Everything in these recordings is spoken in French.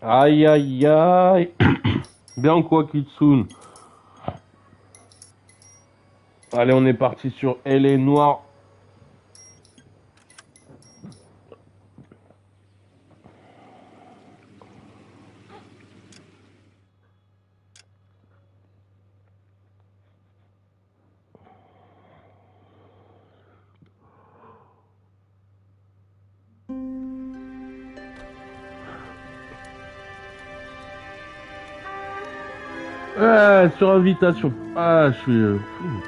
Aïe aïe aïe. Bien ou quoi, Kitsune? Allez, on est parti sur Elle est Noire. Sur invitation. Ah, je suis fou.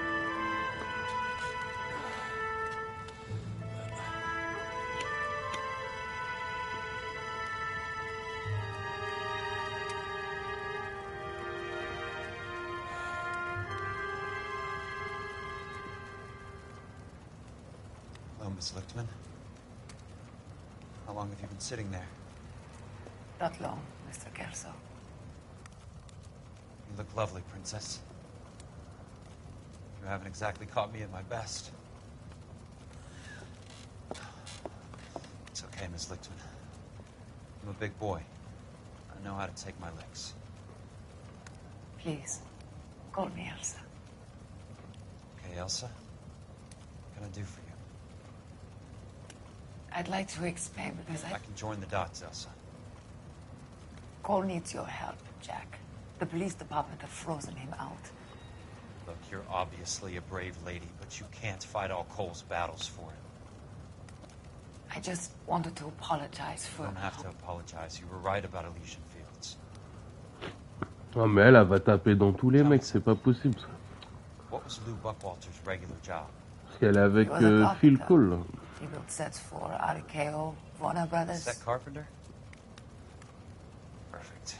Hello, Miss Lichtman. How long have you been sitting there? Not long, Mr. Kelso. You look lovely, Princess. You haven't exactly caught me at my best. It's okay, Miss Lichtman. I'm a big boy. I know how to take my licks. Please, call me Elsa. Okay, Elsa? What can I do for you? I'd like to explain because I can join the dots, Elsa. Cole needs your help, Jack. The police department have frozen him out. Look, you're obviously a brave lady, but you can't fight all Cole's battles for him. I just wanted to apologize for... You don't have to apologize. You were right about Elysian Fields. Ah, mais elle va taper dans tous les mecs, c'est pas possible ça. What was Lou Buckwalter's regular job? Parce qu'elle est avec Phil Cole là. He built sets for RKO, Warner Brothers. Set carpenter? Perfect.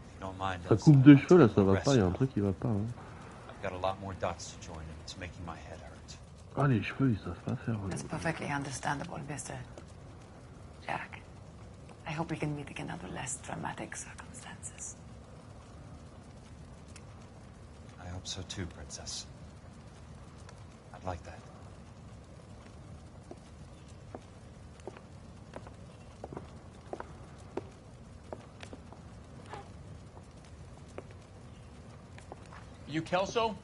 If you don't mind, Sa coupe de cheveux là, ça va pas, il y a un truc qui va pas. Hein. I've got a lot more dots to join and it's making my head hurt. Ah, les cheveux, ils savent pas faire. That's perfectly understandable, Mr. Jack. I hope we can meet again under less dramatic circumstances. I hope so too, Princess. I'd like that. You Kelso?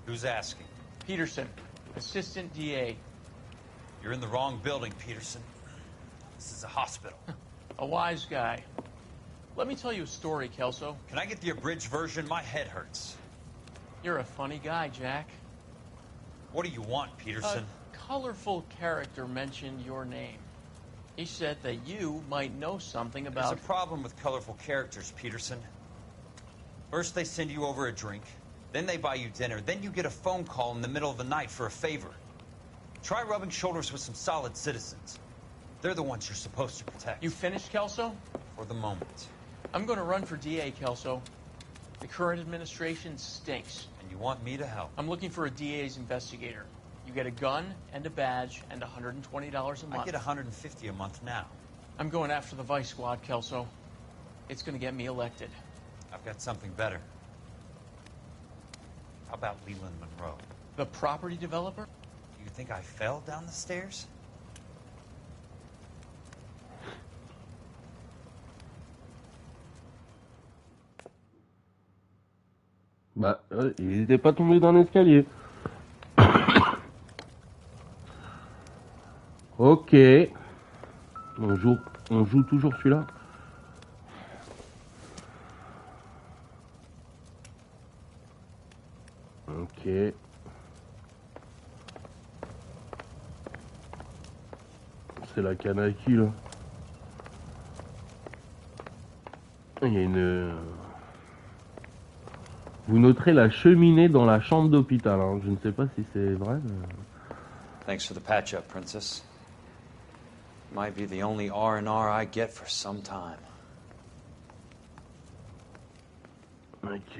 Who's asking? Peterson, assistant DA. You're in the wrong building, Peterson. This is a hospital. A wise guy. Let me tell you a story, Kelso. Can I get the abridged version? My head hurts. You're a funny guy, Jack. What do you want, Peterson? A colorful character mentioned your name. He said that you might know something about... There's a problem with colorful characters, Peterson. First they send you over a drink, then they buy you dinner, then you get a phone call in the middle of the night for a favor. Try rubbing shoulders with some solid citizens. They're the ones you're supposed to protect. You finished, Kelso? For the moment. I'm going to run for DA, Kelso. The current administration stinks. And you want me to help? I'm looking for a DA's investigator. You get a gun and a badge and $120 a month. I get $150 a month now. I'm going after the Vice Squad, Kelso. It's going to get me elected. I've got something better. How about Leland Monroe? The property developer? Do you think I fell down the stairs? Bah, il était pas tombé d'un escalier. Ok. On joue toujours celui-là. Ok. C'est la Kanaki là. Il y a une... Vous noterez la cheminée dans la chambre d'hôpital. Hein. Je ne sais pas si c'est vrai. Mais... Thanks for the patch-up, Princess. Might be the only R&R I get for some time. Ok.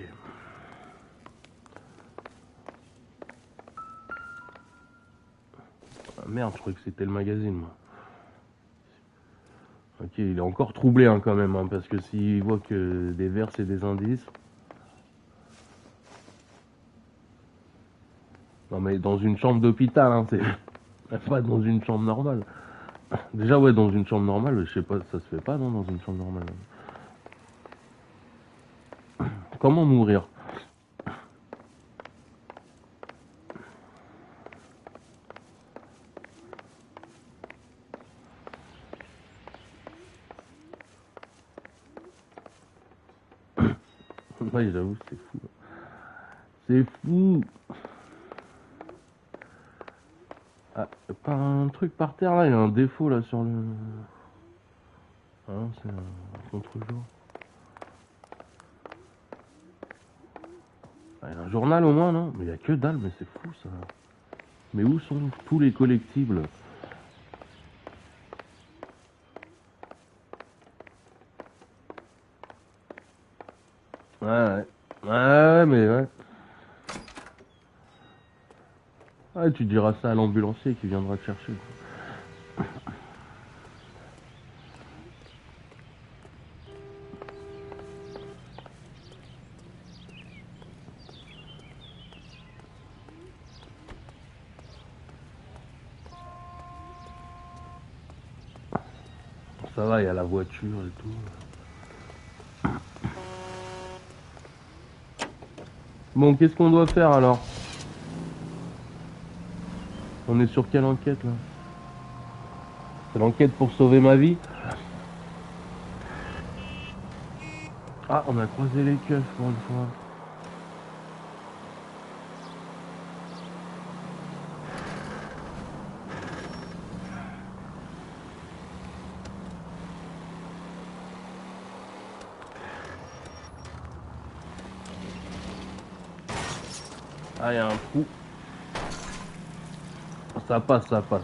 Ah merde, je croyais que c'était le magazine, moi. Ok, il est encore troublé hein, quand même, hein, parce que s'il voit que des vers c'est des indices... Non mais dans une chambre d'hôpital, hein, c'est... Pas dans une chambre normale. Déjà, ouais, dans une chambre normale, je sais pas, ça se fait pas, non, dans une chambre normale. Comment mourir? Ouais, j'avoue, c'est fou. C'est fou. Ah, pas un truc par terre là, il y a un défaut là sur le. Ah non, c'est un contre-jour. Ah, il y a un journal au moins, non? Mais il y a que dalle, mais c'est fou ça. Mais où sont tous les collectibles? Ouais, ouais. Ouais, mais ouais. Ouais, tu diras ça à l'ambulancier qui viendra te chercher. Ça va, il y a la voiture et tout. Bon, qu'est-ce qu'on doit faire alors? On est sur quelle enquête là? C'est l'enquête pour sauver ma vie? Ah, on a croisé les keufs pour une fois. Ah, il y a un trou. Ça passe, ça passe.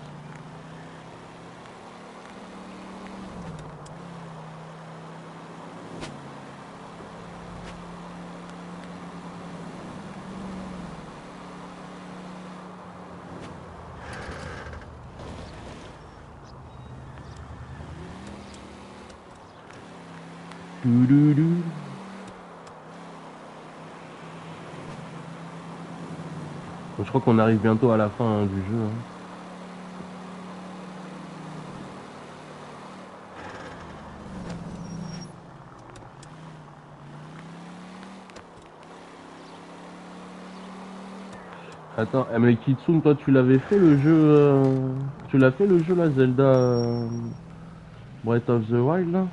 Toudoudou. Bon, je crois qu'on arrive bientôt à la fin hein, du jeu. Hein. Attends, mais Kitsune, toi tu l'avais fait le jeu. Tu l'as fait le jeu là, Zelda Breath of the Wild là?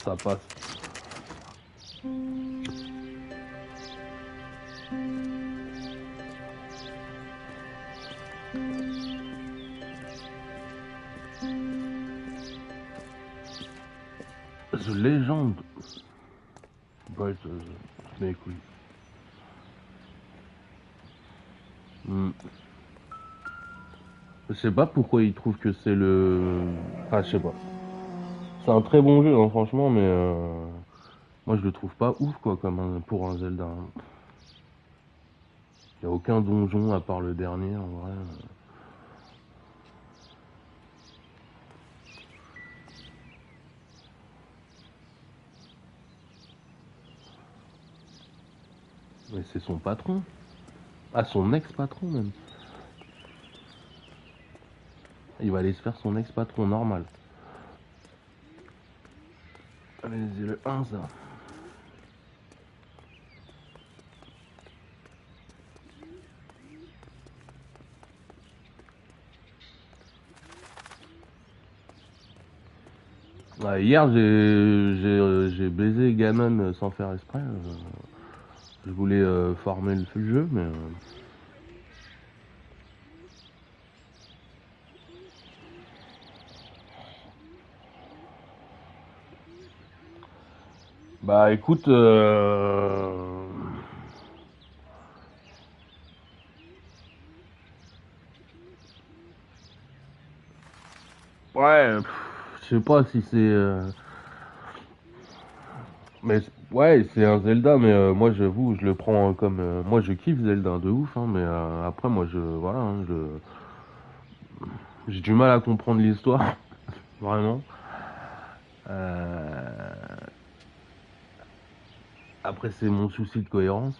Ça passe. The Legend. Breath of the... Mais écoute. Je sais pas pourquoi ils trouvent que c'est le... Ah, je sais pas. C'est un très bon jeu, hein, franchement, mais moi je le trouve pas ouf, quoi, comme pour un Zelda. Hein. Y a aucun donjon à part le dernier, en vrai. Mais c'est son patron. Ah, son ex-patron, même. Il va aller se faire son ex-patron normal. Allez, c'est le 1, ça. Ouais, hier, j'ai baisé Ganon sans faire exprès. Je voulais farmer le jeu, mais... Bah, écoute... Ouais, je sais pas si c'est... Mais ouais, c'est un Zelda, mais moi j'avoue, je le prends comme... moi je kiffe Zelda de ouf, hein, mais après moi je... Voilà, hein, j'ai du mal à comprendre l'histoire, vraiment. Euh, Après, c'est mon souci de cohérence,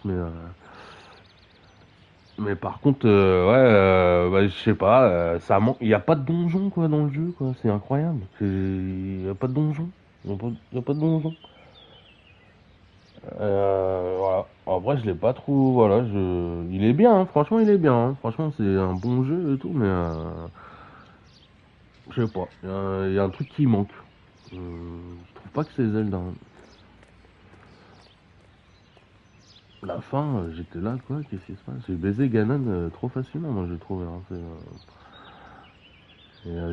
mais par contre, ouais, bah, je sais pas, ça manque. Il y a pas de donjon quoi dans le jeu, quoi. C'est incroyable. Il y a pas de donjon. Il y a pas de donjon. Voilà. Après, je l'ai pas trop. Voilà, il est bien. Hein. Franchement, il est bien. Hein. Franchement, c'est un bon jeu et tout, mais je sais pas. Il y a un truc qui manque. Je trouve pas que c'est Zelda. Hein. La fin, j'étais là, quoi. Qu'est-ce qui se passe? J'ai baisé Ganon trop facilement, moi, je trouve. Hein.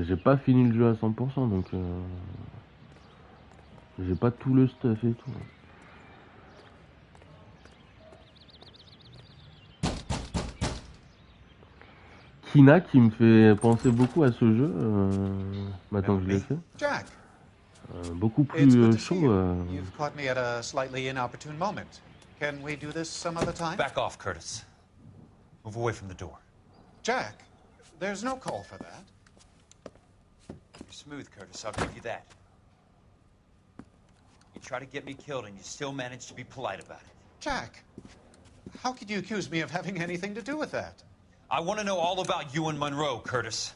J'ai pas fini le jeu à 100%, donc j'ai pas tout le stuff et tout. Kina qui me fait penser beaucoup à ce jeu, maintenant que je l'ai fait. Jack, Beaucoup it's plus good to see chaud. you. You've caught me at a slightly inopportune moment. Can we do this some other time? Back off, Curtis. Move away from the door. Jack, there's no call for that. You're smooth, Curtis. I'll give you that. You try to get me killed, and you still manage to be polite about it. Jack, how could you accuse me of having anything to do with that? I want to know all about you and Monroe, Curtis.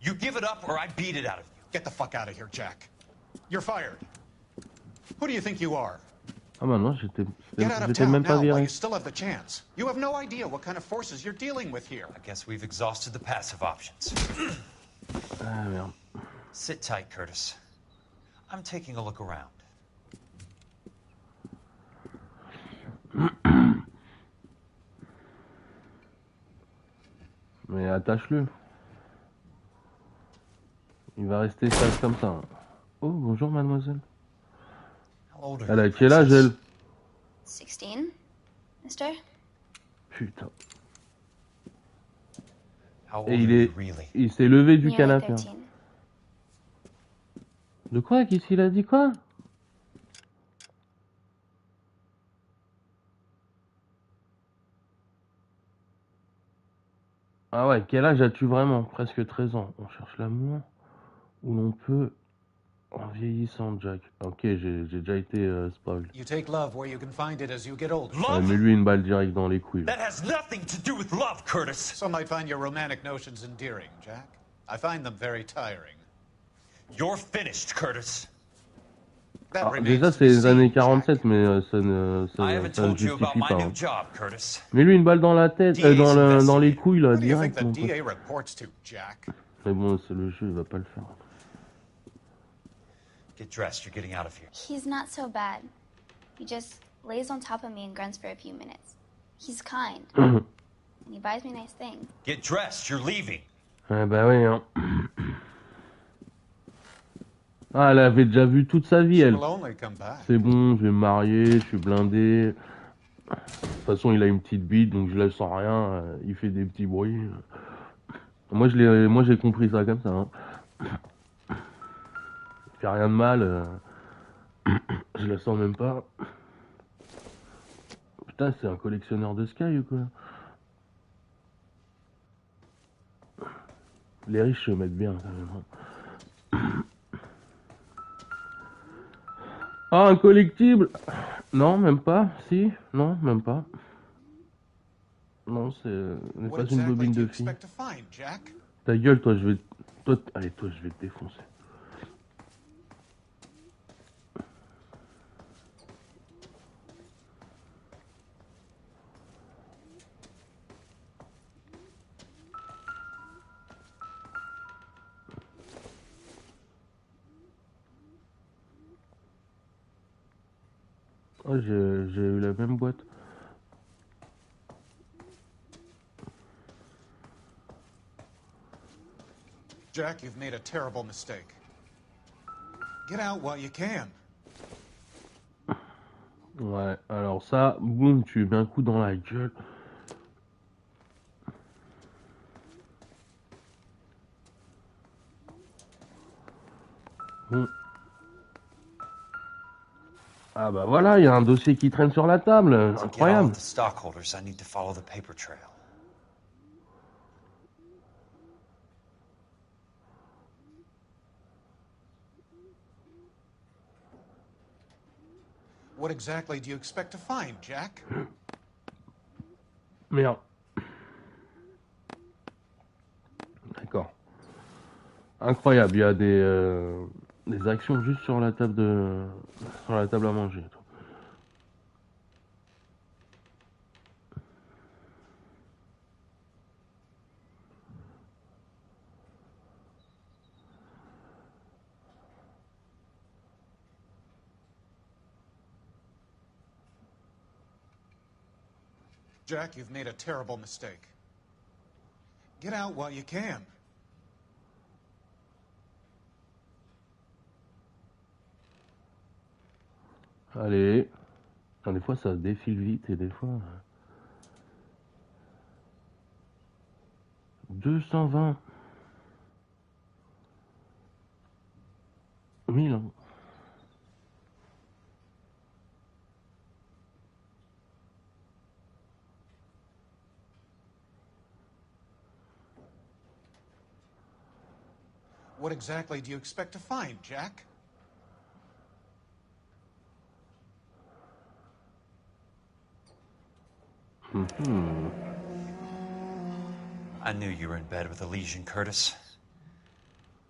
You give it up, or I beat it out of you. Get the fuck out of here, Jack. You're fired. Who do you think you are? Ah bah non, Get out of j'étais town même pas now while viré. you still have the chance. You have no idea what kind of forces you're dealing with here. I guess we've exhausted the passive options. Ah merde. Sit tight, Curtis. I'm taking a look around. Mais attache-le. Il va rester sage comme ça. Oh, bonjour mademoiselle. How old are Elle you, a quel âge elle? 16, mister? Putain. How old Et are you really? il s'est levé du Nearly canapé. 13. De quoi? Qu'est-ce qu'il a dit quoi? Ah ouais, quel âge as-tu vraiment? Presque 13 ans. On cherche l'amour où l'on peut en vieillissant, Jack. Ok, j'ai déjà été spoil. You take love where you can find it as you get older. Love? Mets-lui une balle directe dans les couilles. That has nothing to do with love, Curtis. Some might find your romantic notions endearing, Jack. I find them very tiring. You're finished, Curtis. That Ah, remains déjà, to c'est be les seen, années Jack. 47, mais I haven't ça ne told you about justifie my pas. new Hein. job, Curtis. Mets-lui une balle dans la tête, dans les couilles, là, Who do you think direct, the mon pote. DA reports to, Jack? Mais bon, c'est le jeu, il va pas le faire. Get dressed. You're getting out of here. He's not so bad. He just lays on top of me and grunts for a few minutes. He's kind. And he buys me nice things. Get dressed. You're leaving. Ah bah oui, hein. Ah, elle avait déjà vu toute sa vie, She elle. will only come back. C'est bon, je vais me marier, je suis blindé. De toute façon, il a une petite bite, donc je lâche sans rien. Il fait des petits bruits. Moi, j'ai compris ça comme ça. Hein. Il fait rien de mal. Je la sens même pas. Putain, c'est un collectionneur de Sky ou quoi? Les riches se mettent bien quand même. Hein. Ah, un collectible? Non, même pas. Si? Non, même pas. Non, c'est What pas une exactly bobine do you de fille. expect to find, Jack? Ta gueule, toi, je vais... Allez, toi, je vais te défoncer. Oh, j'ai eu la même boîte. Jack, you've made a terrible mistake. Get out while you can. Ouais, alors ça, boum, tu lui mets un coup dans la gueule. Bon. Ah bah voilà, il y a un dossier qui traîne sur la table. To get all Incroyable. of the stockholders, I need to follow the paper trail. What exactly do you expect to find, Jack? Merde. D'accord. Incroyable, il y a des actions juste sur la table à manger. Jack, you've made a terrible mistake. Get out while you can. Allez. Enfin, des fois ça se défile vite et des fois... 220 000. What exactly do you expect to find, Jack? I knew you were in bed with a lesion, Curtis.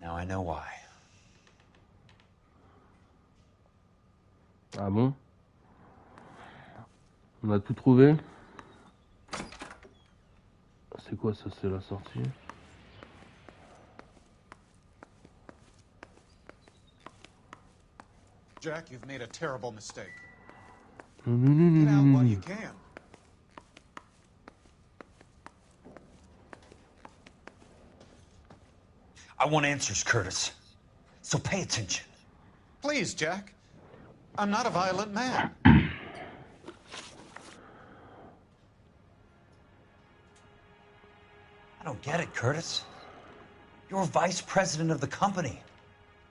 Now I know why. Ah bon? On a tout trouvé? C'est quoi ça? C'est la sortie? Jack, you've made a terrible mistake. Get out while you can. I want answers, Curtis. So pay attention. Please, Jack. I'm not a violent man. I don't get it, Curtis. You're vice president of the company.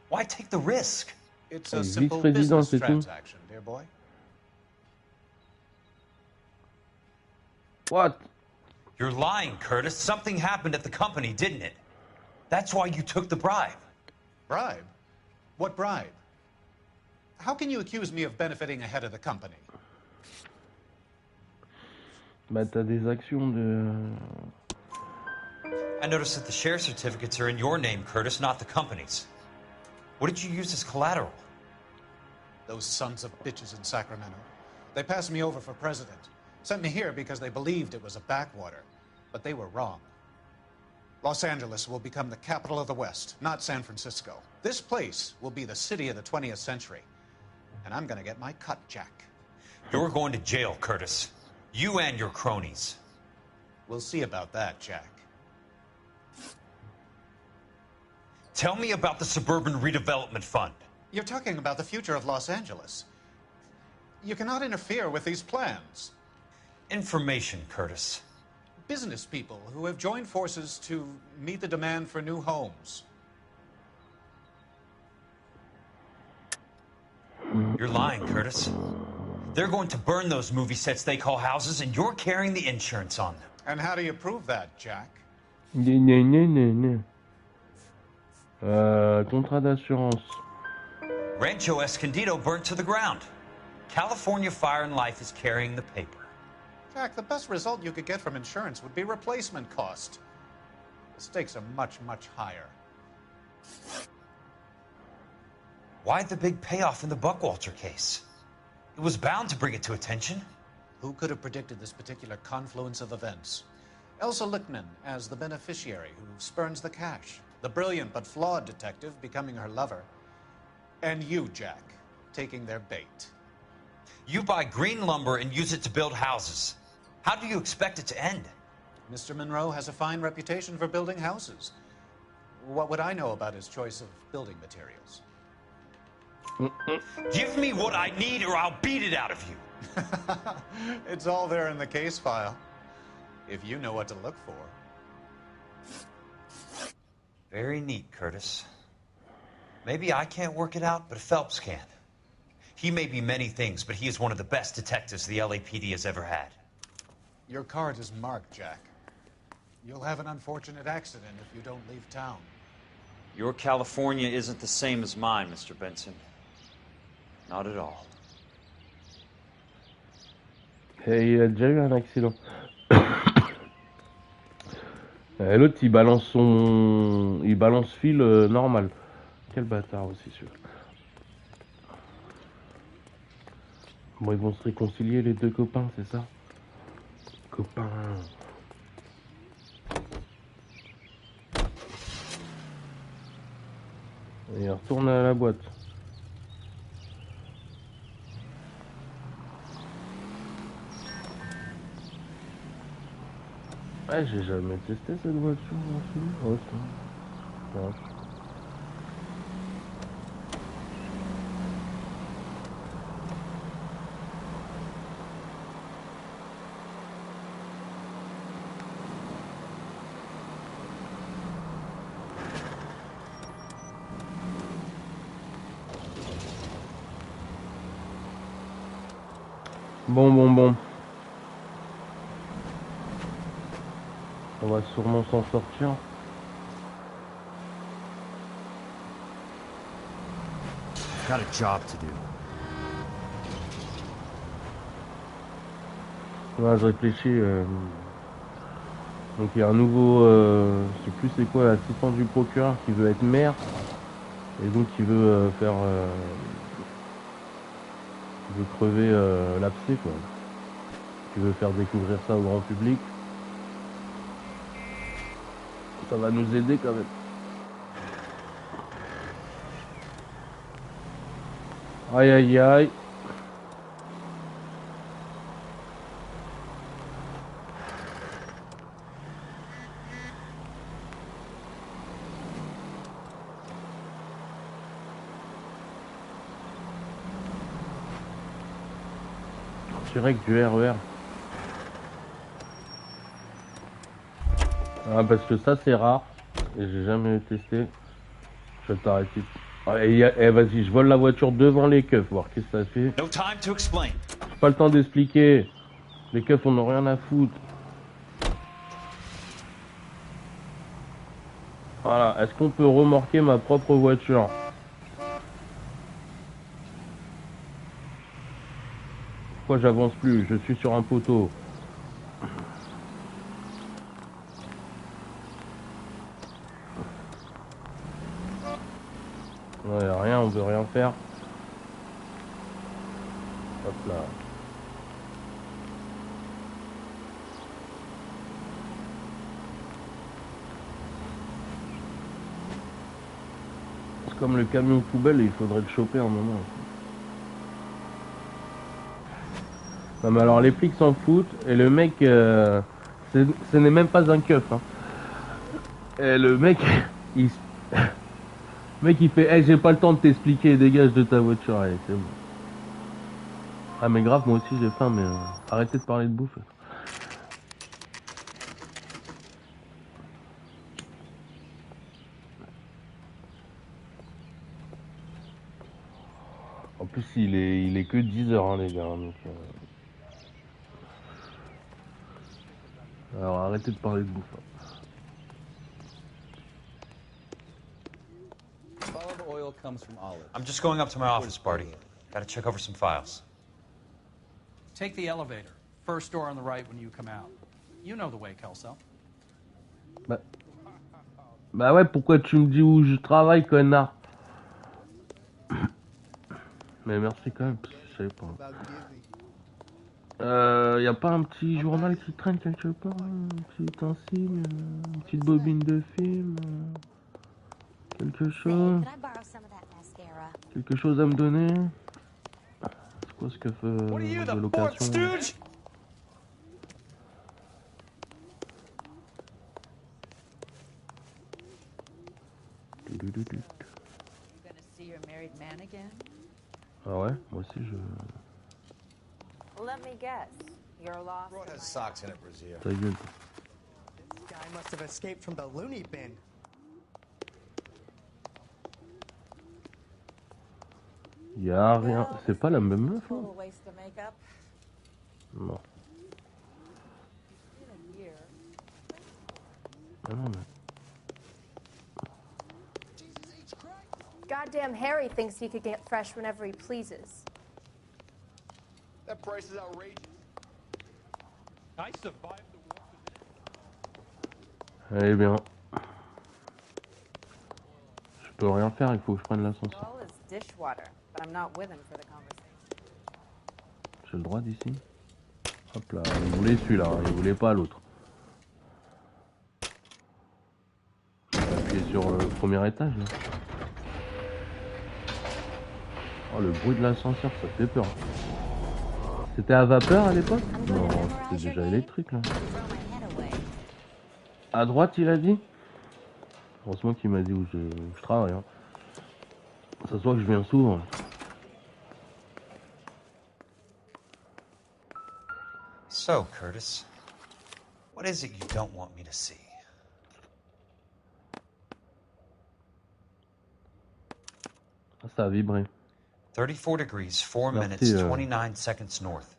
Why take the risk? It's a Hey, simple vice-président, business c'est tout. transaction, dear boy. What? You're lying, Curtis. Something happened at the company, didn't it? That's why you took the bribe. Bribe? What bribe? How can you accuse me of benefiting ahead of the company? Bah t'as des actions de... I noticed that the share certificates are in your name, Curtis, not the company's. What did you use as collateral? Those sons of bitches in Sacramento. They passed me over for president. Sent me here because they believed it was a backwater. But they were wrong. Los Angeles will become the capital of the West, not San Francisco. This place will be the city of the 20th century. And I'm gonna get my cut, Jack. You're going to jail, Curtis. You and your cronies. We'll see about that, Jack. Tell me about the Suburban Redevelopment Fund. You're talking about the future of Los Angeles. You cannot interfere with these plans. Information, Curtis. Business people who have joined forces to meet the demand for new homes. You're lying, Curtis. They're going to burn those movie sets they call houses, and you're carrying the insurance on them. And how do you prove that, Jack? Contrat d'assurance. Rancho Escondido burnt to the ground. California Fire and Life is carrying the paper. Jack, the best result you could get from insurance would be replacement cost. The stakes are much, much higher. Why the big payoff in the Buckwalter case? It was bound to bring it to attention. Who could have predicted this particular confluence of events? Elsa Lichtman as the beneficiary who spurns the cash. The brilliant but flawed detective becoming her lover. And you, Jack, taking their bait. You buy green lumber and use it to build houses. How do you expect it to end? Mr. Monroe has a fine reputation for building houses. What would I know about his choice of building materials? Give me what I need or I'll beat it out of you. It's all there in the case file. If you know what to look for. Very neat, Curtis. Maybe I can't work it out, but Phelps can. He may be many things, but he is one of the best detectives the LAPD has ever had. Your card is marked, Jack. You'll have an unfortunate accident if you don't leave town. Your California isn't the same as mine, Mr. Benson. Not at all. Et il a déjà eu un accident. Et l'autre il balance fil normal. Quel bâtard aussi celui-là. Bon, ils vont se réconcilier les deux copains, c'est ça? Copains. Et il retourne à la boîte. Ouais, j'ai jamais testé cette voiture. Ouais, ça. Ouais. Bon. On va sûrement s'en sortir. Got a job to do. Ouais, je réfléchis. Donc il y a un nouveau, je sais plus c'est quoi, l'assistant du procureur qui veut être maire. Et donc qui veut faire... qui veut crever l'abcès, quoi. Qui veut faire découvrir ça au grand public. Ça va nous aider quand même. Aïe. Direct du RER. Ah, parce que ça c'est rare. Et j'ai jamais testé. Je vais t'arrêter. Vas-y, je vole la voiture devant les keufs, voir qu'est-ce que ça fait. No time to explain. J'ai pas le temps d'expliquer. Les keufs on n'a rien à foutre. Voilà, est-ce qu'on peut remorquer ma propre voiture? Pourquoi j'avance plus? Je suis sur un poteau. Ouais, rien, on veut rien faire. Hop là. C'est comme le camion poubelle, il faudrait le choper un moment. Non mais alors les flics s'en foutent et le mec, ce n'est même pas un keuf. Hein. Et le mec, il fait, hey, j'ai pas le temps de t'expliquer, dégage de ta voiture, allez, c'est bon. Ah mais grave, moi aussi j'ai faim, mais arrêtez de parler de bouffe. En plus il est que 10 heures hein, les gars. Donc, alors arrêtez de parler de bouffe. Hein. I'm just going up to my office, Barty. Gotta check over some files. Take the elevator. First door on the right when you come out. You know the way, Kelso. Bah ouais, pourquoi tu me dis où je travaille, connard? Mais merci quand même, parce que je savais pas. Y a pas un petit journal qui traîne quelque part? Un petit insigne, une petite bobine de film? Quelque chose? Quelque chose à me donner? C'est quoi ce que fait de location? Ah ouais, moi aussi je... Let me guess. You're lost. Broad has socks in it, Brazier. Ta gueule. This guy must have escaped from the loony bin. Y'a rien, c'est pas la même meuf hein? Non. Ah non mais... Goddamn Harry thinks he could get fresh whenever he pleases. That price is outrageous. Allez bien. Je peux rien faire, il faut que je prenne l'ascenseur. All is dishwater, but I'm not with him for the conversation. J'ai le droit d'ici. Hop là, il voulait celui-là, hein, il voulait pas l'autre. Je vais appuyer sur le premier étage là. Oh, le bruit de l'ascenseur, ça fait peur. C'était à vapeur à l'époque? Non, c'était déjà électrique là. À droite, il a dit? Heureusement qu'il m'a dit où je travaille. Hein. Ça se voit que je viens souvent. So, Curtis, what is it you don't want me to see? Ça a vibré. 34 degrees, 4 Merci, minutes, 29 seconds north.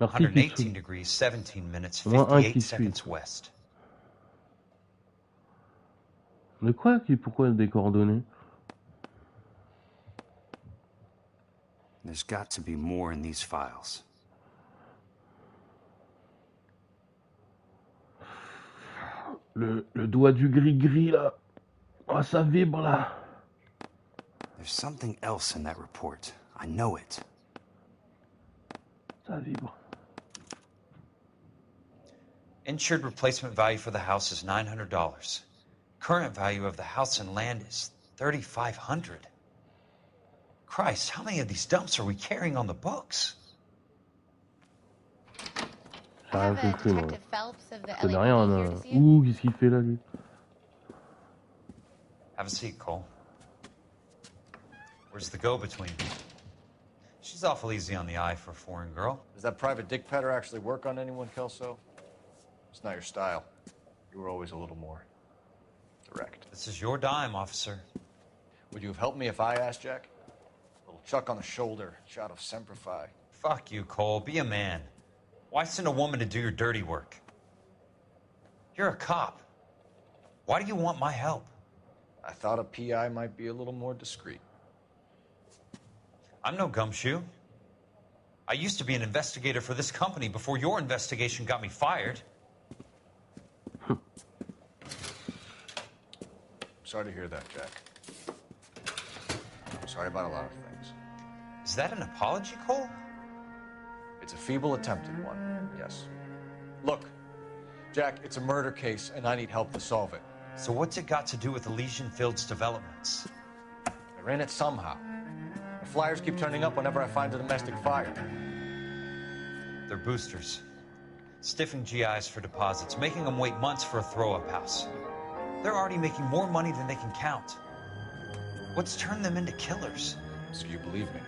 Merci 118 degrees, 17 minutes, Moi, un 58 qui seconds suit. west. De quoi? Pourquoi des coordonnées? There's got to be more in these files. Le doigt du gris-gris là. Oh, ça vibre là. There's something else in that report. I know it. Ça vibre. Insured replacement value for the house is $900. Current value of the house and land is $3,500. Christ, how many of these dumps are we carrying on the books? J'ai rien compris moi. Detective Phelps of the Je connais LAPD rien. here Là. to see you. Ouh, qu'est-ce qu'il fait là lui? Have a seat, Cole. Where's the go-between? She's awful easy on the eye for a foreign girl. Does that private dick petter actually work on anyone, Kelso? It's not your style. You were always a little more direct. This is your dime, officer. Would you have helped me if I asked, Jack? A little chuck on the shoulder, shot of Semper Fi. Fuck you, Cole. Be a man. Why send a woman to do your dirty work? You're a cop. Why do you want my help? I thought a PI might be a little more discreet. I'm no gumshoe. I used to be an investigator for this company before your investigation got me fired. Sorry to hear that, Jack. Sorry about a lot of things. Is that an apology, Cole? It's a feeble attempted one, yes. Look, Jack, it's a murder case, and I need help to solve it. So what's it got to do with Elysian Fields developments? They're in it somehow. The flyers keep turning up whenever I find a domestic fire. They're boosters. Stiffing GIs for deposits, making them wait months for a throw-up house. They're already making more money than they can count. What's turned them into killers? So you believe me?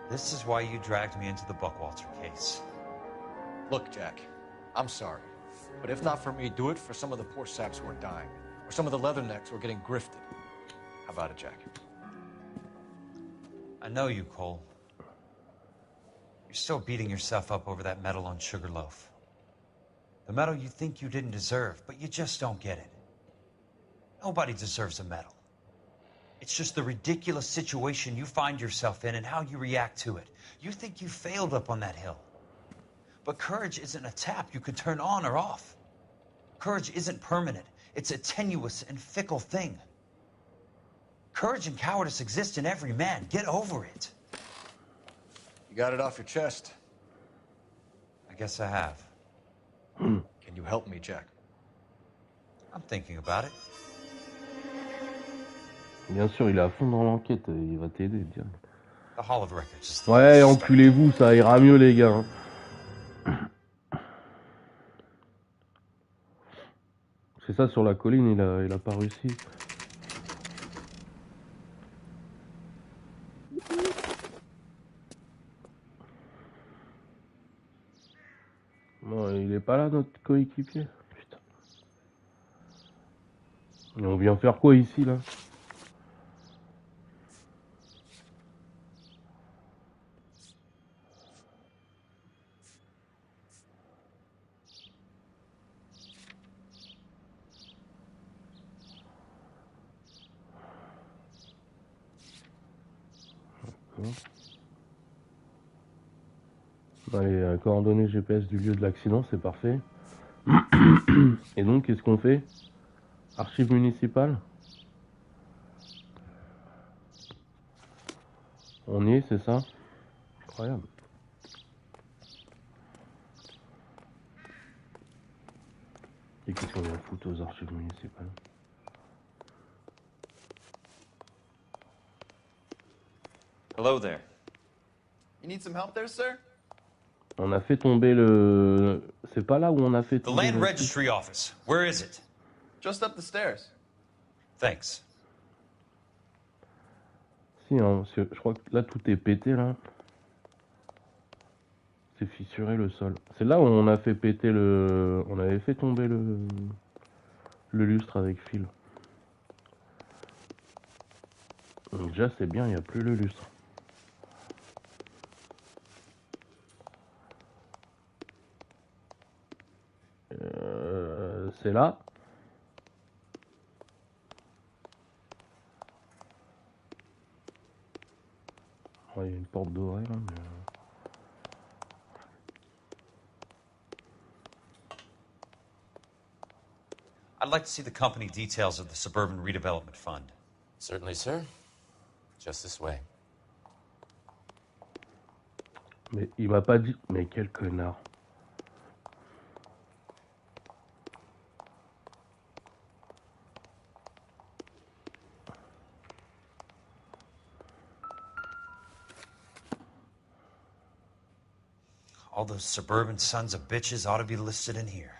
This is why you dragged me into the Buckwalter case. Look, Jack, I'm sorry. But if not for me, do it for some of the poor saps who are dying. Or some of the leathernecks who are getting grifted. How about it, Jack? I know you, Cole. You're still beating yourself up over that medal on Sugarloaf. The medal you think you didn't deserve, but you just don't get it. Nobody deserves a medal. It's just the ridiculous situation you find yourself in and how you react to it. You think you failed up on that hill. But courage isn't a tap you can turn on or off. Courage isn't permanent. It's a tenuous and fickle thing. Courage and cowardice exist in every man. Get over it. You got it off your chest. I guess I have. Can you help me, Jack? I'm thinking about it. Bien sûr, il est à fond dans l'enquête, il va t'aider, direct. The Hall of Records is Ouais, enculez-vous, ça ira mieux, les gars. C'est ça, sur la colline, il a pas réussi. Non, il est pas là, notre coéquipier. Putain. Et on vient faire quoi ici, là? Allez, coordonnées GPS du lieu de l'accident, c'est parfait. Et donc, qu'est-ce qu'on fait? Archives municipales. On y est, c'est ça? Incroyable. Et qu'est-ce qu'on vient foutre aux archives municipales? Hello there. You need some help there, sir? On a fait tomber le... C'est pas là où on a fait The tomber land le... registry office. Where is it? Just up the stairs. Thanks. Si, hein, parce que je crois que là, tout est pété, là. C'est fissuré, le sol. C'est là où on a fait péter le... On avait fait tomber le lustre avec fil. Donc déjà, c'est bien, il n'y a plus le lustre. C'est là. Oh, il y a une porte dorée, là, mais... I'd like to see the company details of the Suburban Redevelopment Fund. Certainly, sir. Just this way. Mais il m'a pas dit... Mais quel connard. All those suburban sons of bitches ought to be listed in here.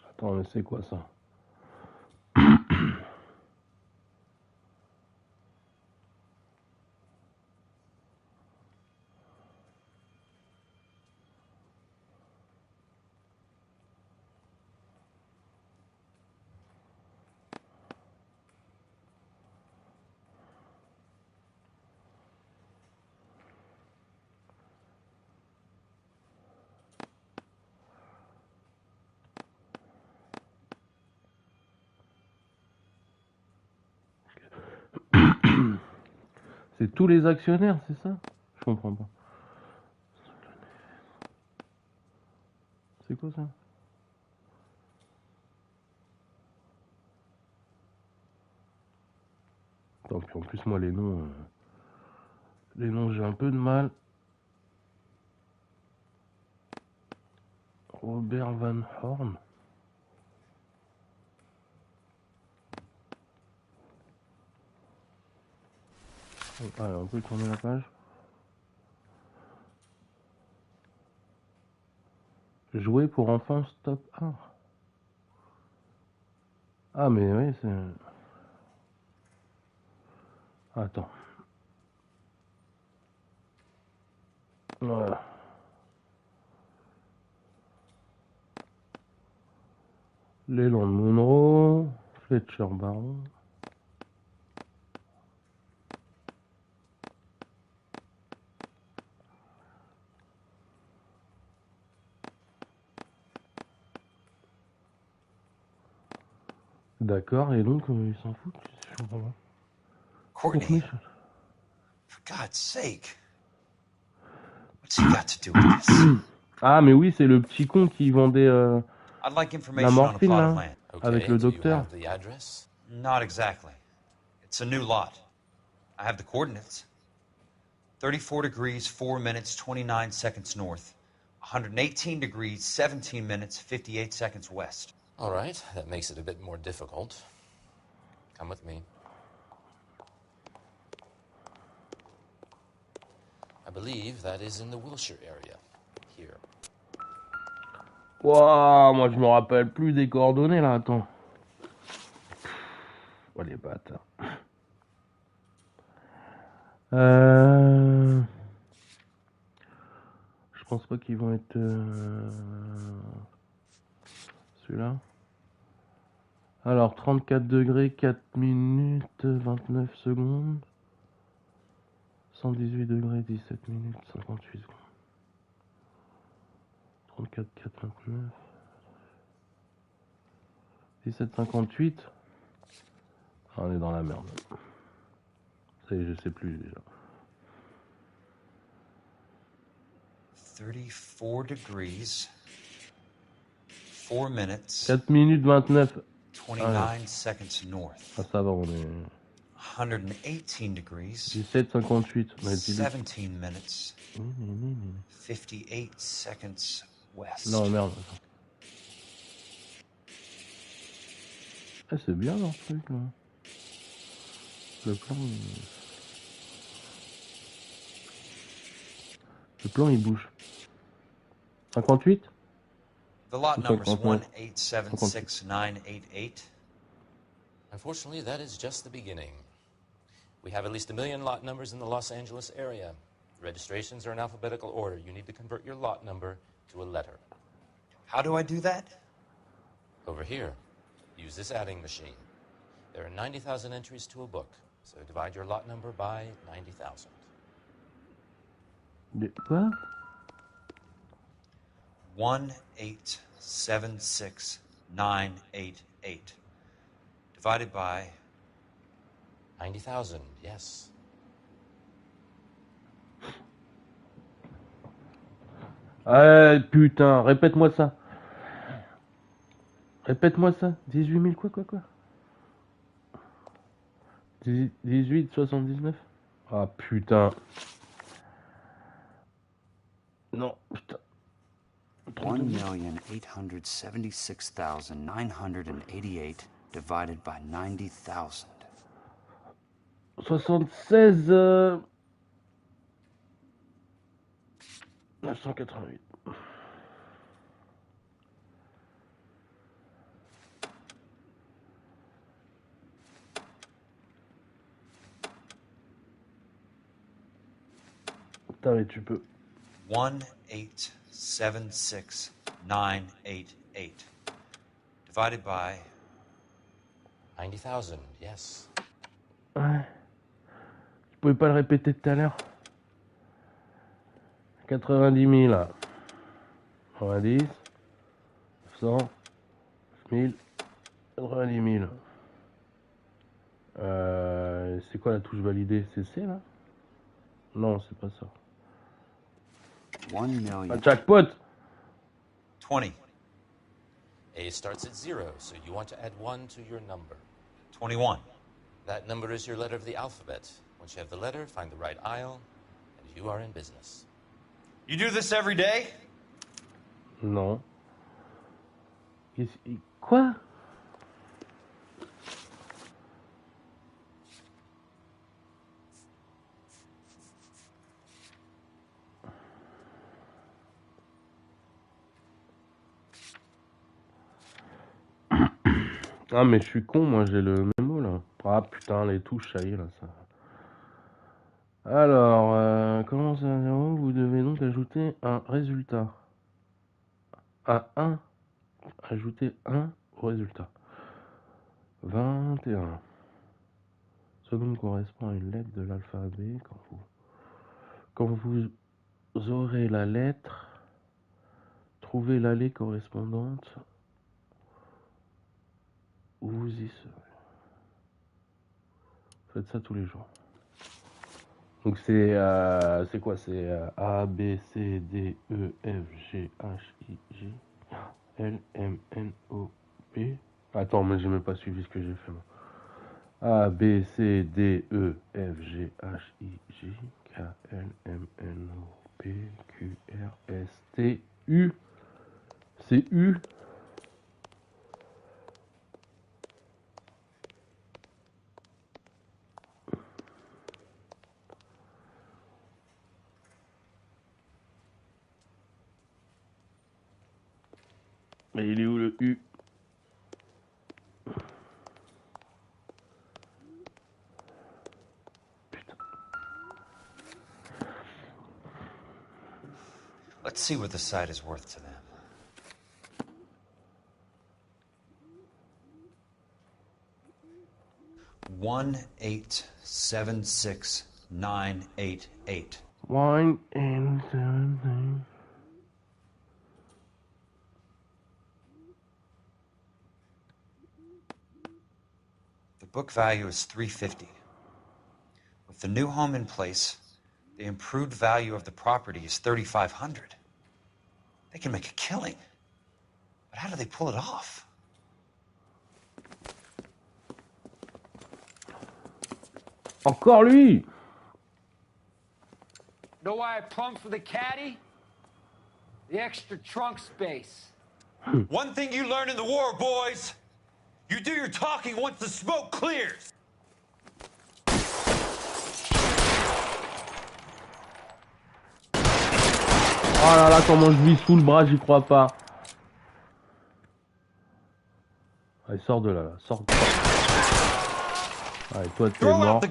Attends, mais c'est quoi ça? C'est tous les actionnaires, c'est ça? Je comprends pas. C'est quoi ça? Attends, puis en plus moi les noms j'ai un peu de mal. Robert Van Horn. Allez, on peut tourner la page. Jouer pour enfants stop 1. Ah mais oui, c'est... Attends. Voilà. L'élan de Monroe, Fletcher Baron. D'accord, et donc ils s'en foutent, je comprends pas. Courtney, for God's sake. What's he got to do with this? Ah mais oui, c'est le petit con qui vendait I'd like la information on a morphine plot là, of land. avec le docteur. The address? Not exactly. It's a new lot. I have the coordinates. 34 degrees, 4 minutes, 29 seconds north. 118 degrees, 17 minutes, 58 seconds west. All right, that makes it a bit more difficult. Come with me. I believe that is in the Wilshire area. Here. Waouh, moi je me rappelle plus des coordonnées là, attends. Oh les bâtards. Je pense pas qu'ils vont être... Celui-là. Alors 34 degrés, 4 minutes, 29 secondes. 118 degrés, 17 minutes, 58 secondes. 34, 4, 29. 1758. Ah, on est dans la merde. Ça y est, je sais plus déjà. 34 degrees. 4 minutes. 4 minutes 29. 29 seconds north. Ah, ça va, on est... 118 degrees. 17,58. 17 minutes. 58 seconds west. Non, merde. Ah, c'est bien leur truc, là. Le plan... Le plan, il bouge. 58? The lot number is 1876988. Unfortunately, that is just the beginning. We have at least 1 million lot numbers in the Los Angeles area. Registrations are in alphabetical order. You need to convert your lot number to a letter. How do I do that? Over here, use this adding machine. There are 90,000 entries to a book, so divide your lot number by 90,000. Quoi? 1876988. Divided by 90,000, yes. Ah putain, répète-moi ça. Répète-moi ça. 18 000 quoi. 18,79. Ah putain. Non, putain. 1,876,988 divided by 90,000. 76 988. Putain, mais tu peux. 1876988. Divided by 90,000, yes. Ouais. Tu pouvais pas le répéter tout à l'heure. 90 000 là. 90, 100, 1000, 90 000. C'est quoi la touche validée? C'est C là? Non, c'est pas ça. 1 million. Un jackpot! 20. A starts at 0, so you want to add 1 to your number. 21. That number is your letter of the alphabet. Once you have the letter, find the right aisle, and you are in business. You do this every day? Non. Quoi? Ah mais je suis con, moi j'ai le mémo là. Ah putain, les touches, ça y est là, ça. Alors, comment ça va? Vous devez donc ajouter un résultat. À 1. Ajouter 1 au résultat. 21. Seconde correspond à une lettre de l'alphabet. Quand vous aurez la lettre, trouvez l'allée correspondante où vous y serez. Faites ça tous les jours. Donc c'est quoi? C'est A, B, C, D, E, F, G, H, I, J, L, M, N, O, P. Attends, mais j'ai même pas suivi ce que j'ai fait moi. A, B, C, D, E, F, G, H, I, J, K, L, M, N, O, P, Q, R, S, T, U. C'est U. Mais il est où le U? Putain. Let's see what the site is worth to them. $1,876,988. Wine and something. book value is $350. With the new home in place, the improved value of the property is $3,500. They can make a killing. But how do they pull it off? Encore lui! Know why I plumbed for the caddy? The extra trunk space. One thing you learn in the war, boys. You do your talking once the smoke clears. Oh là là, comment je vis sous le bras, j'y crois pas. Allez, sors de là, là. Sors de là. Allez, toi, t'es mort.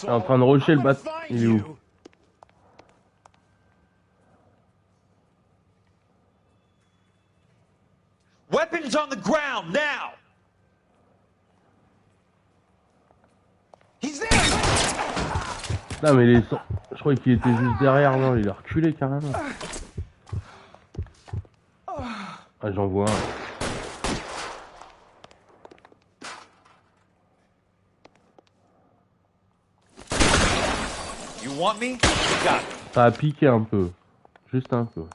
Il est en train de rusher le bat. Il est où? Weapons on the ground now. He's there. Non mais je croyais qu'il était juste derrière, non, il a reculé carrément. Ah, j'en vois un. You want me? You got it. Ça a piqué un peu. Juste un peu.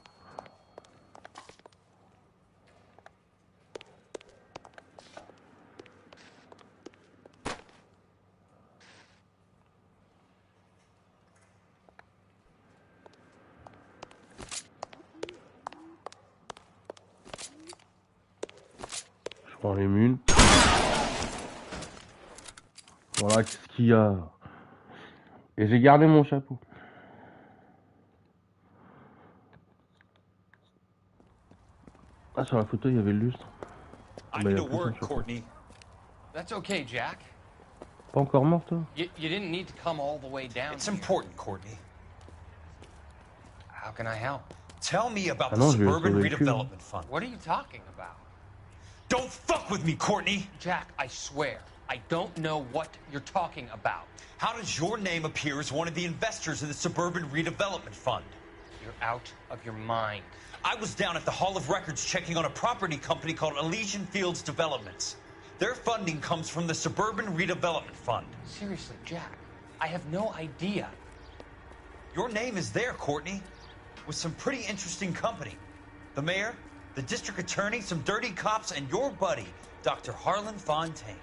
Je prends les mules. Voilà, qu'est-ce qu'il y a? Et j'ai gardé mon chapeau. Ah, sur la photo, il y avait le lustre. I need a word, Courtney. That's okay, Jack. Pas encore mort, toi? You didn't need to come all the way down. It's important, Courtney. How can I help? Tell me about the Suburban Redevelopment Fund. What are you talking about? Don't fuck with me, Courtney! Jack, I swear, I don't know what you're talking about. How does your name appear as one of the investors in the Suburban Redevelopment Fund? You're out of your mind. I was down at the Hall of Records checking on a property company called Elysian Fields Developments. Their funding comes from the Suburban Redevelopment Fund. Seriously, Jack, I have no idea. Your name is there, Courtney, with some pretty interesting company. The mayor, the district attorney, some dirty cops, and your buddy, Dr. Harlan Fontaine.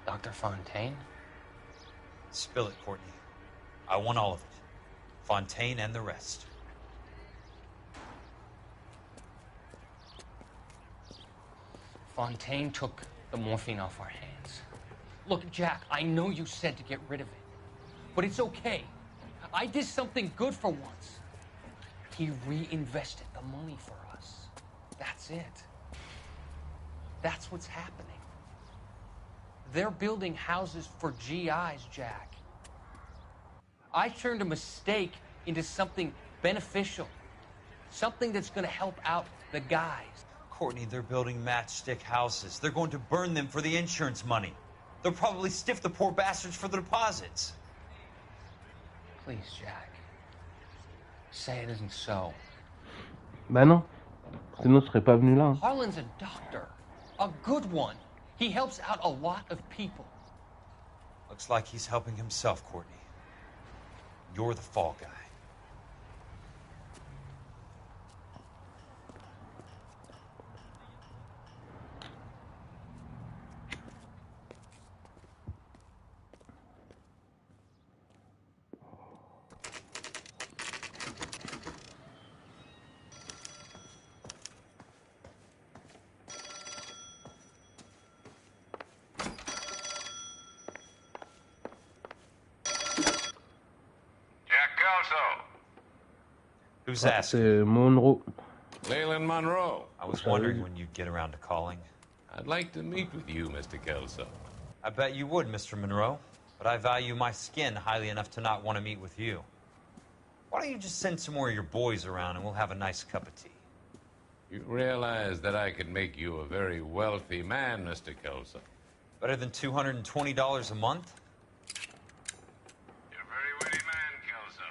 Dr. Fontaine? Spill it, Courtney. I want all of it. Fontaine and the rest. Fontaine took the morphine off our hands. Look, Jack, I know you said to get rid of it, but it's okay. I did something good for once. He reinvested the money for us. That's it. That's what's happening. They're building houses for GIs, Jack. I turned a mistake into something beneficial. Something that's going to help out the guys. Courtney, they're building matchstick houses. They're going to burn them for the insurance money. They'll probably stiff the poor bastards for the deposits. Please, Jack. Say it isn't so. Bah non. Sinon, je serais pas venu là. Harlan's a doctor. A good one. He helps out a lot of people. Looks like he's helping himself, Courtney. You're the fall guy. Who's asking? C'est Monroe. Leyland Monroe. I was wondering when you'd get around to calling. I'd like to meet with you, Mr. Kelso. I bet you would, Mr. Monroe. But I value my skin highly enough to not want to meet with you. Why don't you just send some more of your boys around and we'll have a nice cup of tea? You realize that I could make you a very wealthy man, Mr. Kelso. Better than $220 a month? You're a very witty man, Kelso.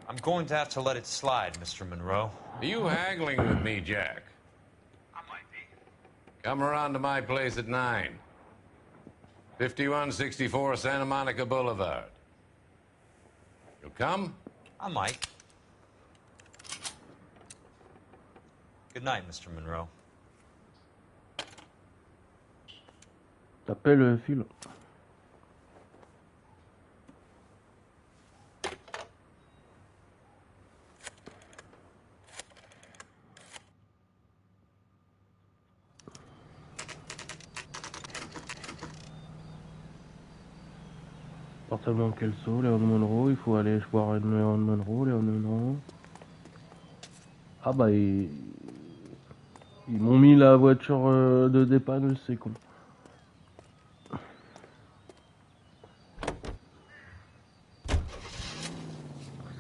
I'm going to have to let it slide, Mr. Monroe. Are you haggling with me, Jack? I might be. Come around to my place at 9. 5164 Santa Monica Boulevard. You'll come? I might. Good night, Mr. Monroe. T'appelles Phil. Appartement Kelso, Léon Monroe, il faut aller voir Léon Monroe, Léon Monroe. Ah bah ils m'ont mis la voiture de dépanneuse, c'est con.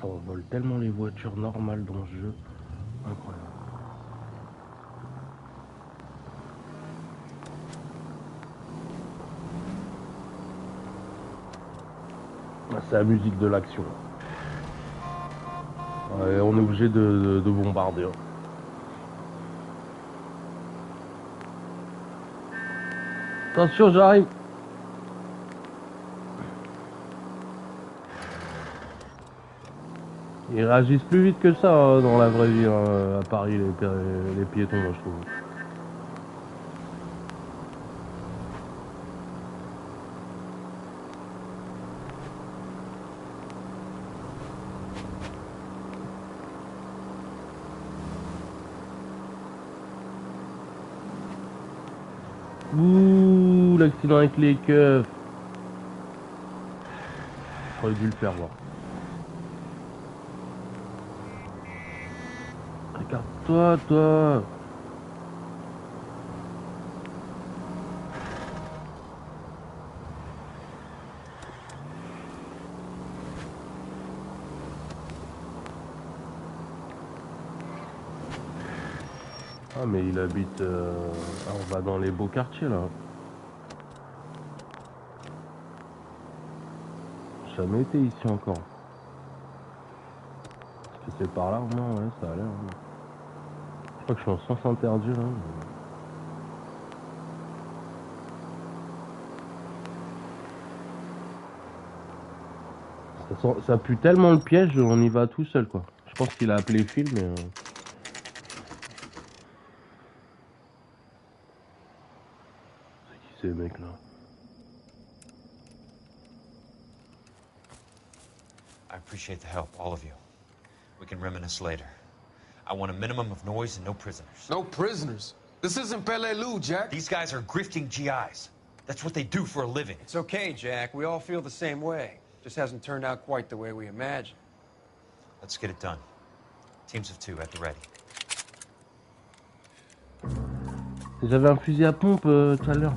Ça envole tellement les voitures normales dans ce jeu. Incroyable. C'est la musique de l'action. Ouais, on est obligé de bombarder. Attention, j'arrive. Ils réagissent plus vite que ça hein, dans la vraie vie hein, à Paris, les piétons, moi, je trouve. Ouh, l'accident avec les keufs. J'aurais dû le faire voir. Regarde-toi, toi. Ah mais il habite... on va dans les beaux quartiers là. J'ai jamais été ici encore. Est-ce que c'est par là? Non, ouais, ça a l'air. Hein. Je crois que je suis en sens interdit là. Ça pue tellement le piège, on y va tout seul quoi. Je pense qu'il a appelé Phil mais... Ces mecs là. I appreciate the help, all of you. We can reminisce later. I want a minimum of noise and no prisoners. No prisoners? This isn't Peleliu, Jack. These guys are grifting GIs. That's what they do for a living. It's okay, Jack. We all feel the same way. Just hasn't turned out quite the way we imagined. Let's get it done. Teams of 2 at the ready. J'avais un fusil à pompe tout à l'heure.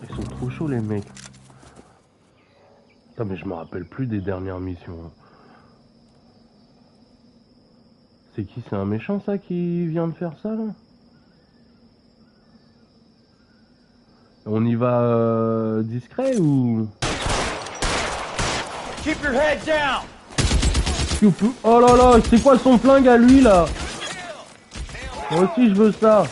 Ils sont trop chauds les mecs. Putain mais je me rappelle plus des dernières missions. C'est qui? C'est un méchant ça qui vient de faire ça là? On y va discret ou? Keep your head down! Oh là là, c'est quoi son flingue à lui là? Moi aussi je veux ça.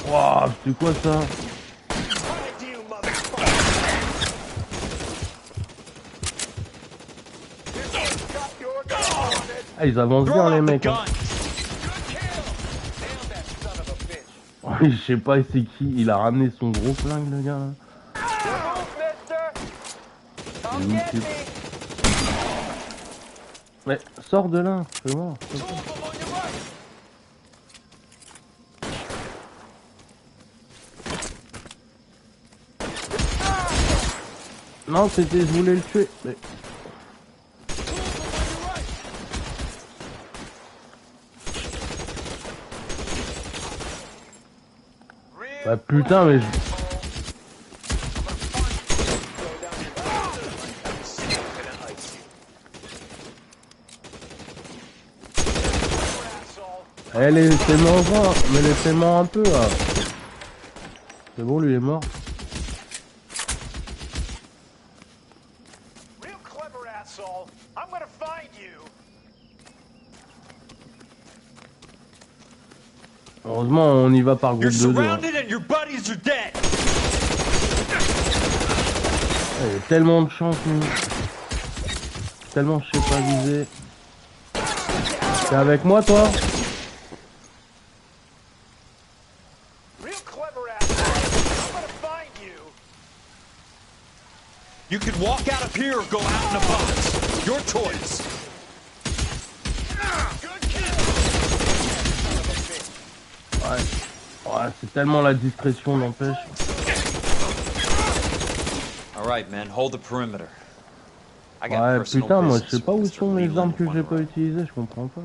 Waouh, c'est quoi ça? Ah, ils avancent bien les mecs. Hein. Je sais pas c'est qui, il a ramené son gros flingue le gars. Mais sors de là, fais voir. Non, c'était, je voulais le tuer. Mais... Bah putain, mais je... Eh, Laissez-moi mais laissez-moi un peu là. C'est bon, lui est mort. Heureusement, on y va par groupe de deux. Hein. Il y a tellement de chance, nous. Tellement je sais pas viser. T'es avec moi, toi? You could walk out of here or go out in a box. Your choice. Ouais, c'est tellement la discrétion, n'empêche. All right, man, hold the perimeter. Ouais, putain, moi je sais pas où sont les armes que j'ai pas utilisées, je comprends pas.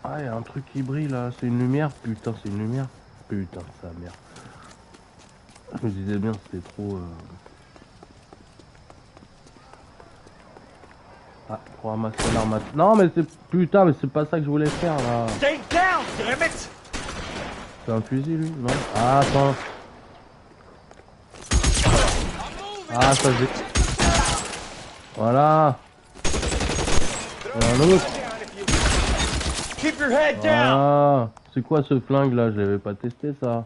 Ah, y'a un truc qui brille là, c'est une lumière, putain, c'est une lumière. Putain, ça merde. Je me disais bien, c'était trop. Ah, pour ramasser l'arme. Non, mais c'est. Putain, mais c'est pas ça que je voulais faire là. Stay down, damn it! C'est un fusil lui? Non? Ah, attends. Ah, ça j'ai. Voilà. Un autre. Keep your head down. Ah, c'est quoi ce flingue là? Je l'avais pas testé ça.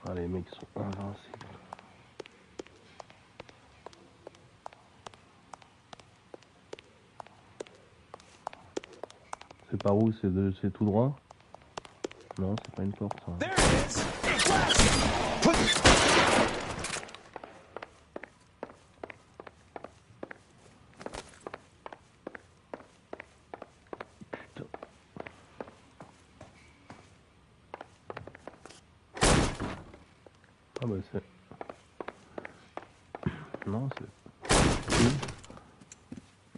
Ah, les mecs sont invincibles. C'est par où? C'est tout droit? Non, c'est pas une porte. Ça. Putain. Ah bah c'est... Non, c'est...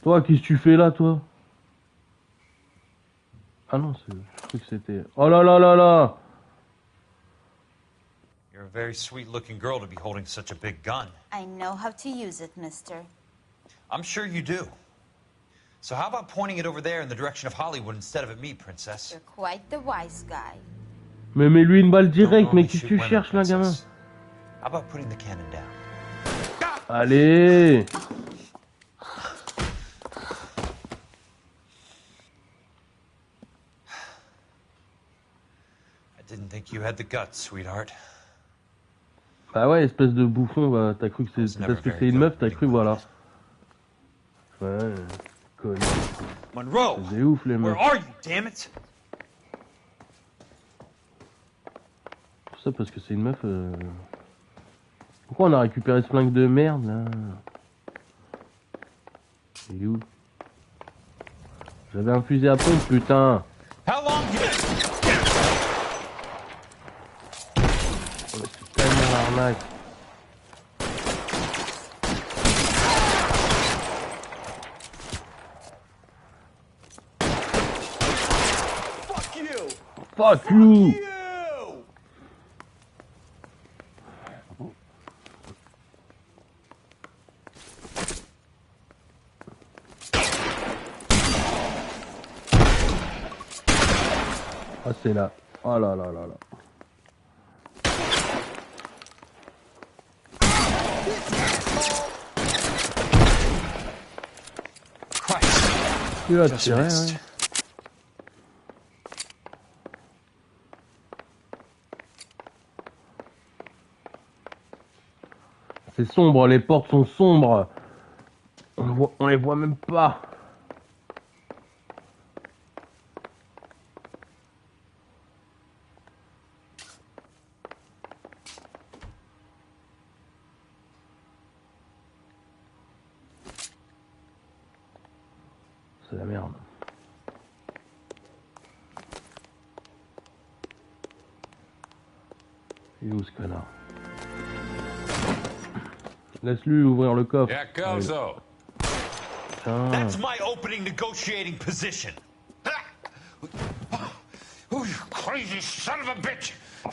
Toi, qu'est-ce que tu fais là, toi? Ah non, je crois que c'était... Oh là là là là! You're a very sweet-looking girl to be holding such a big gun. I know how to use it, mister. I'm sure you do. So how about pointing it over there in the direction of Hollywood instead of at me, princess? You're quite the wise guy. Mais mets-lui une balle directe, mais qu'est-ce que tu cherches là, gamin? How about putting the cannon down? Allez! Didn't think you had the guts, sweetheart. Bah ouais, espèce de bouffon, bah, t'as cru que c'est parce que c'est une meuf, t'as cru, voilà. Ouais, conne. Monroe! C'est ouf les meufs. Where are you, damn it? Tout ça parce que c'est une meuf. Pourquoi on a récupéré ce flingue de merde là? Il est où? J'avais un fusil à pompe, putain! How long Arnaque. Fuck you! Fuck you! Ah c'est là. Oh là là là là. Tu as tiré, ouais. C'est sombre, les portes sont sombres. On les voit même pas. C'est la merde. Il est où ce connard? Laisse-lui ouvrir le coffre. Yeah, Kelso. That's my opening negotiating position. crazy son of a bitch!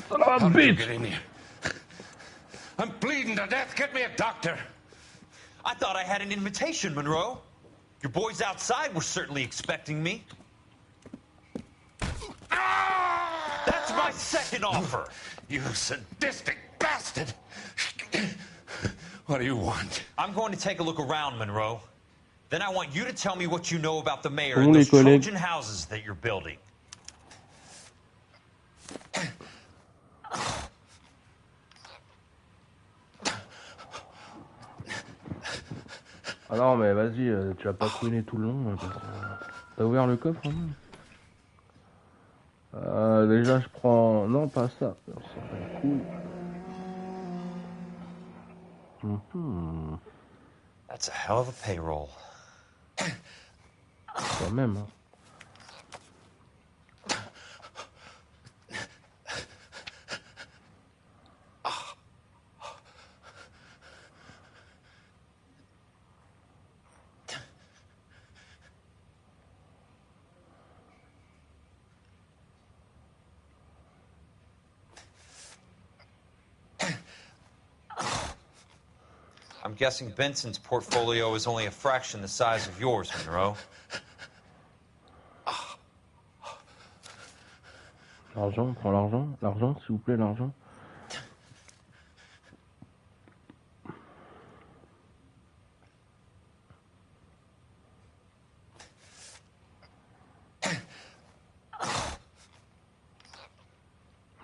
Son of a How did you bitch! get in here? I'm bleeding to death. Get me a doctor. I thought I had an invitation, Monroe. Your boys outside were certainly expecting me. That's my second offer. You sadistic bastard! What do you want? I'm going to take a look around, Monroe. Then I want you to tell me what you know about the mayor Bon, and les those collègues. Trojan houses that you're building. Ah non, mais vas-y, tu vas pas couiner tout le long. T'as ouvert le coffre, hein? Déjà, je prends... Non, pas ça. Ça fait cool. That's a hell of a payroll. Quand même, hein. I'm guessing Benson's portfolio is only a fraction the size of yours, Monroe. L'argent, prends l'argent. L'argent, s'il vous plaît, l'argent.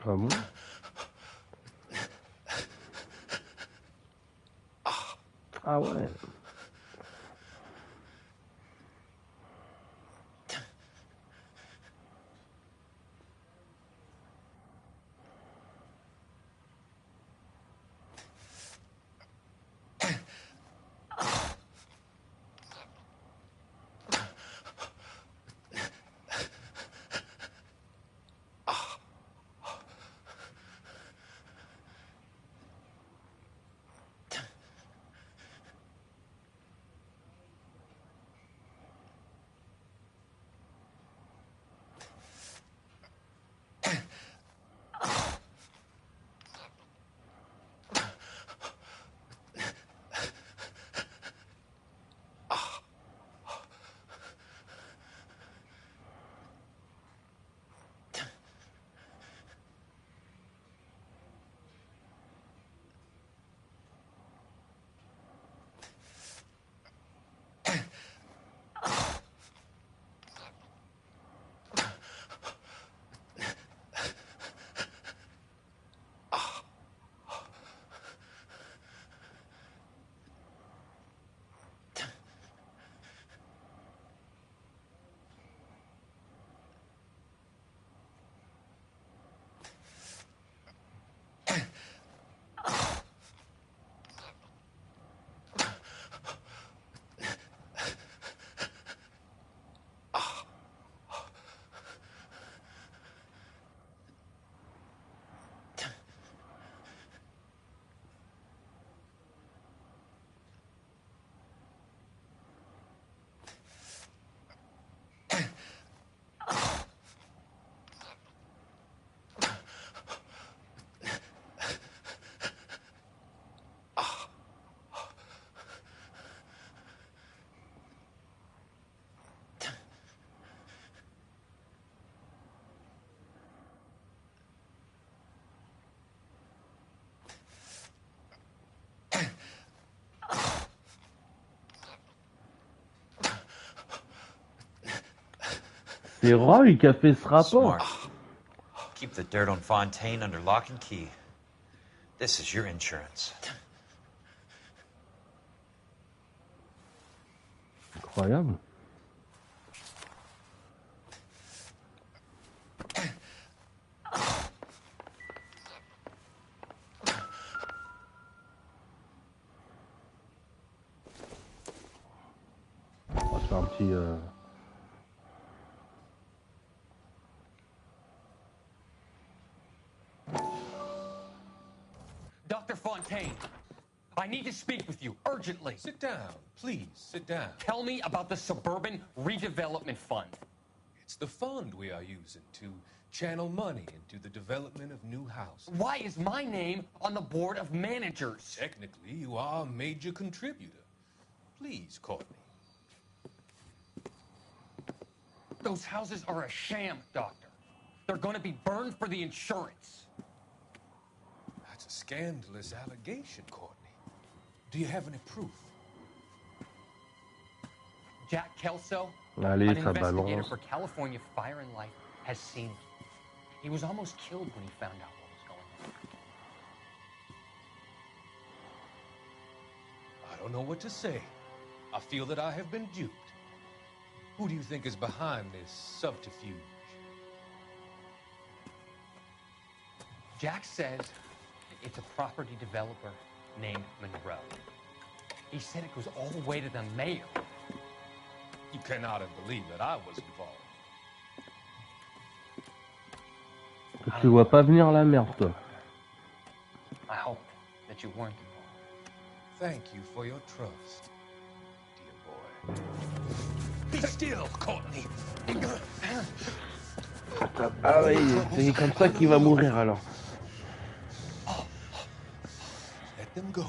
Ah bon? Ah ouais. C'est Roy qui a fait ce rapport. Smart. Keep the dirt on Fontaine under lock and key. This is your insurance. Incroyable. On va se faire un petit... Dr. Fontaine, I need to speak with you urgently. Sit down. Please, sit down. Tell me about the Suburban Redevelopment Fund. It's the fund we are using to channel money into the development of new houses. Why is my name on the board of managers? Technically, you are a major contributor. Please, Courtney. Those houses are a sham, Doctor. They're going to be burned for the insurance. That's a scandalous allegation, Courtney. Do you have any proof? Jack Kelso, Allez, an ça investigator balance. for California Fire and Life, has seen it. He was almost killed when he found out what was going on. I don't know what to say. I feel that I have been duped. Who do you think is behind this subterfuge? Jack says it's a property developer named Monroe. He said it goes all the way to the mayor. You cannot have believed that I was involved. Tu vois pas venir la merde, toi. I hope that you weren't involved. Thank you for your trust, dear boy. Be still, Courtney. Ah oui, c'est comme ça qu'il va mourir alors. Let them go.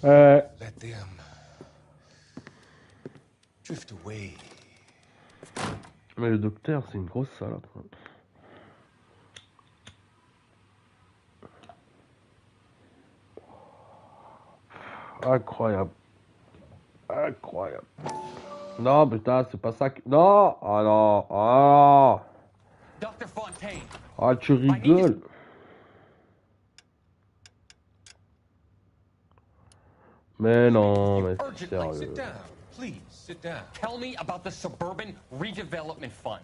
Let them drift away. Mais le docteur, c'est une grosse salade. Incroyable. Incroyable. Non, putain, c'est pas ça que... Non. Ah non. Ah. Dr. Fontaine. Ah, tu rigoles. Mais non, mais c'est sérieux. Sit down, please. Sit down. Tell me about the Suburban Redevelopment Fund.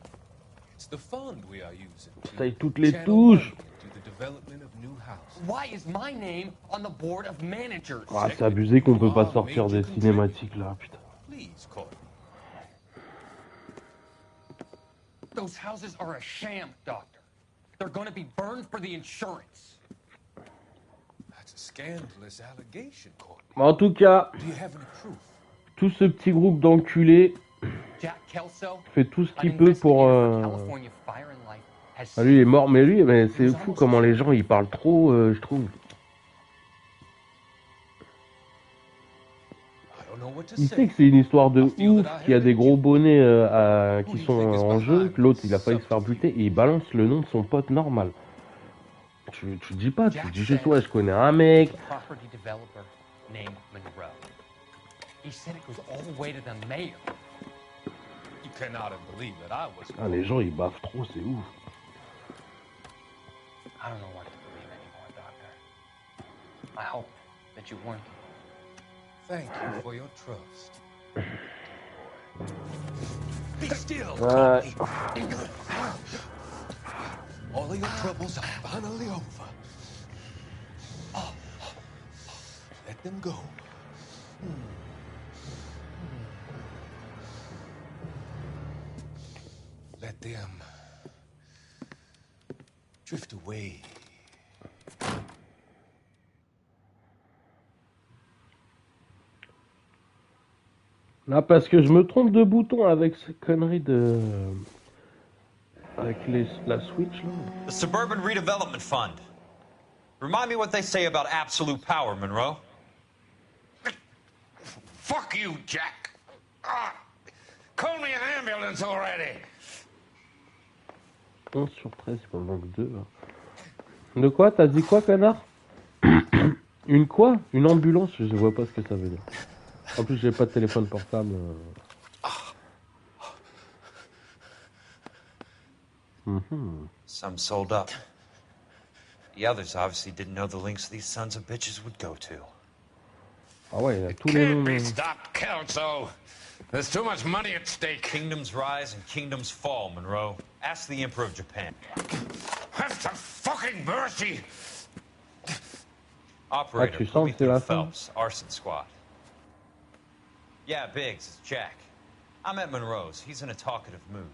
It's the fund we are using. Essaye toutes les touches. To the development of new houses. Why is my name on the board of managers? Ah, c'est abusé qu'on peut pas sortir des cinématiques là, putain. Please, Courtney. Those houses are a sham, Doctor. They're going to be burned for the insurance. That's a scandalous allegation, Courtney. En tout cas, Do you have any proof? tout ce petit groupe d'enculés Jack Kelso, fait tout ce qu'il peut pour... California Fire and Life, has Ah, lui il est mort, mais lui, mais c'est fou comment les gens ils parlent trop, je trouve. Il sait que c'est une histoire de ouf, qu'il y a des gros bonnets qui sont en jeu, que l'autre il a failli se faire buter et il balance le nom de son pote normal. Tu dis pas, tu dis juste ouais, je connais un mec. property developer named Monroe. He said it goes all the way to the mayor. You cannot have believed that I was. Ah, les gens ils baffent trop, c'est ouf. I don't know what to believe anymore, Doctor. I hope that you weren't. Thank you for your trust. Be still. All of your troubles are finally over. Let them go. Let them drift away. Là, parce que je me trompe de bouton avec ces conneries de... Avec la Switch, là. The Suburban Redevelopment Fund. Remind me what they say about absolute power, Monroe. Fuck you, Jack. Call me an ambulance already. 11 sur 13, il m'en manque 2. De quoi? T'as dit quoi, connard? Une quoi? Une ambulance? Je vois pas ce que ça veut dire. En plus, j'ai pas de téléphone portable. Some sold up. The others obviously didn't know the links these sons of bitches would go to. Ah ouais, il y a tous les noms. Can't be stopped, Kelso. There's too much money at stake. Kingdoms rise and kingdoms fall, Monroe. Ask the Emperor of Japan. Have some fucking mercy. Operator, tu put sens me que c'est through la fin? Phelps, arson squad. Yeah, Biggs, it's Jack. I'm at Monroe's. He's in a talkative mood.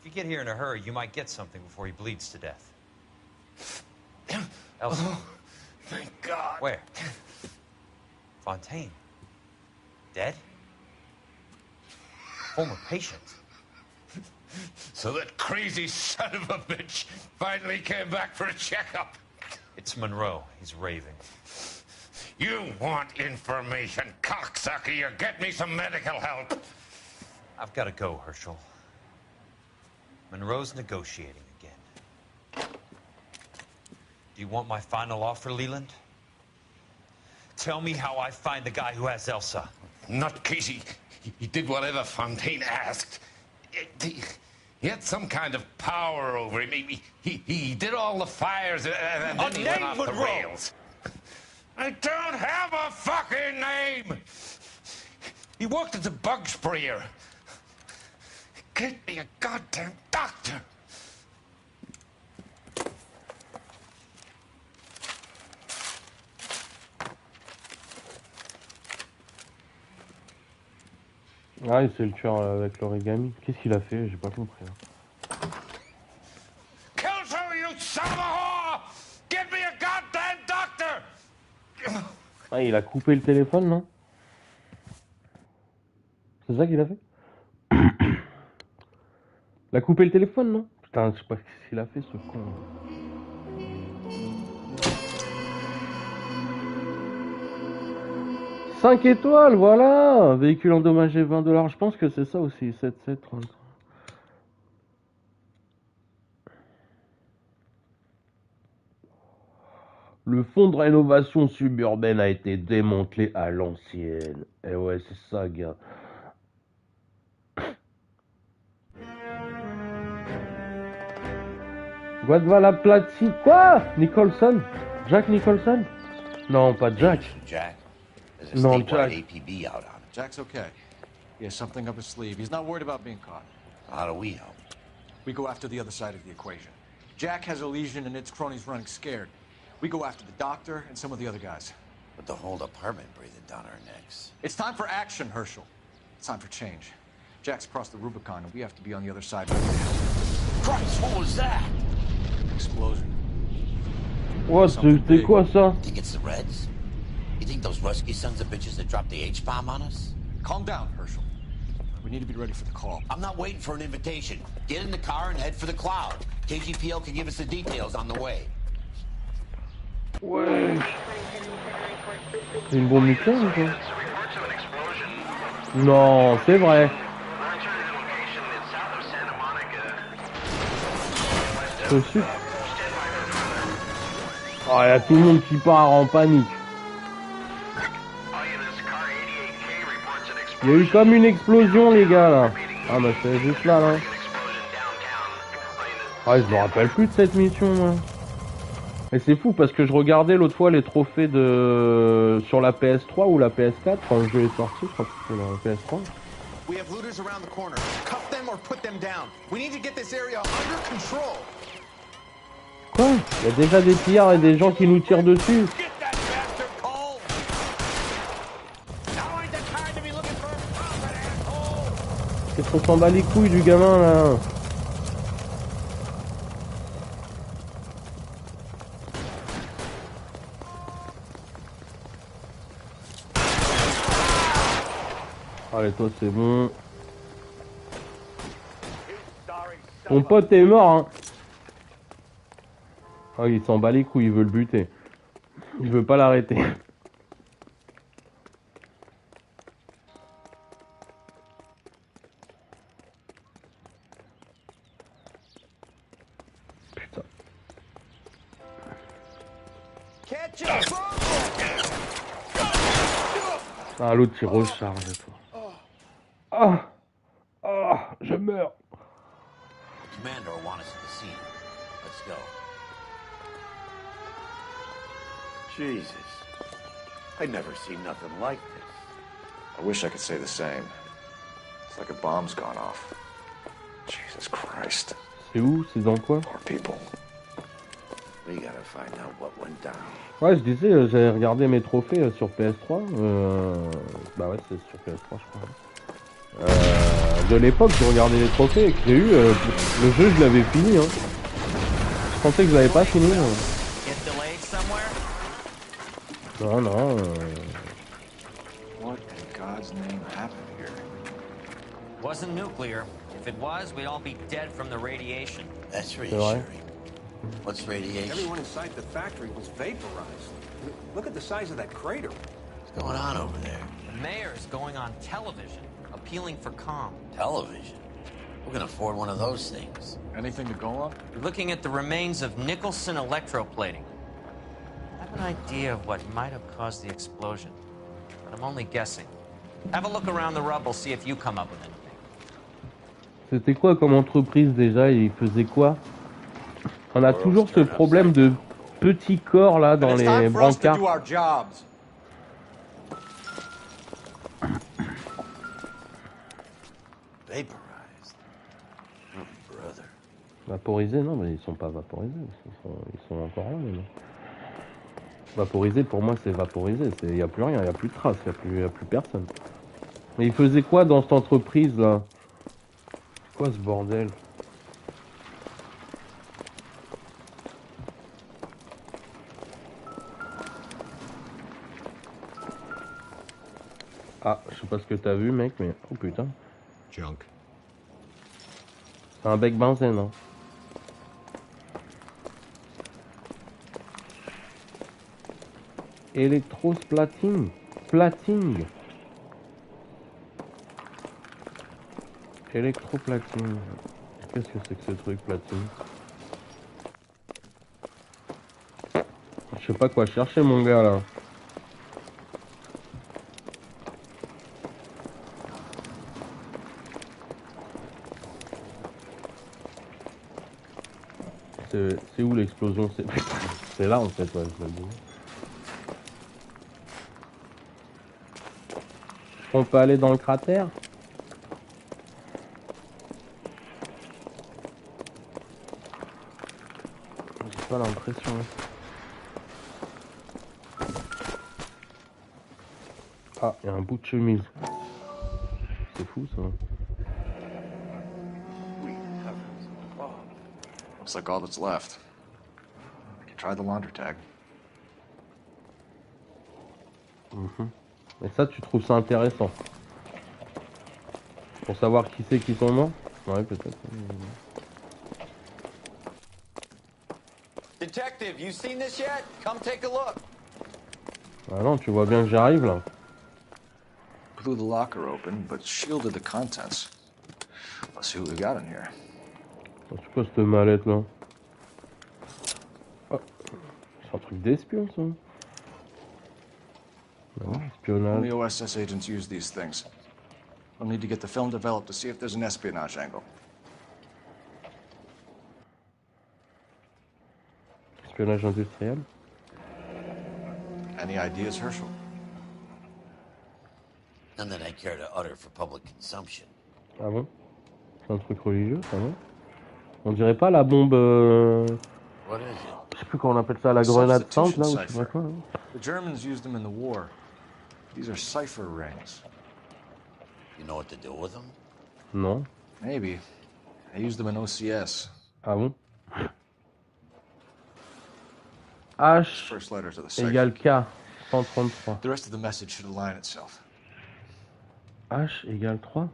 If you get here in a hurry, you might get something before he bleeds to death. Elsa. Thank God. Where? Fontaine. Dead? Former patient. So that crazy son of a bitch finally came back for a checkup. It's Monroe. He's raving. You want information, cocksucker. You get me some medical help. I've got to go, Herschel. Monroe's negotiating again. Do you want my final offer, Leland? Tell me how I find the guy who has Elsa. Not Casey. He did whatever Fontaine asked. He had some kind of power over him. He did all the fires and then he went off the rails. I don't have a fucking name! He worked as a bug sprayer. Get me a goddamn doctor! Ah, c'est le tueur avec l'origami. Qu'est-ce qu'il a fait? J'ai pas compris. Kelso, you son of a whore! Get me a goddamn doctor! Ah, il a coupé le téléphone, non? C'est ça qu'il a fait? Il a coupé le téléphone, non? Putain, je sais pas ce qu'il a fait, ce con. 5 étoiles, voilà! Véhicule endommagé, $20. Je pense que c'est ça aussi, 7,30. Le fonds de rénovation suburbaine a été démantelé à l'ancienne. Eh ouais, c'est ça, gars. Guadalaplatzi. Quoi? Nicholson? Jack Nicholson? Non, pas Jack. Jack. There's a Non, statewide Jack. APB out on him. Jack's okay. He has something up his sleeve. He's not worried about being caught. How do we help? We go after the other side of the equation. Jack has a legion and its cronies running scared. We go after the doctor and some of the other guys. With the whole department breathing down our necks. It's time for action, Herschel. It's time for change. Jack's crossed the Rubicon and we have to be on the other side. Christ, what was that? Explosion. What? C'est quoi ça? Think it's the Reds? You think those Rusky sons of bitches that dropped the H-bomb on us? Calm down, Herschel. We need to be ready for the call. I'm not waiting for an invitation. Get in the car and head for the cloud. KGPL can give us the details on the way. Ouais. C'est une bombe nucléaire ou quoi? Non, c'est vrai. Je suis. Ah, il y a tout le monde qui part en panique. Il y a eu comme une explosion, les gars, là. Ah, bah c'est juste là, là. Ah, je me rappelle plus de cette mission, moi. Et c'est fou parce que je regardais l'autre fois les trophées de sur la PS3 ou la PS4 quand le jeu est sorti, je crois que c'était la PS3. We have looters around the corner. Cuff them or put them down. We need to get this area under control. Quoi? Il y a déjà des pillards et des gens qui nous tirent dessus. Qu'est-ce qu'on s'en bat les couilles du gamin là? Allez, toi c'est bon. Ton pote est mort, hein. Ah, il s'en bat les couilles, il veut le buter. Il veut pas l'arrêter. Putain. Ah, l'autre il recharge, toi. Ah! Ah! Je meurs! Commander will want us at the scene. Let's go. Jesus. I'd never seen nothing like this. I wish I could say the same. It's like a bomb's gone off. Jesus Christ. C'est où? C'est dans quoi? Poor people. We gotta find out what went down. Ouais, je disais, j'avais regardé mes trophées sur PS3. Bah ouais, c'est sur PS3, je crois. De l'époque, je regardais les trophées et que j'ai eu. Le jeu, je l'avais fini. Hein. Je pensais que je l'avais pas fini. Non, non. What in God's name Wasn't nuclear. If it was, we'd all be dead from the radiation. That's C'est vrai. reassuring. What's radiation? Everyone inside the factory was vaporized. Look at the size of that crater. What's going on over there? The mayor's going on television, appealing for calm. Television? Who can afford one of those things? Anything to go on? We're looking at the remains of Nicholson electroplating. I have an idea of what might have caused the explosion, but I'm only guessing. Have a look around the rubble, see if you come up with anything. C'était quoi comme entreprise déjà? Il faisait quoi? On a toujours ce problème de petits corps là dans les brancards. Vaporized. Oh, brother. Vaporisés? Non, mais ils sont pas vaporisés. Ils sont encore là maintenant. Vaporisé, pour moi, c'est vaporisé. Il n'y a plus rien, il n'y a plus de traces, il n'y a plus personne. Mais il faisait quoi dans cette entreprise là? C'est quoi ce bordel? Ah, je sais pas ce que t'as vu, mec, mais oh putain. Junk. C'est un bec benzène, hein. Électrosplating. Plating. Électroplating. Qu'est-ce que c'est que ce truc, plating? Je sais pas quoi chercher, mon gars, là. C'est où l'explosion? C'est là, en fait, ouais, je l'ai dit. On peut aller dans le cratère? J'ai pas l'impression. Ah, il y a un bout de chemise. C'est fou ça. Looks like all that's left. We can try the laundry tag. Et ça, tu trouves ça intéressant? Pour savoir qui c'est qui sont morts? Ouais, peut-être. Detective, you seen this yet? Come take a look. Ah non, tu vois bien que j'arrive là. Blew the locker open, but shielded the contents. Let's see what we got in here. C'est quoi cette mallette là? Oh, c'est un truc d'espion ça. Non, espionnage. Only OSS agents use these things. We'll need to get the film developed to see if there's an espionage angle. Espionnage industriel. Any ideas, Herschel? None that I care to utter for public consumption. Ah bon? C'est un truc religieux, ça non? On dirait pas la bombe. What is it? Je sais plus comment on appelle ça, la grenade sainte là ou je sais pas quoi. Hein. The Germans used them in the war. These are cipher rings. You know what to do with them? Non. Maybe. I used them in OCS. Ah bon? H First letter to the cipher. égale K 133. The rest of the message should align itself. H égale 3.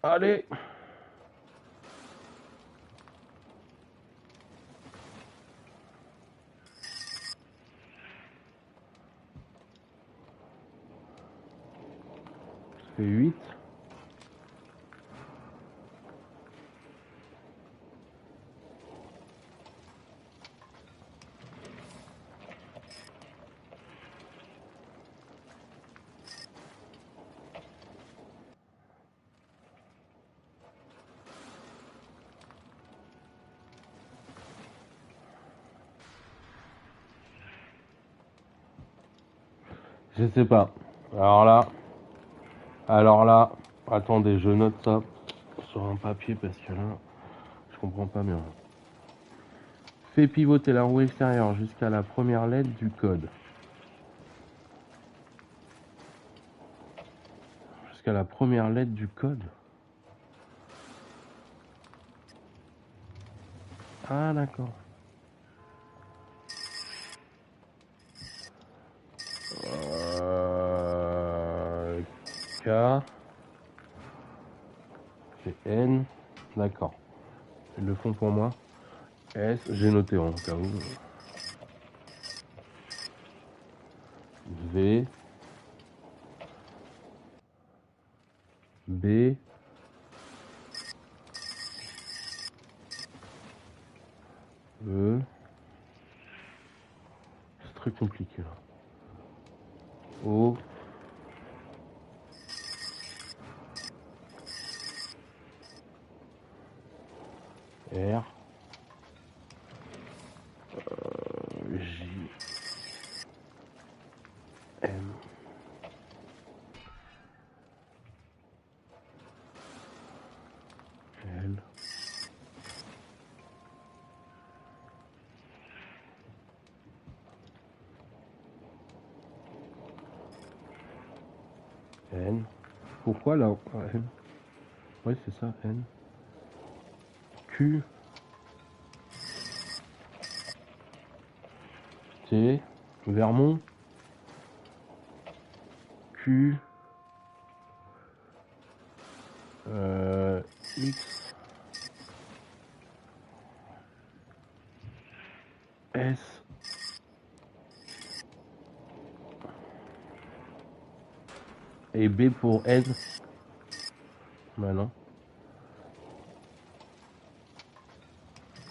Allez. Ça fait 8. Je sais pas. Alors là, attendez, je note ça sur un papier parce que là, je comprends pas bien. Fais pivoter la roue extérieure jusqu'à la première lettre du code. jusqu'à la première lettre du code. Ah d'accord. K. C'est N. D'accord. Ils le font pour moi. S. J'ai noté en cas où. V. B. E. C'est très compliqué là. O. R. J. M. L. N. Pourquoi là? N. Oui, c'est ça, N. Q. T. Vermont. Q. X. S. Et B pour N. Bah non.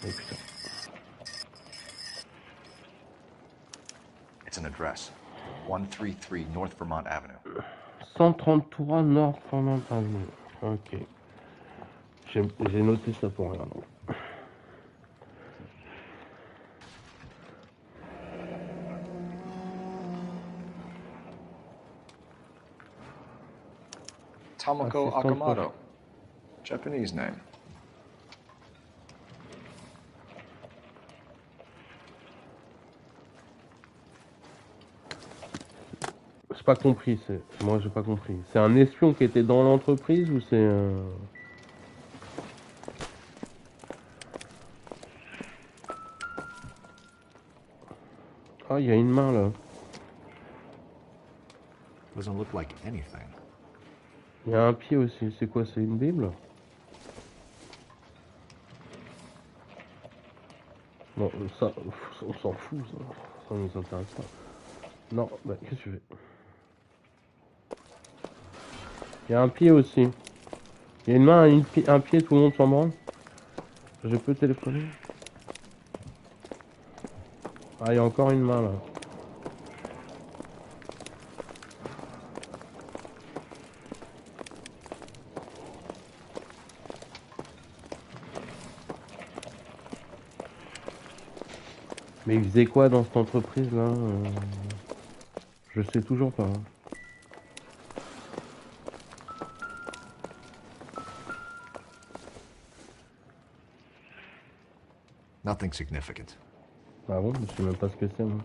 Et putain. It's an address. 133 North Vermont Avenue. 133 Nord Vermont Avenue. Ok. J'ai noté ça pour rien. Donc. Tomoko Akamoto. Japanese name. J'ai pas compris, moi j'ai pas compris. C'est un espion qui était dans l'entreprise ou c'est un... Ah, il y a une main là. Doesn't look like anything. Il y a un pied aussi. C'est quoi? C'est une Bible? Non, ça, on s'en fout, ça nous intéresse pas. Non, bah qu'est-ce que tu fais? Il y a un pied aussi. Il y a une main, un pied, tout le monde s'en branle. Je peux téléphoner? Ah, il y a encore une main là. Mais il faisait quoi dans cette entreprise là? Je sais toujours pas. Hein. Nothing significant. Ah bon? Je sais même pas ce que c'est moi.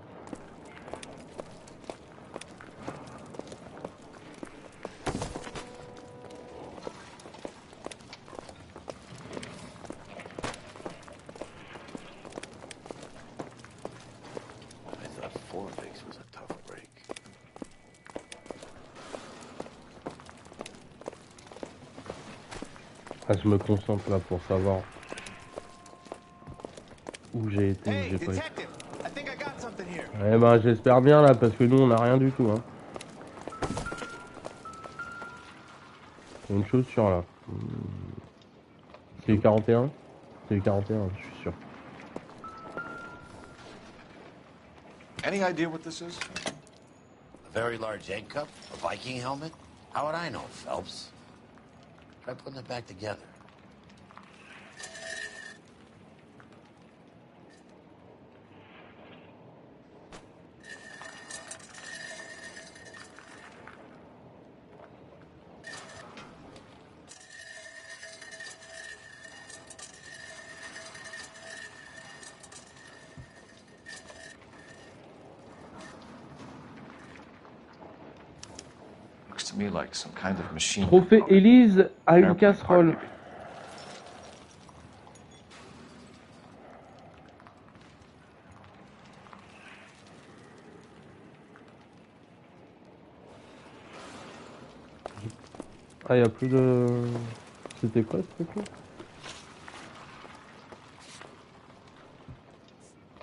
Ah, je me concentre là pour savoir où j'ai été, où j'ai pas été. Eh ben j'espère bien là parce que nous on a rien du tout hein. Il y a une chaussure là. C'est 41? C'est 41, je suis sûr. Any idea what this is? A very large egg cup? A Viking helmet? How would I know, Phelps? Try putting it back together. to me like some kind of machine. Trophée Élise à une casserole. Ah, y a plus de... C'était quoi ce truc-là?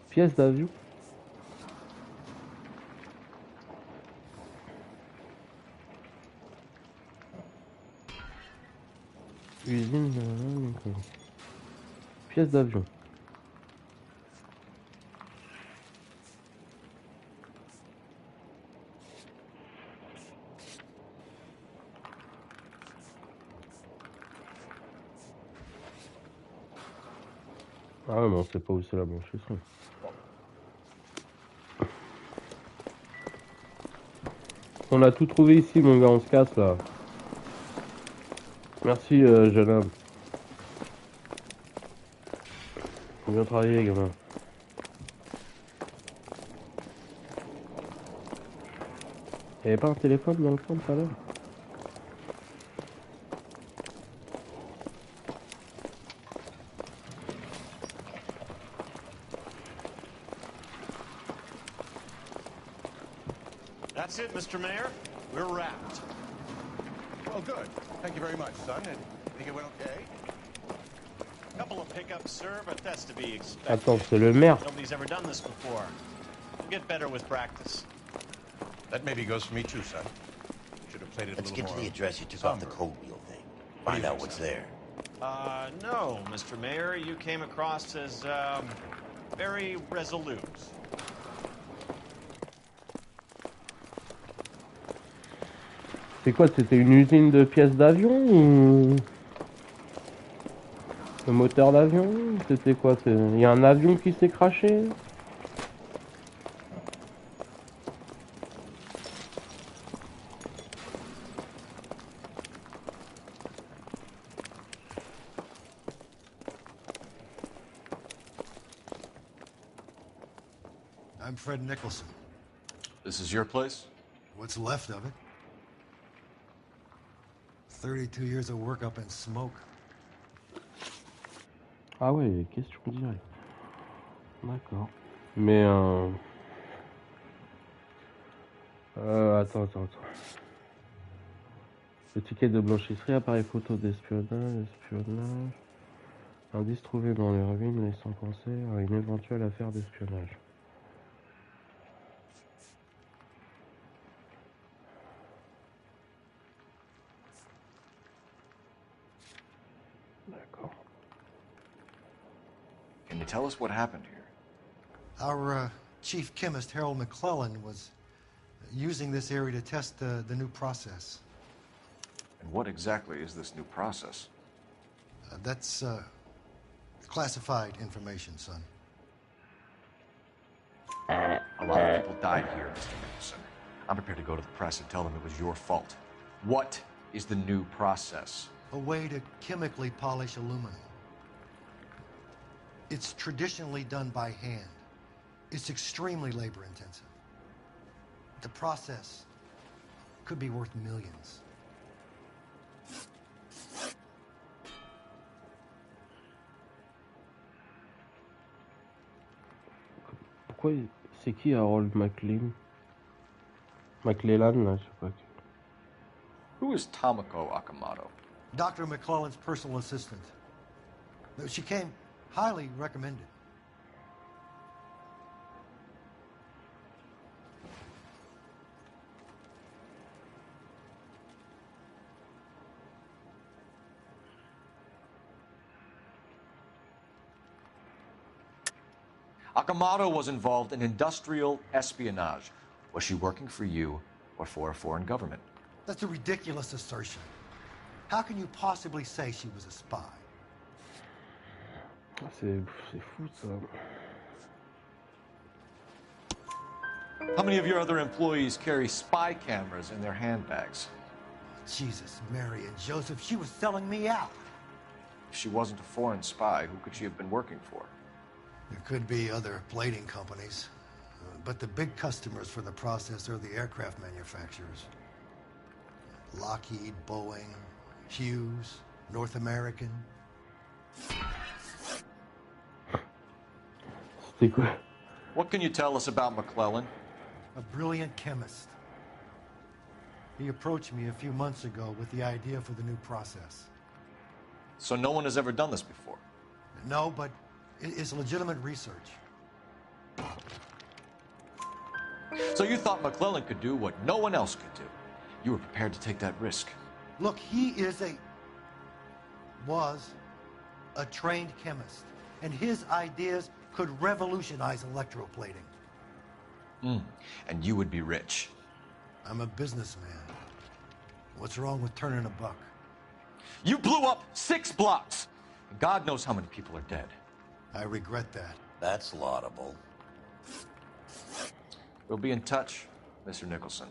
Pièce d'avion. Usine... Pièce d'avion. Ah ouais, mais on sait pas où c'est la blanchisserie. On a tout trouvé ici, mon gars, on se casse là. Merci, jeune homme. Bien travaillé, gamin. Y'avait pas un téléphone dans le coin tout à l'heure? That's it, Mr. Mayor. We're wrapped. Oh, good. Thank you very much, son. And think it went okay? Couple of pickups, sir, but that's to be expected. Attends, c'est le maire. Nobody's ever done this before. We'll get better with practice. That maybe goes for me too, son. Should have played it a Let's little get more. to the address you took off the code wheel thing. Find out what's there. No, Mr. Mayor. You came across as, very resolute. C'est quoi? C'était une usine de pièces d'avion ou... Le moteur d'avion? C'était quoi? Il y a un avion qui s'est crashé? I'm Fred Nicholson. This is your place? What's left of it? 32 years of work up in smoke. Ah ouais, question directe. D'accord. Mais attends. Le ticket de blanchisserie, appareil photo d'espionnage. Indice trouvé dans les ruines laissant penser à une éventuelle affaire d'espionnage. Can you tell us what happened here? Our chief chemist, Harold McClellan, was using this area to test the new process. And what exactly is this new process? That's classified information, son. A lot of people died here, Mr. Nicholson. I'm prepared to go to the press and tell them it was your fault. What is the new process? A way to chemically polish aluminum. It's traditionally done by hand. It's extremely labor intensive. The process could be worth millions. Pourquoi c'est qui Harold McLean? McLellan là, je sais pas qui. Who is Tomoko Akamoto? Dr. McClellan's personal assistant. She came highly recommended. Akamoto was involved in industrial espionage. Was she working for you or for a foreign government? That's a ridiculous assertion. How can you possibly say she was a spy? C'est fou ça. How many of your other employees carry spy cameras in their handbags? Jesus, Mary and Joseph, she was selling me out. If she wasn't a foreign spy, who could she have been working for? There could be other plating companies, but the big customers for the process are the aircraft manufacturers. Lockheed, Boeing, Hughes, North American. C'est quoi? What can you tell us about McClellan? A brilliant chemist. He approached me a few months ago with the idea for the new process. So no one has ever done this before? No, but it's legitimate research. So you thought McClellan could do what no one else could do? You were prepared to take that risk? Look, he was a trained chemist, and his ideas could revolutionize electroplating. And you would be rich. I'm a businessman. What's wrong with turning a buck? You blew up 6 blocks! God knows how many people are dead. I regret that. That's laudable. We'll be in touch, Mr. Nicholson.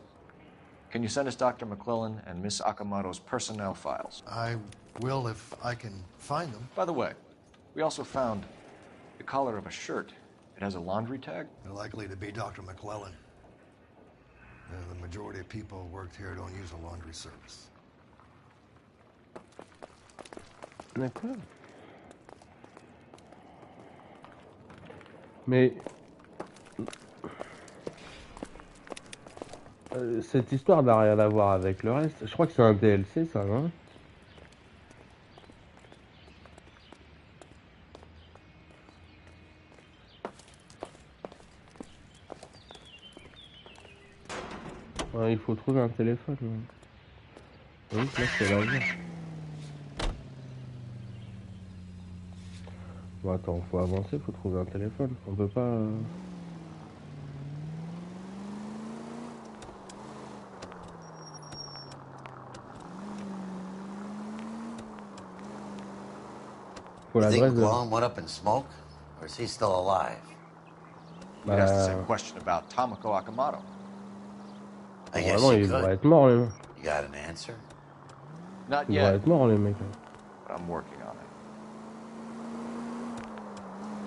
Can you send us Dr. McClellan and Miss Akamoto's personnel files? I will if I can find them. By the way, we also found the collar of a shirt. It has a laundry tag. They're likely to be Dr. McClellan. The majority of people who worked here don't use a laundry service. D'accord. Mais cette histoire n'a rien à voir avec le reste. Je crois que c'est un DLC, ça, non? Ouais, il faut trouver un téléphone. Oui, là, c'est la vie. Bon, attends, faut avancer, faut trouver un téléphone. On peut pas... Faut You think l'adresse de... McClellan went up in smoke? Or is he still alive? You asked the same question about Tomoko Akamoto. I guess Normalement, you il devrait could. être mort, les mecs. You got an answer? Not Il devrait yet, être mort, les mecs. but I'm working on it.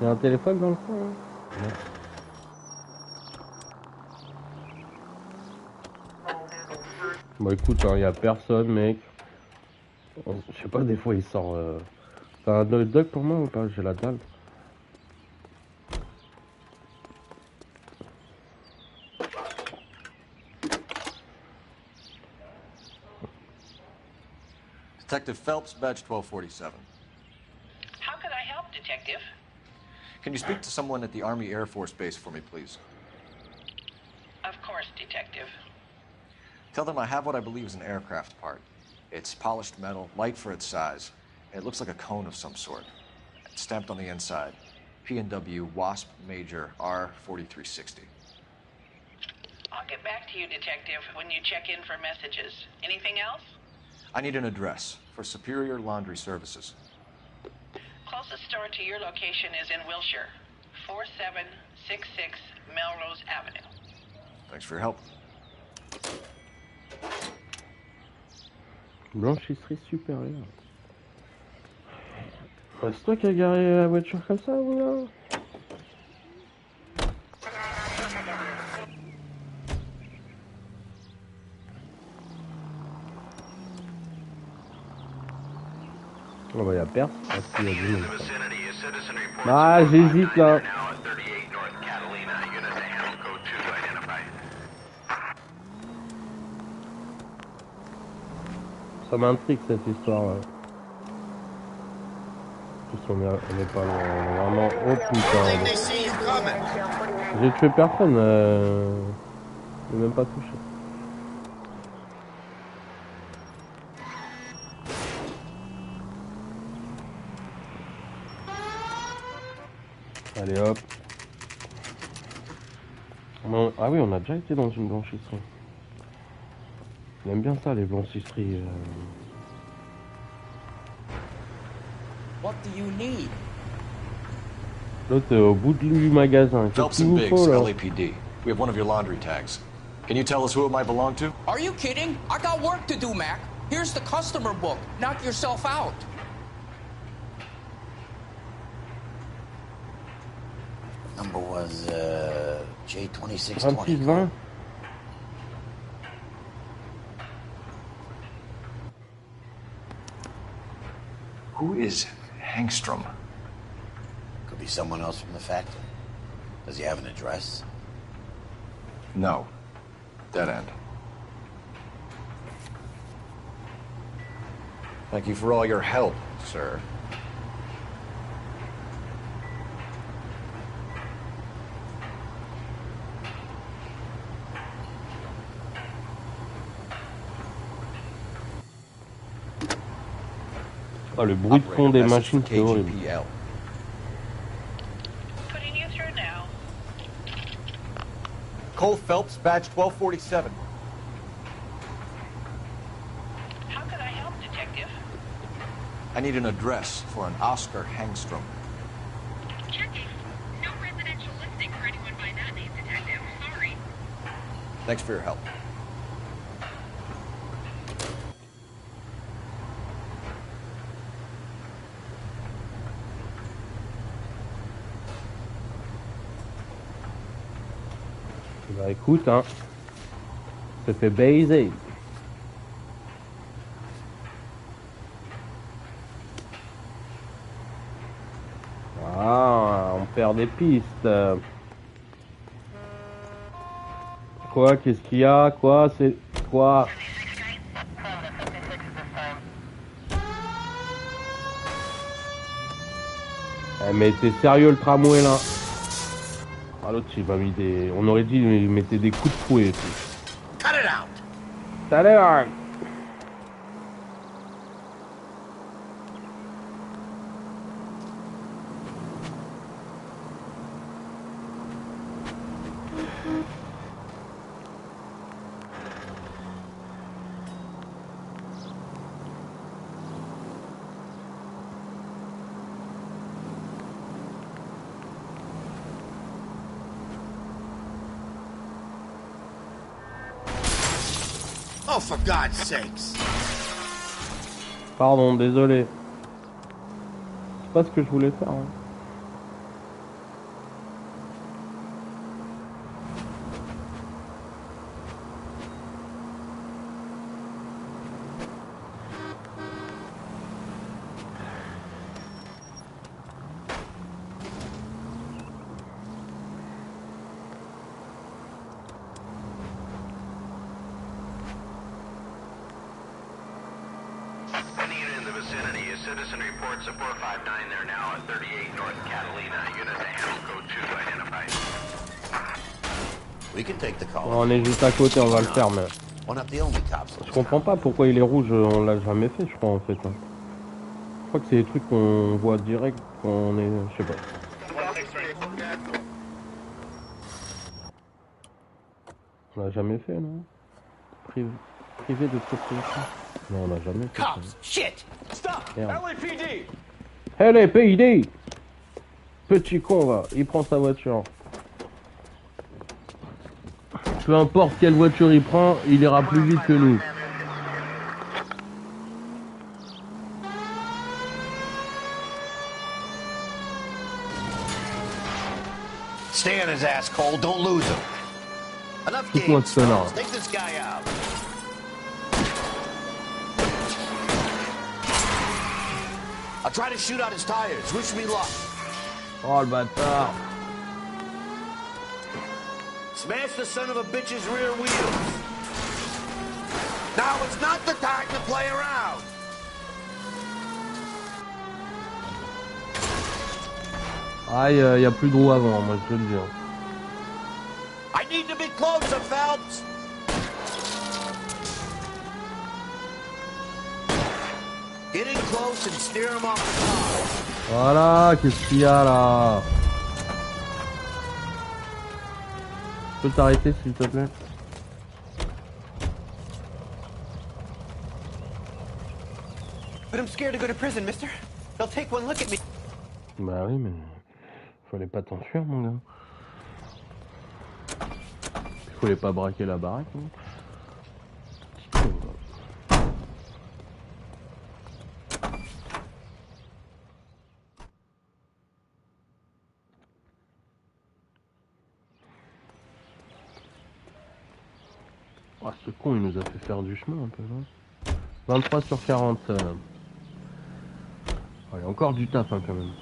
Il y a un téléphone dans le coin, hein? Non. Bon, écoute, il y a personne, mec. Je sais pas, des fois, il sort... T'as un hot dog pour moi ou pas? J'ai la dalle. Detective Phelps, badge 1247. How could I help, Detective? Can you speak to someone at the Army Air Force Base for me, please? Of course, Detective. Tell them I have what I believe is an aircraft part. It's polished metal, light for its size. It looks like a cone of some sort. It's stamped on the inside. P&W Wasp Major R4360. I'll get back to you, Detective, when you check in for messages. Anything else? I need an address for Superior Laundry Services. Closest store to your location is in Wilshire, 4766 Melrose Avenue. Thanks for your help. Blanchisserie supérieure. C'est toi qui as garé la voiture comme ça, ou là? Oh bah y'a personne. Ah, si, y a du monde. Ah, j'hésite là. Ça m'intrigue cette histoire là. En plus on est pas loin, on est vraiment... Oh putain. J'ai tué personne, j'ai même pas touché. Allez hop. Bon, ah oui, on a déjà été dans une blanchisserie. J'aime bien ça, les blanchisseries. What do you need? L'autre au bout du magasin. Phelps and Biggs, LAPD. We have one of your laundry tags. Can you tell us who it might belong to? Are you kidding? I got work to do, Mac. Here's the customer book. Knock yourself out. Number was J2620. 2620. Who is Hangstrom? Could be someone else from the factory. Does he have an address? No. Dead end. Thank you for all your help, sir. Oh, le bruit de fond des machines, c'est horrible. Putting you through now. Cole Phelps, badge 1247. How can I help, Detective? I need an address for an Oscar Hangstrom. Checking. No residential listing for anyone by that name, Detective. Sorry. Thanks for your help. Bah écoute, hein, se fait baiser. Ah, on perd des pistes. Quoi? Qu'est-ce qu'il y a? Quoi? C'est quoi? Eh, mais t'es sérieux le tramway là? Ah, l'autre il m'a mis des... On aurait dit il mettait des coups de fouet et tout. Cut it out! Cut it out! Oh, for God's sakes! Pardon, désolé. C'est pas ce que je voulais faire. Hein. On est juste à côté, on va le faire, mais... Je comprends pas pourquoi il est rouge, on l'a jamais fait, je crois, en fait. Hein. Je crois que c'est des trucs qu'on voit direct quand on est... Je sais pas. On l'a jamais fait, non? Privé de propriété. Non, on l'a jamais fait. Ça. Shit! Stop! LAPD! LAPD! Petit con, va, il prend sa voiture. Peu importe quelle voiture il prend, il ira plus vite que nous. Stay on his ass, Cole. Don't lose him. Enough games. Take this guy out. I'll try to shoot out his tires. Wish me luck. Oh, le bâtard. Smash the son of a bitch's rear wheels. Now it's not the time to play around. Aïe, y a plus de roues avant, moi je te le dis. I need to be closer, Phelps. Get in close and steer him off the car. Voilà, qu'est-ce qu'il y a là? Tu peux t'arrêter s'il te plaît? But I'm scared to go to prison, mister. They'll take one look at me. Bah oui, mais fallait pas t'enfuir, mon gars. Fallait pas braquer la baraque. Hein. Ah, ce con, il nous a fait faire du chemin un peu, là. 23 sur 40. Il y a encore du taf hein, quand même.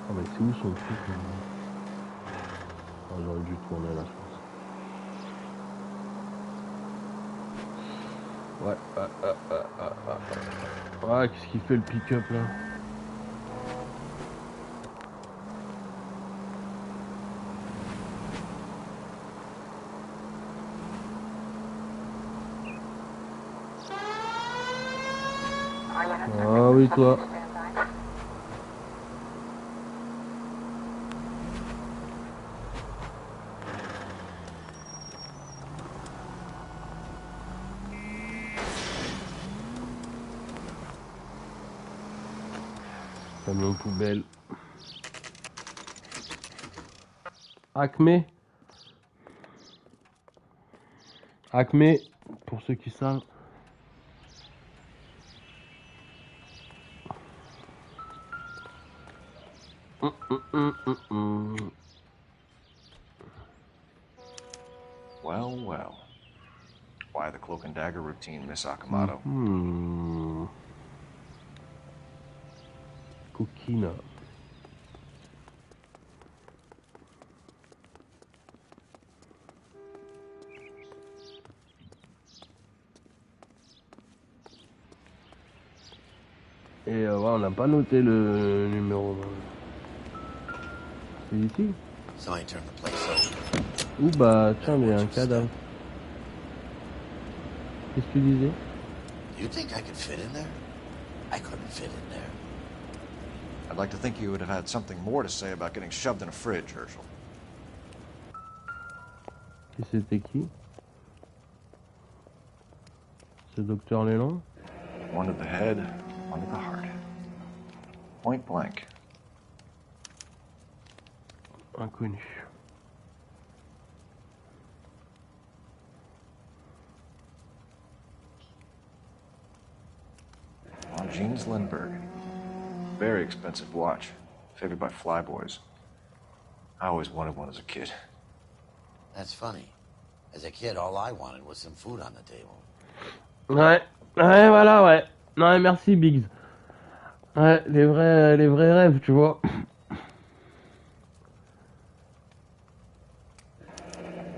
Ah mais c'est où son truc là? Ah, j'aurais dû tourner là je pense. Ouais, ouais, qu'est-ce qu'il fait le pick-up là? Ah oui toi. Camion poubelle. Acme. Acme, pour ceux qui savent. Well, well. Why the cloak and dagger routine, Miss Akamoto? Coquina. Et ouais, on n'a pas noté le numéro. C'est ici. Ouh bah tiens, il y a un cadavre. Qu'est-ce que tu disais? You think I could fit in there? I couldn't fit in there. I'd like to think you would have had something more to say about getting shoved in a fridge, Herschel. Et c'était qui? C'est Docteur Léland? One to the head, one to the heart. Point blank. Inconnu. Jeans Lindbergh. Very expensive watch. Favored by flyboys. I always wanted one as a kid. That's funny. As a kid, all I wanted was some food on the table. Ouais, ouais, voilà, ouais. Non, merci, Biggs. Ouais, les vrais rêves, tu vois.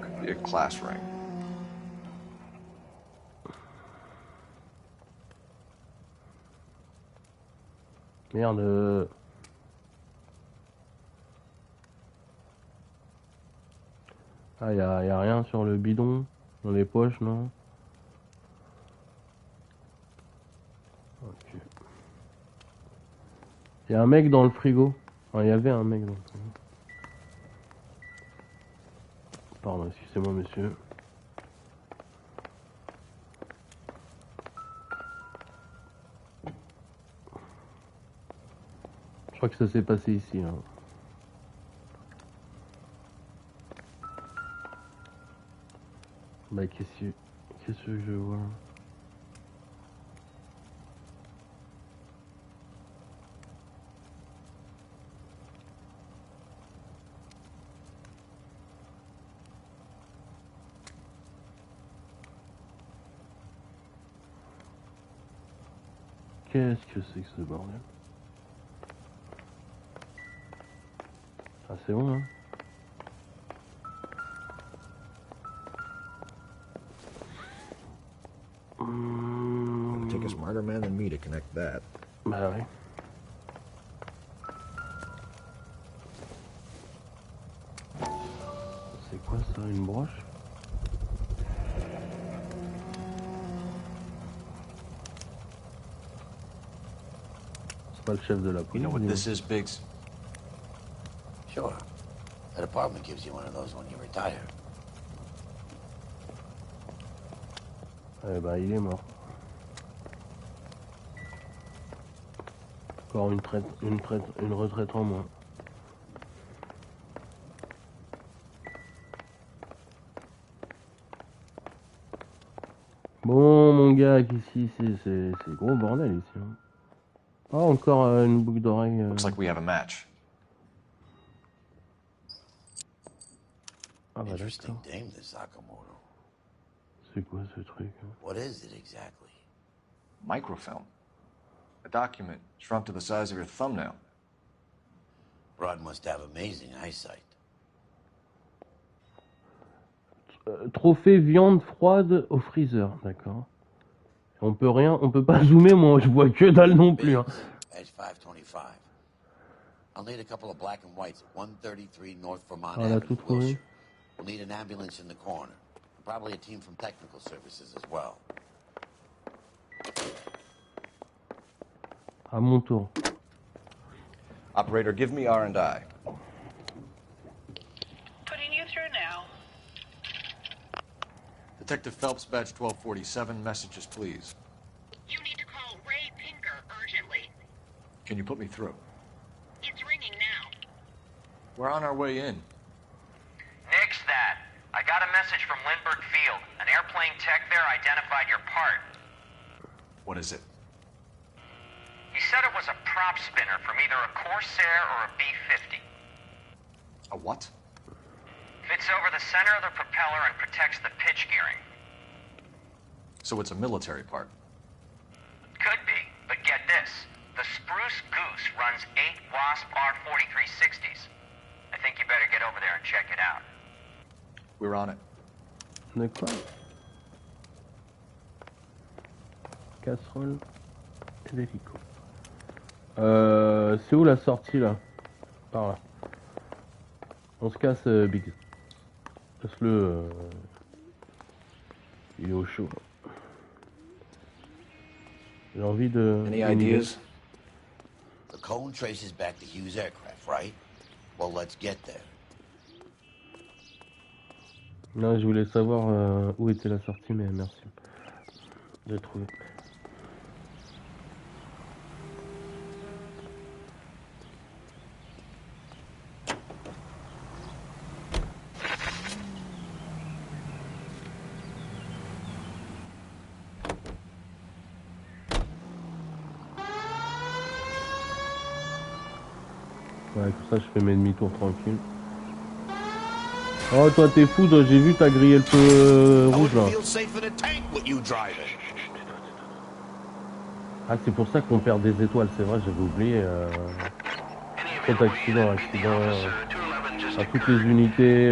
Could be a class ring. Merde. Ah, y a rien sur le bidon, dans les poches, non? Ok. Y a un mec dans le frigo. Enfin, y avait un mec dans le frigo. Pardon, excusez-moi, monsieur. Je crois que ça s'est passé ici. Hein. Bah qu'est-ce que je vois? Qu'est-ce que c'est que ce bordel? Ah c'est bon hein. It'll take a smarter man than me to connect that. Bah ouais. C'est quoi ça, une broche? C'est pas le chef de la police. You know what this is, Biggs? Sure. The department gives you one of those when you retire. Eh ben, il est mort. Encore une retraite en moins. Bon, mon gars, ici, c'est gros bordel ici. Hein. Oh, encore une boucle d'oreille. Looks like we have a match. Ah bah Interesting d'accord. dame, this Sakamoto. C'est quoi ce truc? What is it exactly? Microfilm. A document shrunk to the size of your thumbnail. Rod must have amazing eyesight. Trophée viande froide au freezer, d'accord. On peut pas zoomer, moi je vois que dalle non plus. Hein. Edge 525. I'll need a couple of black and whites at 133 North Vermont On a Avenue, tout trouvé. Wilshire. We'll need an ambulance in the corner. Probably a team from technical services as well. À mon tour. Operator, give me R&I. Putting you through now. Detective Phelps, badge 1247, messages, please. You need to call Ray Pinker urgently. Can you put me through? It's ringing now. We're on our way in. Nix that. I got a message from Lindbergh Field. An airplane tech there identified your part. What is it? He said it was a prop spinner from either a Corsair or a B-50. A what? Fits over the center of the propeller and protects the pitch gearing. So it's a military part. Could be, but get this. The Spruce Goose runs 8 Wasp R-4360s. I think you better get over there and check it out. We're on it. D'accord. Casserole et l'hélico. C'est où la sortie là? Par là. On se casse, Big. Laisse-le. Il est au chaud. J'ai envie de. Any ideas? The cone traces back to Hughes Aircraft, right? Well, let's get there. Non, je voulais savoir où était la sortie, mais merci. J'ai trouvé. Ouais, comme ça je fais mes demi-tours tranquille. Oh, toi t'es fou, toi, j'ai vu t'as grillé le feu rouge là. Ah, c'est pour ça qu'on perd des étoiles, c'est vrai, j'avais oublié. Trop d'accidents, à toutes les unités.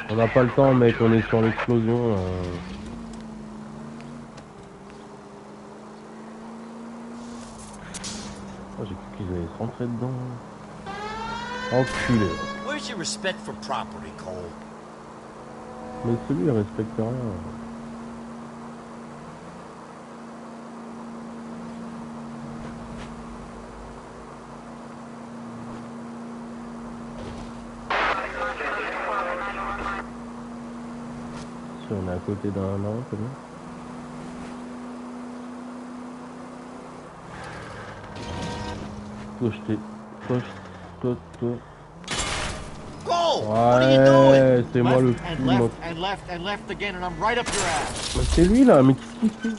On n'a pas le temps, mec, on est sur l'explosion. Oh, j'ai cru qu'ils allaient se rentrer dedans. Enculé. Where's your respect for property, Cole? Mais celui, il respecte rien. Si on est à côté d'un an, c'est bon. Toi. Ouais, c'est moi le fou. And left again, and I'm right up your ass. Mais c'est lui là, mais qu'est-ce qu'il fait?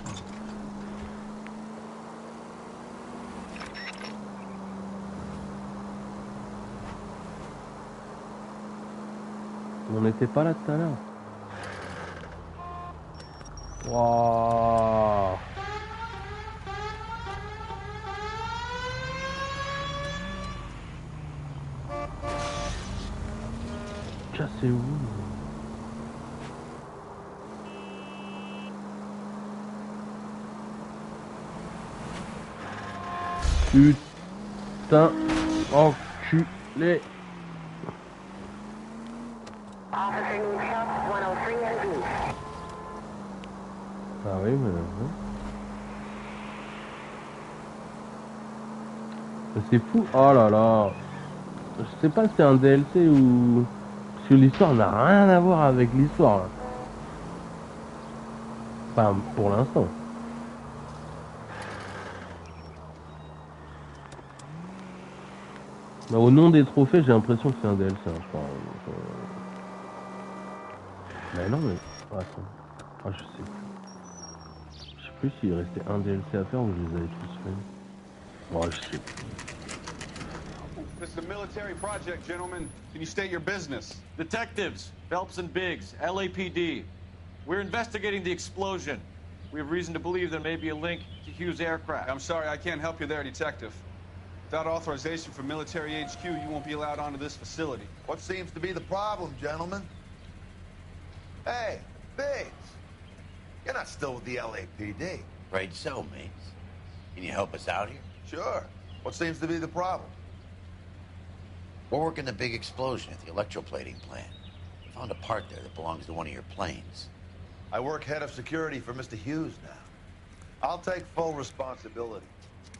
On n'était pas là tout à l'heure. Waouh. C'est où? Putain, enculé. Ah oui, mais... C'est fou. Oh là là. Je sais pas si c'est un DLC ou... Parce que l'histoire n'a rien à voir avec l'histoire. Enfin, pour l'instant. Bah, au nom des trophées, j'ai l'impression que c'est un DLC. Hein, je crois. Mais non, mais... Attends. Ah, je sais plus. Je sais plus, il restait un DLC à faire ou je les avais tous faits. Bon, je sais plus. This is a military project, gentlemen. Can you state your business? Detectives, Phelps and Biggs, LAPD. We're investigating the explosion. We have reason to believe there may be a link to Hughes' aircraft. I'm sorry, I can't help you there, Detective. Without authorization from military HQ, you won't be allowed onto this facility. What seems to be the problem, gentlemen? Hey, Biggs. You're not still with the LAPD. Afraid so, mates. Can you help us out here? Sure. What seems to be the problem? We're working the big explosion at the electroplating plant. We found a part there that belongs to one of your planes. I work head of security for Mr. Hughes now. I'll take full responsibility.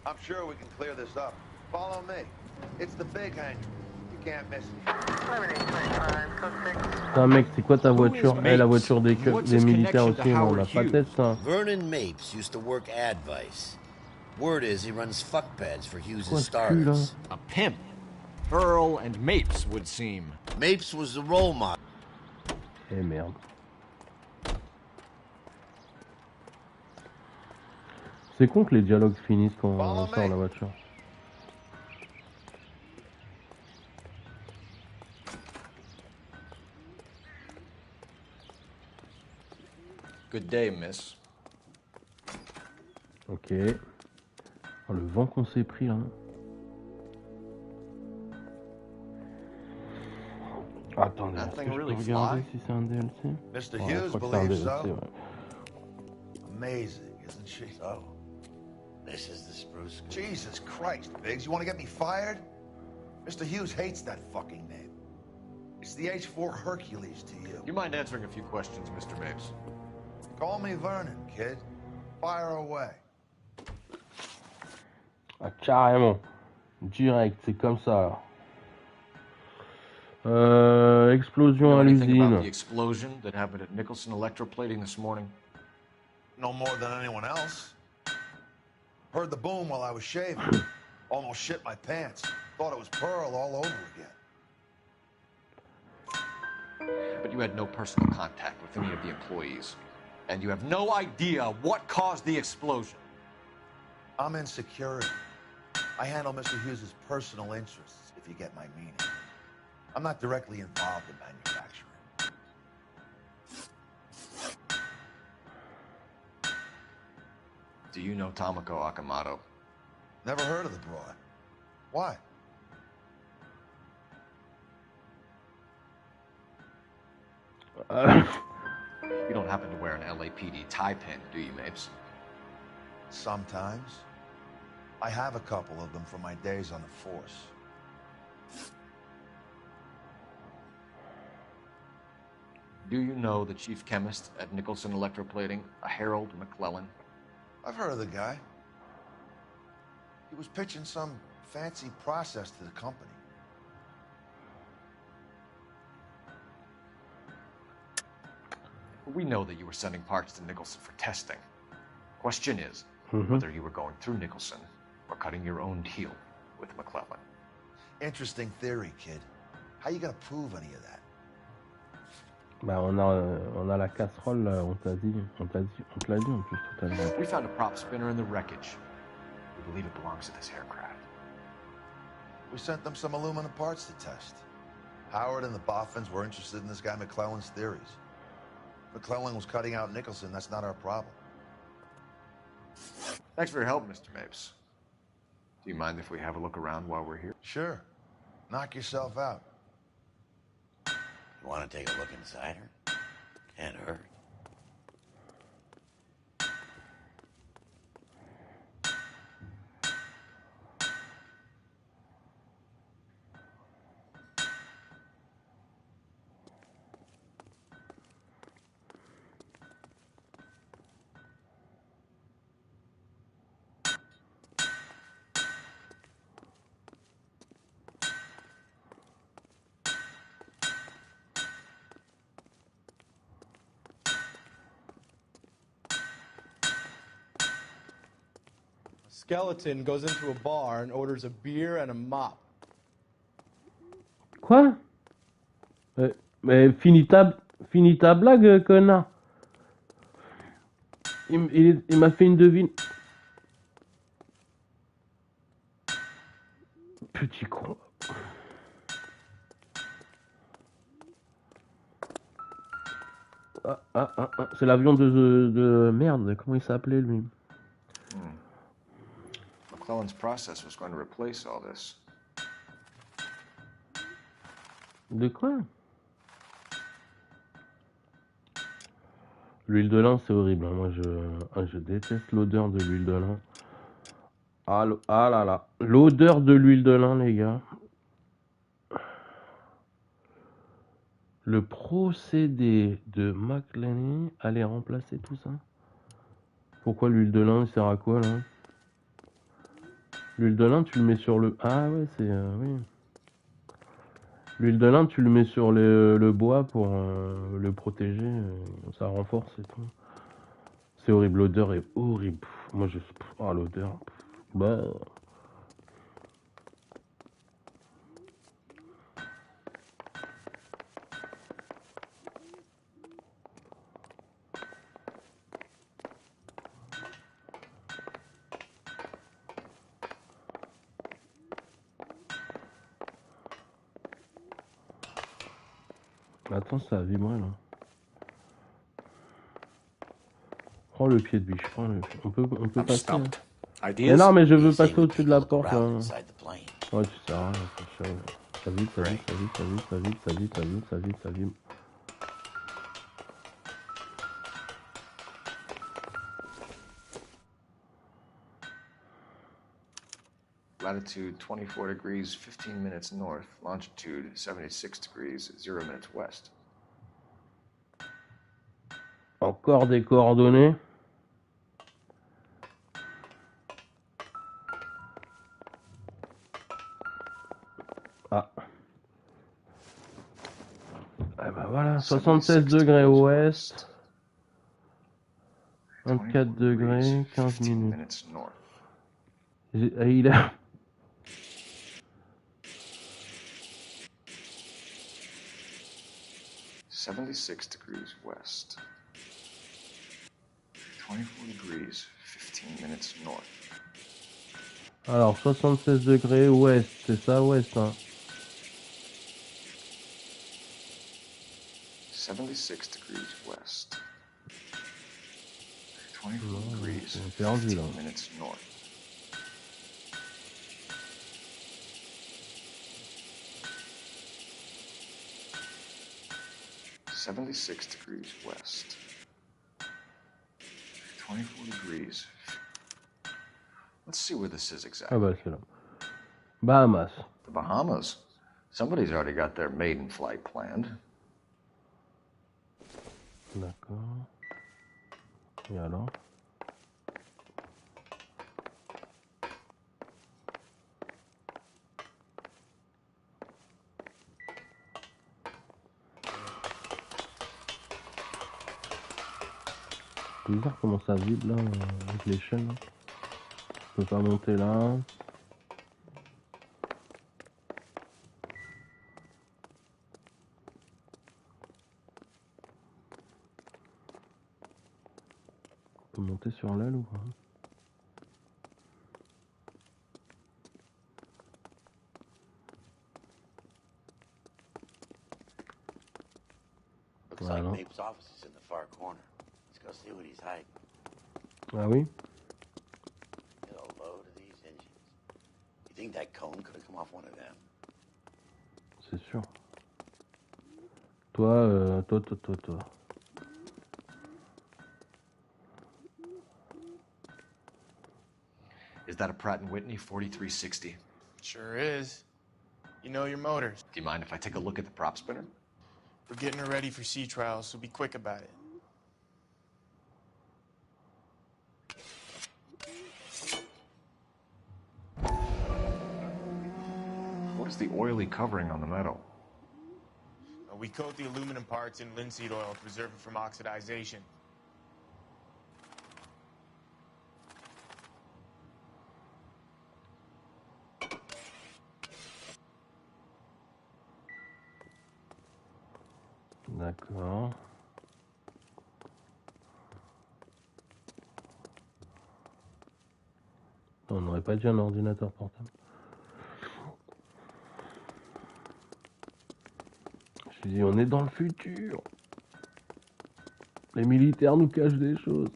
I'm sure we can clear this up. Follow me. It's the big hangar. You can't miss me. Putain, mec, c'est quoi ta voiture? La voiture des militaires aussi, on n'a pas de tête, ça. Vernon Mapes used to work Advice. Word is he runs fuck pads for Hughes' Quoi, startups. A pimp. Earl and Mapes would seem. Mapes was the role model. Eh merde. C'est con que les dialogues finissent quand on sort la voiture. Good day, miss. Ok. Oh, le vent qu'on s'est pris là. Attendez, est-ce que je peux regarder si c'est un DLC? Mr. Ouais, Hughes je crois que c'est un believes DLC, so. ouais. Amazing, isn't she? So, this is the spruce. Jesus Christ, Biggs, you want to get me fired? Mr. Hughes hates that fucking name. It's the H-4 Hercules to you. You mind answering a few questions, Mr. Mapes? Call me Vernon, kid. Fire away. Ah, carrément. Direct, c'est comme ça. Explosion à Anything about l'usine. the explosion that happened at Nicholson Electroplating this morning? No more than anyone else. Heard the boom while I was shaving. Almost shit my pants. Thought it was Pearl all over again. But you had no personal contact with any of the employees. And you have no idea what caused the explosion. I'm in security. I handle Mr. Hughes' personal interests, if you get my meaning. I'm not directly involved in manufacturing. Do you know Tomoko Akamoto? Never heard of the broad. Why? You don't happen to wear an LAPD tie pin, do you, Mapes? Sometimes. I have a couple of them from my days on the force. Do you know the chief chemist at Nicholson Electroplating, a Harold McClellan? I've heard of the guy. He was pitching some fancy process to the company. We know that you were sending parts to Nicholson for testing. Question is, whether you were going through Nicholson or cutting your own deal with McClellan. Interesting theory, kid. How you gonna prove any of that? Bah on a la casserole, on te l'a dit en plus tout à l'heure. We found a prop spinner in the wreckage. We believe it belongs to this aircraft. We sent them some aluminum parts to test. Howard and the Boffins were interested in this guy McClellan's theories. McClellan was cutting out Nicholson, that's not our problem. Thanks for your help, Mr. Mapes. Do you mind if we have a look around while we're here? Sure. Knock yourself out. You want to take a look inside her? Can't hurt. Skeleton goes into a bar and orders a beer and a mop. Quoi? Mais finis ta blague, connard. Il m'a fait une devine. Petit con. C'est l'avion de merde. Comment il s'appelait lui? McClellan's process was going to replace all this. De quoi? L'huile de lin, c'est horrible. Hein. Moi, je déteste l'odeur de l'huile de lin. Ah là là. L'odeur de l'huile de lin, les gars. Le procédé de McLean allait remplacer tout ça. Pourquoi l'huile de lin, il sert à quoi, là? L'huile de lin, tu le mets sur le... Ah ouais, c'est... oui. L'huile de lin, tu le mets sur le bois pour le protéger. Ça renforce et tout. C'est horrible, l'odeur est horrible. Moi, je... Ah, l'odeur... Bah... Attends, ça a vibré là. Prends le pied de biche, prends le pied. On peut passer. Hein. Mais non, mais je veux passer au-dessus de la porte là. Ouais, tu sais rien, c'est chaud. Ça vibre, ça vibre, ça vibre, ça vibre, ça vibre, ça vibre, ça vibre, ça vibre, ça vibre. Latitude 24 degrees, 15 minutes north. Longitude 76 degrees, 0 minutes west. Encore des coordonnées. Ah. Eh ben voilà, 76 degrés ouest. 24 degrés, 15 minutes. Il a... degrees west. 24 degrees, 15 minutes north. Alors, 76 degrés ouest, c'est ça, ouest, hein. 76 degrees west. 24 degrees, perdu, 15 minutes north. .76 degrees west. 24 degrees. Let's see where this is exactly. Ah bah c'est là. Bahamas. The Bahamas. Somebody's already got their maiden flight planned. D'accord. Et alors? C'est bizarre comment ça vibre là, avec les chaînes. Je peux pas monter là. On peut monter sur l'aile ou pas? Looks like Mape's office is in the far corner. Let's go see what he's hiding. Ah oui? Get a load of these engines. You think that cone could have come off one of them? C'est sûr. Toi. Is that a Pratt & Whitney 4360? Sure is. You know your motors. Do you mind if I take a look at the prop spinner? We're getting her ready for sea trials, so be quick about it. What is the oily covering on the metal? We coat the aluminum parts in linseed oil to preserve it from oxidization. D'accord. On n'aurait pas dit un ordinateur portable. Je dis, on est dans le futur. Les militaires nous cachent des choses.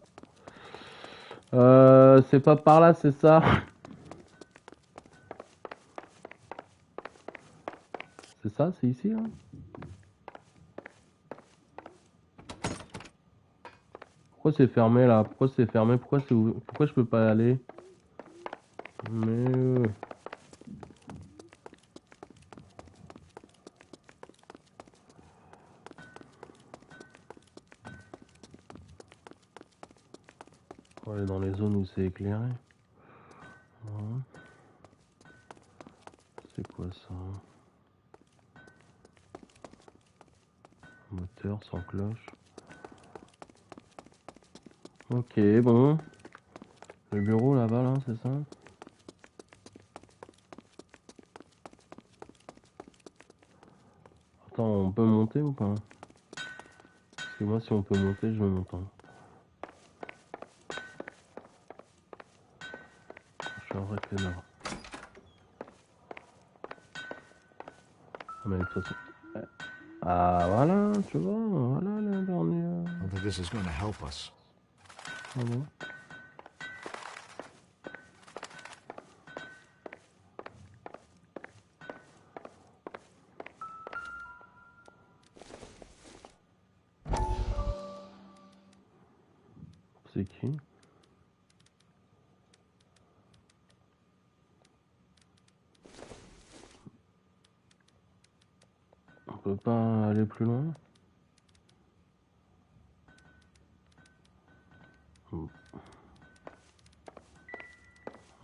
C'est pas par là, c'est ça. C'est ça, c'est ici, hein. Pourquoi c'est fermé là? Pourquoi c'est fermé? Pourquoi c'est ouvert? Pourquoi je peux pas y aller? Mais on va aller dans les zones où c'est éclairé. Voilà. C'est quoi ça? Moteur sans cloche. Ok, bon. Le bureau là-bas, là, c'est ça? Attends, on peut monter ou pas? Parce que moi, si on peut monter, je vais monter. Je vais arrêter là. Mais de toute façon... Ah, voilà, tu vois, voilà la dernière. I think this is going to help us. Ah bon? C'est qui? On peut pas aller plus loin?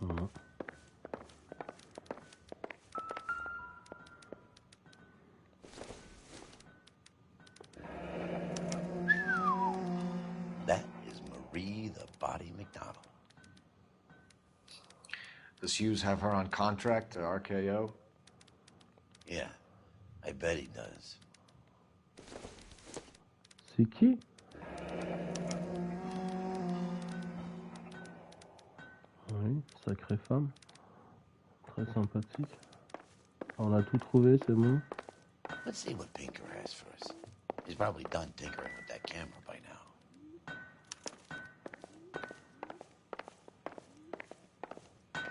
Non. That is Marie the Body McDonald. Does Hughes have her on contract to RKO? Yeah, I bet he does. C'est qui? Oui, sacrée femme. Très sympathique. On a tout trouvé, c'est bon. Let's see what Pinker has for us. He's probably done tinkering with that camera by now.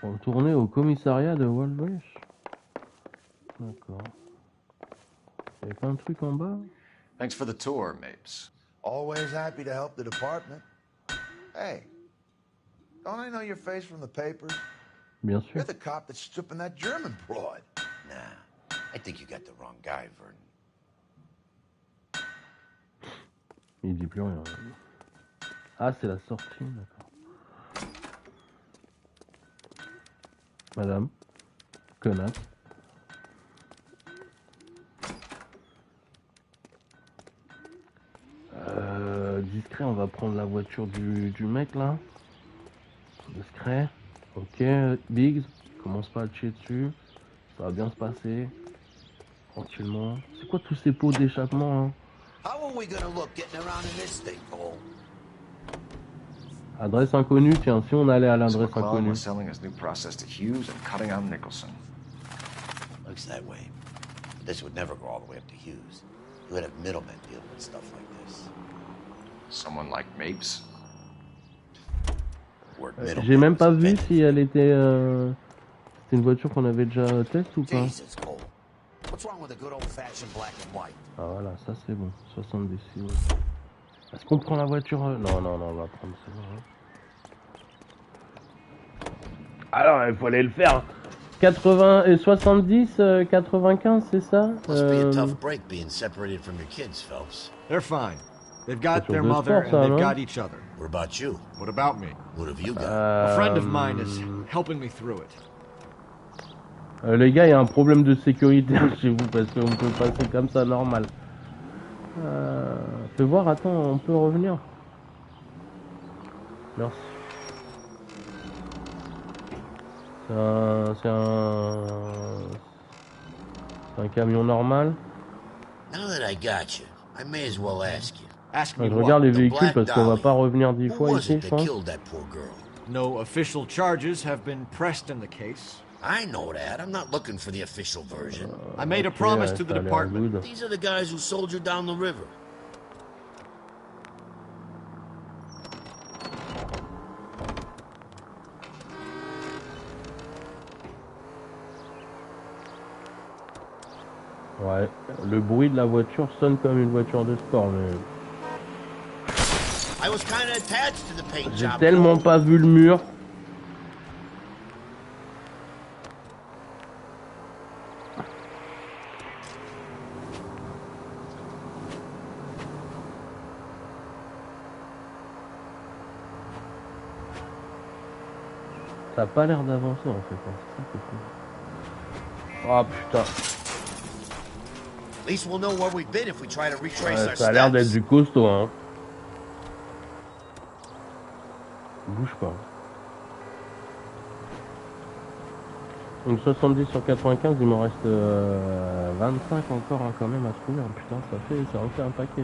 Retourner au commissariat de Walbridge. D'accord. Il y a pas un truc en bas? Thanks for the tour, Mapes. Always happy to help the department. Hey, don't I know your face from the papers? Bien sûr. You're the cop that's stripping that German broad. Nah, I think you got the wrong guy, Vernon. Il dit plus rien. Ah, c'est la sortie, d'accord. Madame, connasse. Discret, on va prendre la voiture du mec là. Discret. Ok, Biggs, commence pas à te chier dessus. Ça va bien se passer. Tranquillement. C'est quoi tous ces pots d'échappement hein? How are we gonna look getting around in this thing, Cole? Adresse inconnue, tiens, si on allait à l'adresse inconnue. Was selling his new process to Hughes and cutting out Nicholson. Looks that way. This would never go all the way up to Hughes. You would have middlemen deal with stuff like this. Someone like Mapes? J'ai même pas vu si elle était... C'était une voiture qu'on avait déjà test ou pas? Ah voilà, ça c'est bon. 70 ouais. Est-ce qu'on prend la voiture? Non, non, non, on va prendre ça. Alors, il faut aller le faire. 80 et 70, 95, c'est ça? Must be a tough break being separated from your kids, Phelps. They're fine. They've got their mother and they've got each other. What about you? What about me? What have you got? A friend of mine is helping me through it. Les gars, il y a un problème de sécurité chez vous parce qu'on peut passer comme ça normal. Fais voir, attends, on peut revenir. Merci. C'est un camion normal. Now that I got you, I may as well ask you. Je regarde les véhicules parce qu'on va pas revenir 10 fois ici, je pense. No official charges have been pressed in the case. I know that. I'm not looking for the official version. I made a promise to the department. These are the guys who sold you down the river. Ouais, le bruit de la voiture sonne comme une voiture de sport, mais... I was kind of attached to the paint J'ai job. tellement pas vu le mur. Ça a pas l'air d'avancer en fait, hein. C'est ça qui est fou. Oh putain. At least we'll know where we've been if we try to retrace Ouais, our ça a l'air d'être steps. du costaud, hein. Bouge pas. Donc 70 sur 95, il m'en reste 25 encore hein, quand même à trouver. Hein. Putain, ça en fait un paquet.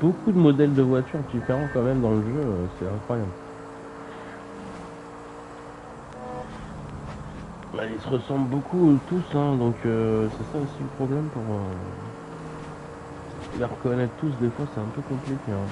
Beaucoup de modèles de voitures différents quand même dans le jeu, c'est incroyable. Bah, ils se ressemblent beaucoup tous, hein, donc c'est ça aussi le problème pour les reconnaître tous. Des fois c'est un peu compliqué. Hein.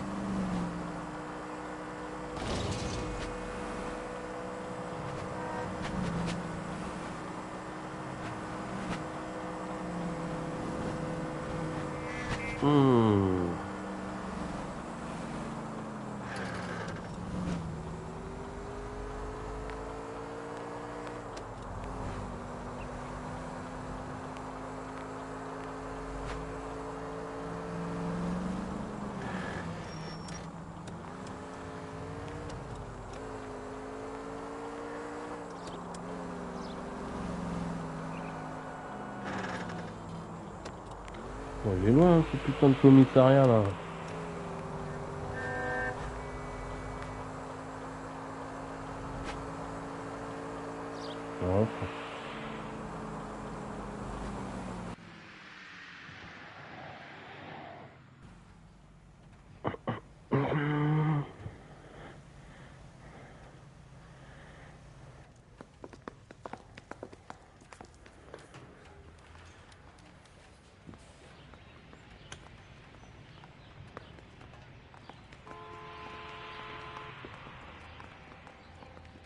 Bon, il est loin, ce putain de commissariat là. Ouais.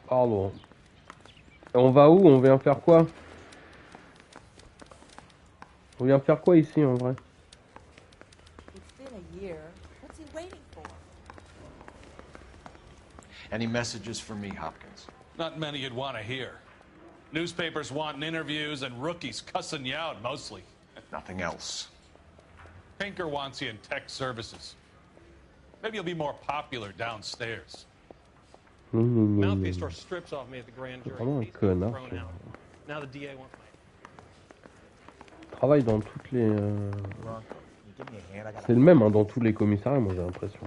Pardon. On va où? On vient faire quoi? On vient faire quoi ici en vrai? It's been a year. What's he waiting for? Any messages for me, Hopkins? Not many you'd want to hear. Newspapers wanting interviews and rookies cussing you out mostly. Nothing else. Pinker wants you in tech services. Maybe you'll be more popular downstairs. Mouthpiece store strips off me at the grand jury. Vraiment un He's connard. thrown out. Now the DA wants my... Travaille dans toutes les. C'est le même hein, dans tous les commissariats, moi j'ai l'impression.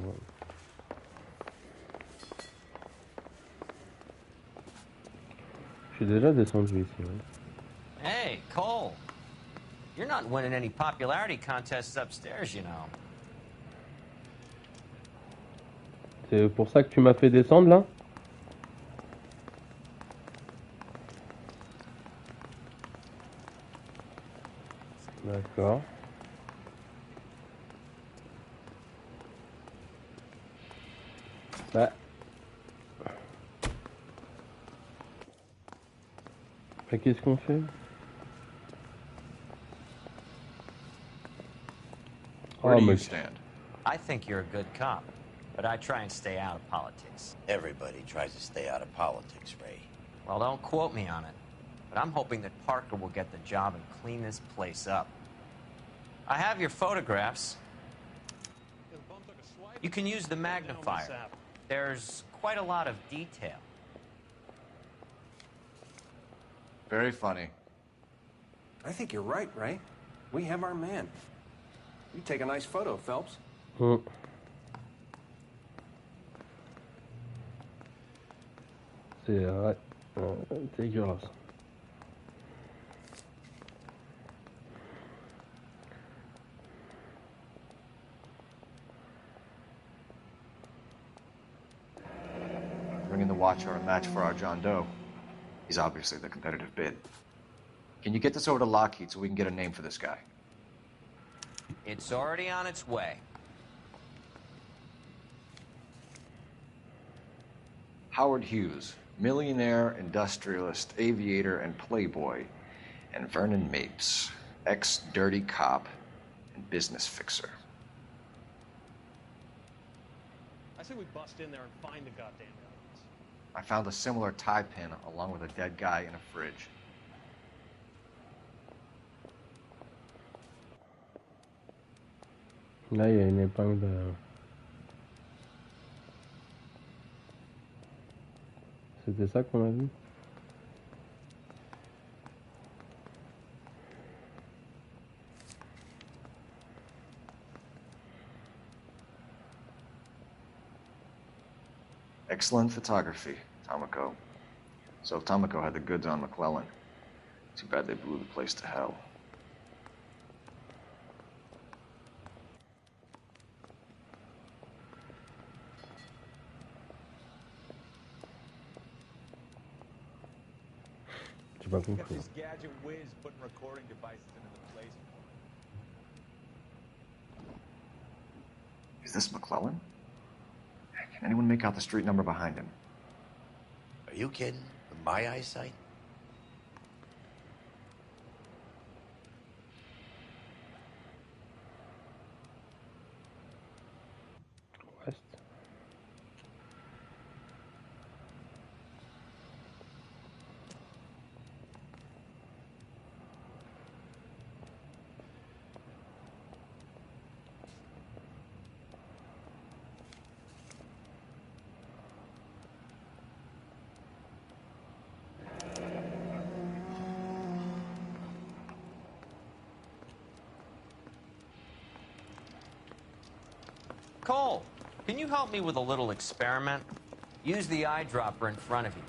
Je suis déjà descendu ici. Ouais. Hey, Cole. You're not winning any popularity contests upstairs, you know. C'est pour ça que tu m'as fait descendre là? D'accord. Bah. Mais qu'est-ce qu'on fait? Where do you stand? I think you're a good cop, but I try and stay out of politics. Everybody tries to stay out of politics, Ray. Well, don't quote me on it, but I'm hoping that Parker will get the job and clean this place up. I have your photographs. You can use the magnifier. There's quite a lot of detail. Very funny. I think you're right, Ray. We have our man. You take a nice photo, Phelps. C'est ouais, dégueulasse. Bringing the Watcher a match for our John Doe. He's obviously the competitive bid. Can you get this over to Lockheed so we can get a name for this guy? It's already on its way. Howard Hughes, millionaire, industrialist, aviator, and playboy. And Vernon Mapes, ex-dirty cop and business fixer. I say we bust in there and find the goddamn evidence. I found a similar tie pin along with a dead guy in a fridge. Là, il y a une épingle de... C'était ça qu'on a vu? Excellent photography, Tomoko. So Tomoko had the goods on McClellan. Too bad they blew the place to hell. J'ai pas compris. This gadget whiz putting recording devices into the place. Is this McClellan? Can anyone make out the street number behind him? Are you kidding? With my eyesight? West. Cole, can you help me with a little experiment? Use the eyedropper in front of you.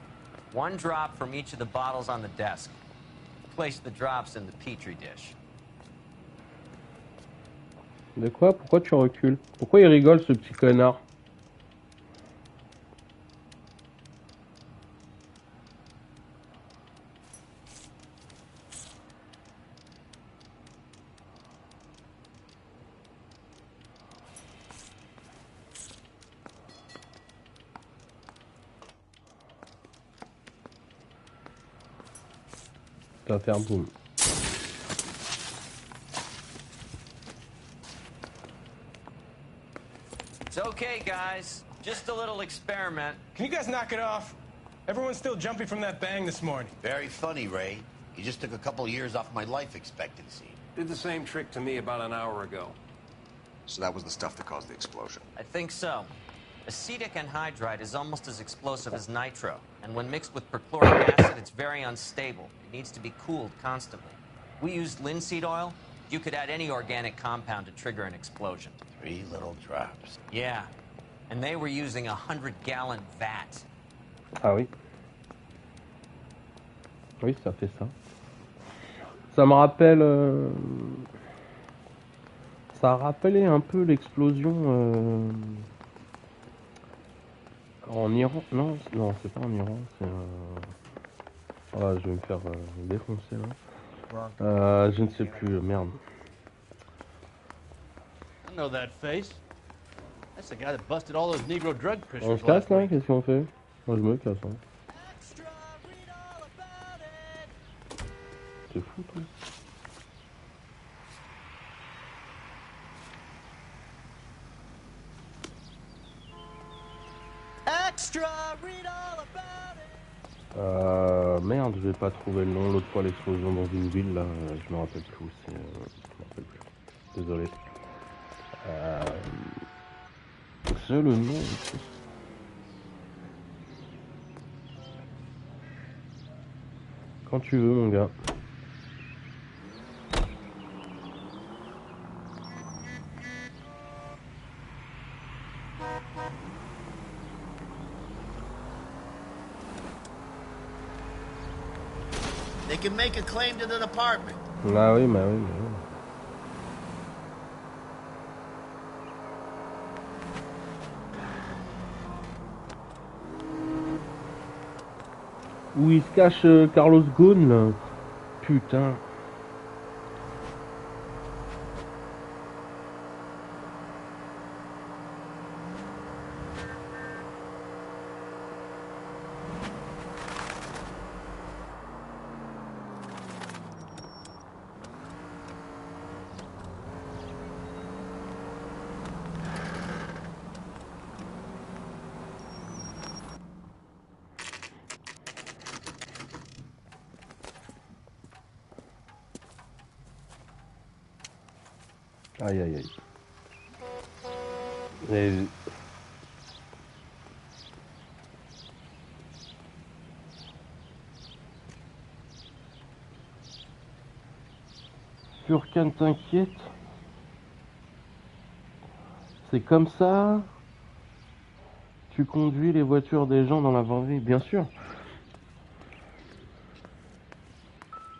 One drop from each of the bottles on the desk. Place the drops in the petri dish. De quoi? Pourquoi tu recules? Pourquoi il rigole, ce petit connard? Ça va faire boum. It's okay, guys. Just a little experiment. Can you guys knock it off? Everyone's still jumpy from that bang this morning. Very funny, Ray. You just took a couple years off my life expectancy. Did the same trick to me about an hour ago. So that was the stuff that caused the explosion. I think so. Acetic anhydride is almost as explosive as nitro, and when mixed with perchloric acid, it's very unstable. It needs to be cooled constantly. We used linseed oil. You could add any organic compound to trigger an explosion. 3 little drops. Yeah, and they were using a 100-gallon vat. Ah oui. Oui, ça fait ça. Ça me rappelle... Ça a rappelé un peu l'explosion... En Iran? Non, non, c'est pas en Iran, c'est... Ah, je vais me faire défoncer là. Je ne sais plus, merde. I know that face. That's the guy that busted all those Negro drug On pushers. se casse là? Qu'est-ce qu'on fait? Moi je me casse. Hein. C'est fou toi. Merde, je vais pas trouver le nom. L'autre fois, l'explosion dans une ville, là, je me rappelle plus. Je me rappelle plus. Désolé. C'est le nom. Quand tu veux, mon gars. They can make a claim to the department. Ah oui, bah oui, bah oui. Où il se cache Carlos Ghosn là. Putain. Aïe aïe aïe. Et... Furcan t'inquiète. C'est comme ça. Tu conduis les voitures des gens dans la vraie vie, bien sûr.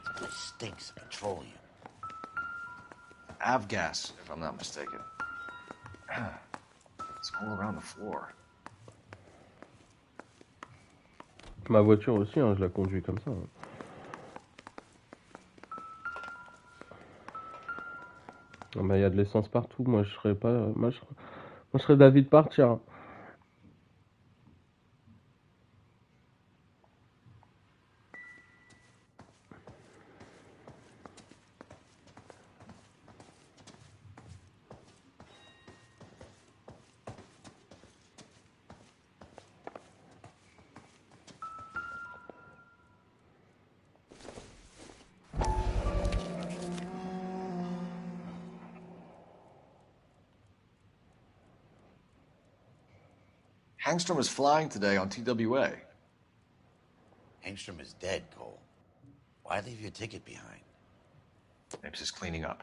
This place stinks of petroleum. Avgas, if I'm not mistaken. It's all around the floor. Ma voiture aussi, hein, je la conduis comme ça. Ah bah, y a de l'essence partout. Moi, je serais pas. Moi, je serais d'avis de partir. Hangstrom is flying today on TWA. Hangstrom is dead, Cole. Why leave your ticket behind? Maybe just cleaning up.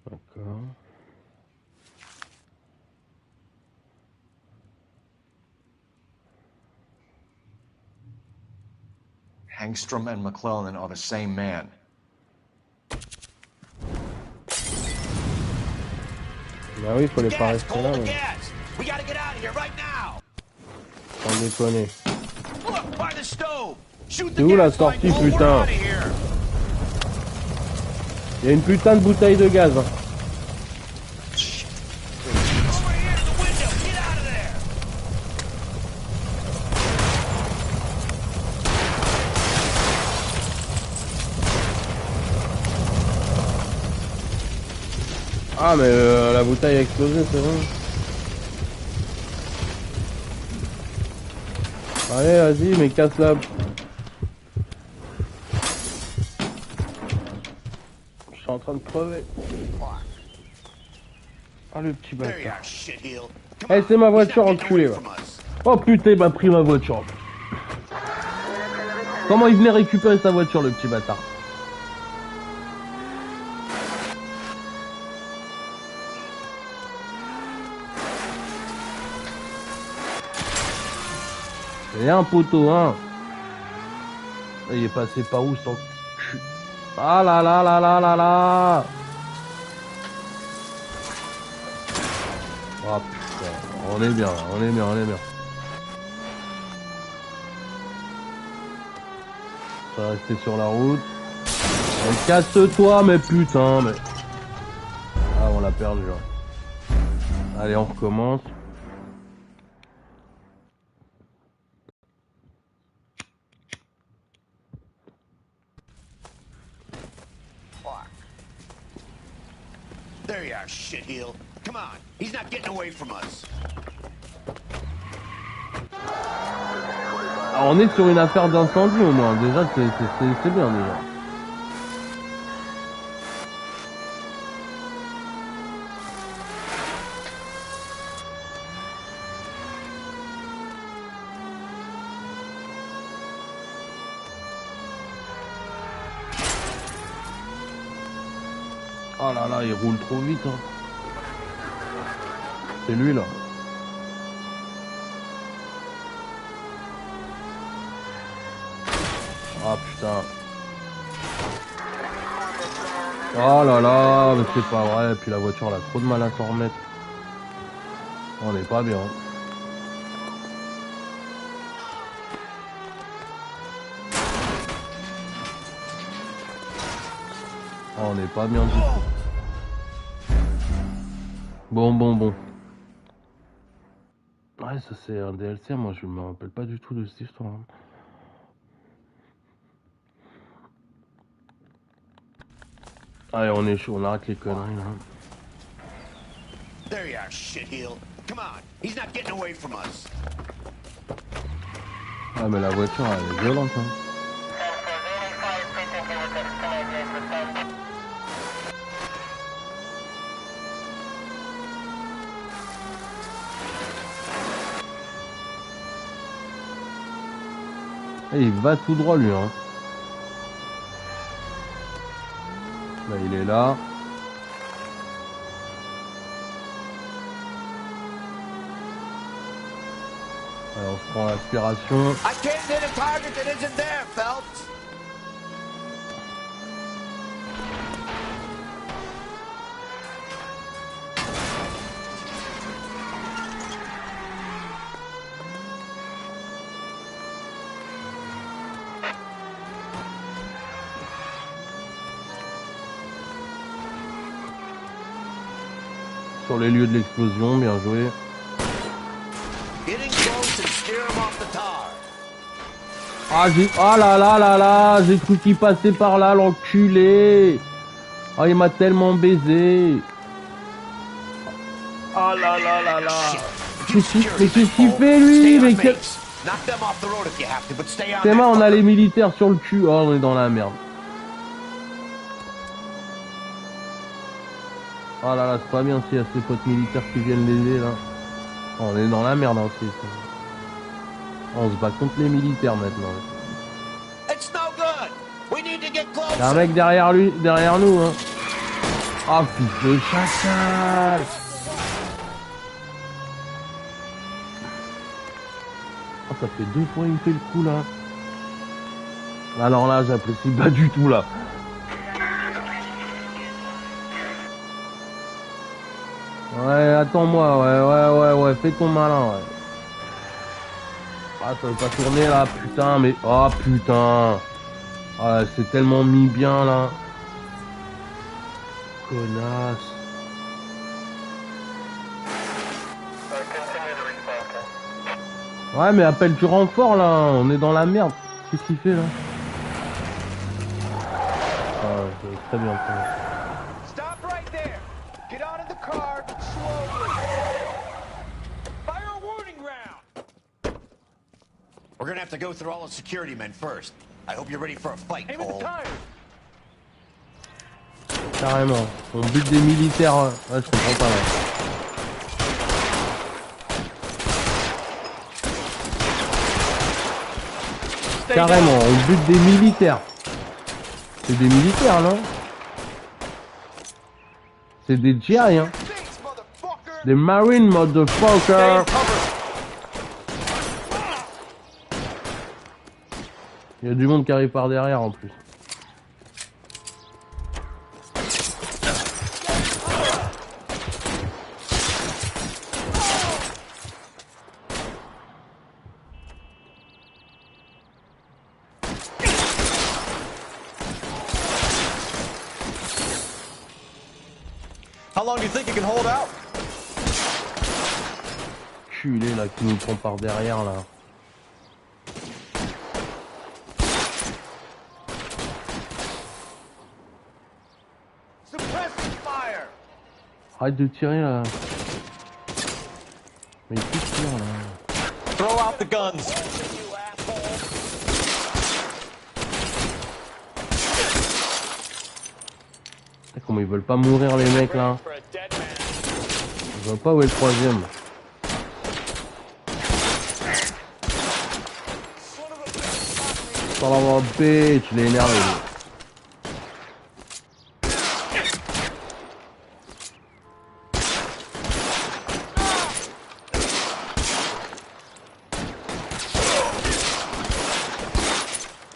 D'accord. Hangstrom and McClellan are the same man. Bah oui, faut les pas rester là. Ouais. We gotta get out of here right now. Sans déconner. Look, by the stove. Shoot C'est où la sortie, putain? Il y a une putain de bouteille de gaz. Hein. Ah mais la bouteille a explosé, c'est bon. Allez, vas-y, mais casse-la. Je suis en train de crever. Ah le petit bâtard. Eh, c'est ma voiture enculée. Oh putain, il m'a pris ma voiture. Comment il venait récupérer sa voiture, le petit bâtard? C'est un poteau, hein. Il est passé par où son cul? Ah là là là là là là. Oh putain, on est bien, on est bien, on est bien. Ça va rester sur la route. Et casse-toi, mais putain, mais... Ah, on l'a perdu, hein. Allez, on recommence. There you are, shitheel. Come on, he's not getting away from us. Alors, on est sur une affaire d'incendie au moins. Déjà, c'est bien déjà. Oh là là, il roule trop vite. Hein. C'est lui là. Ah putain. Oh là là, mais c'est pas vrai. Puis la voiture elle a trop de mal à s'en remettre. On est pas bien. On n'est pas bien du tout. Bon. Ouais, ça c'est un DLC, moi je me rappelle pas du tout de cette histoire. Allez, on est chaud, on arrête les conneries là. There you are, shitheel. Come on, he's not getting away from us. Ah mais la voiture elle est violente hein. Et il va tout droit lui hein. Là il est là. Allez, on se prend l'aspiration. I can't hit a target that isn't there, Phelps. Sur les lieux de l'explosion, bien joué. Ah j'ai... Oh là là là là, j'ai cru qu'il passait par là, l'enculé. Oh il m'a tellement baisé. Oh là là là là. Mais qu'est-ce qu'il fait lui? Mais quel... C'est marrant, on a les militaires sur le cul. Oh on est dans la merde. Oh là là, c'est pas bien s'il y a ces potes militaires qui viennent l'aider là. Oh, on est dans la merde aussi. On se bat contre les militaires maintenant. Il y a un mec derrière lui, derrière nous hein. Oh fils de chacal. Oh ça fait 2 fois il me fait le coup là. Alors là j'apprécie pas du tout là. Ouais, attends-moi, ouais, fais ton malin, ouais. Ah, ça veut pas tourner, là, putain, mais... Oh, putain. Ah, c'est tellement mis bien, là. Connasse. Ouais, mais appelle du renfort, là. On est dans la merde. Qu'est-ce qu'il fait, là? Ah, c'est très bien, très bien. We're gonna have to go through all the security men first. I hope you're ready for a fight, Cole. Carrément. On bute des militaires. Ouais, je comprends pas là. Carrément, on bute des militaires. C'est des militaires, non? C'est des GI, hein. Des Marine motherfucker. Il y a du monde qui arrive par derrière en plus. How long do you think you can hold out? Culé là qui nous prend par derrière là. Arrête de tirer là. Mais qui tire là? Throw out the guns. Comment ils veulent pas mourir les mecs là? Je vois pas où est le troisième. Son of a bitch, je l'ai énervé.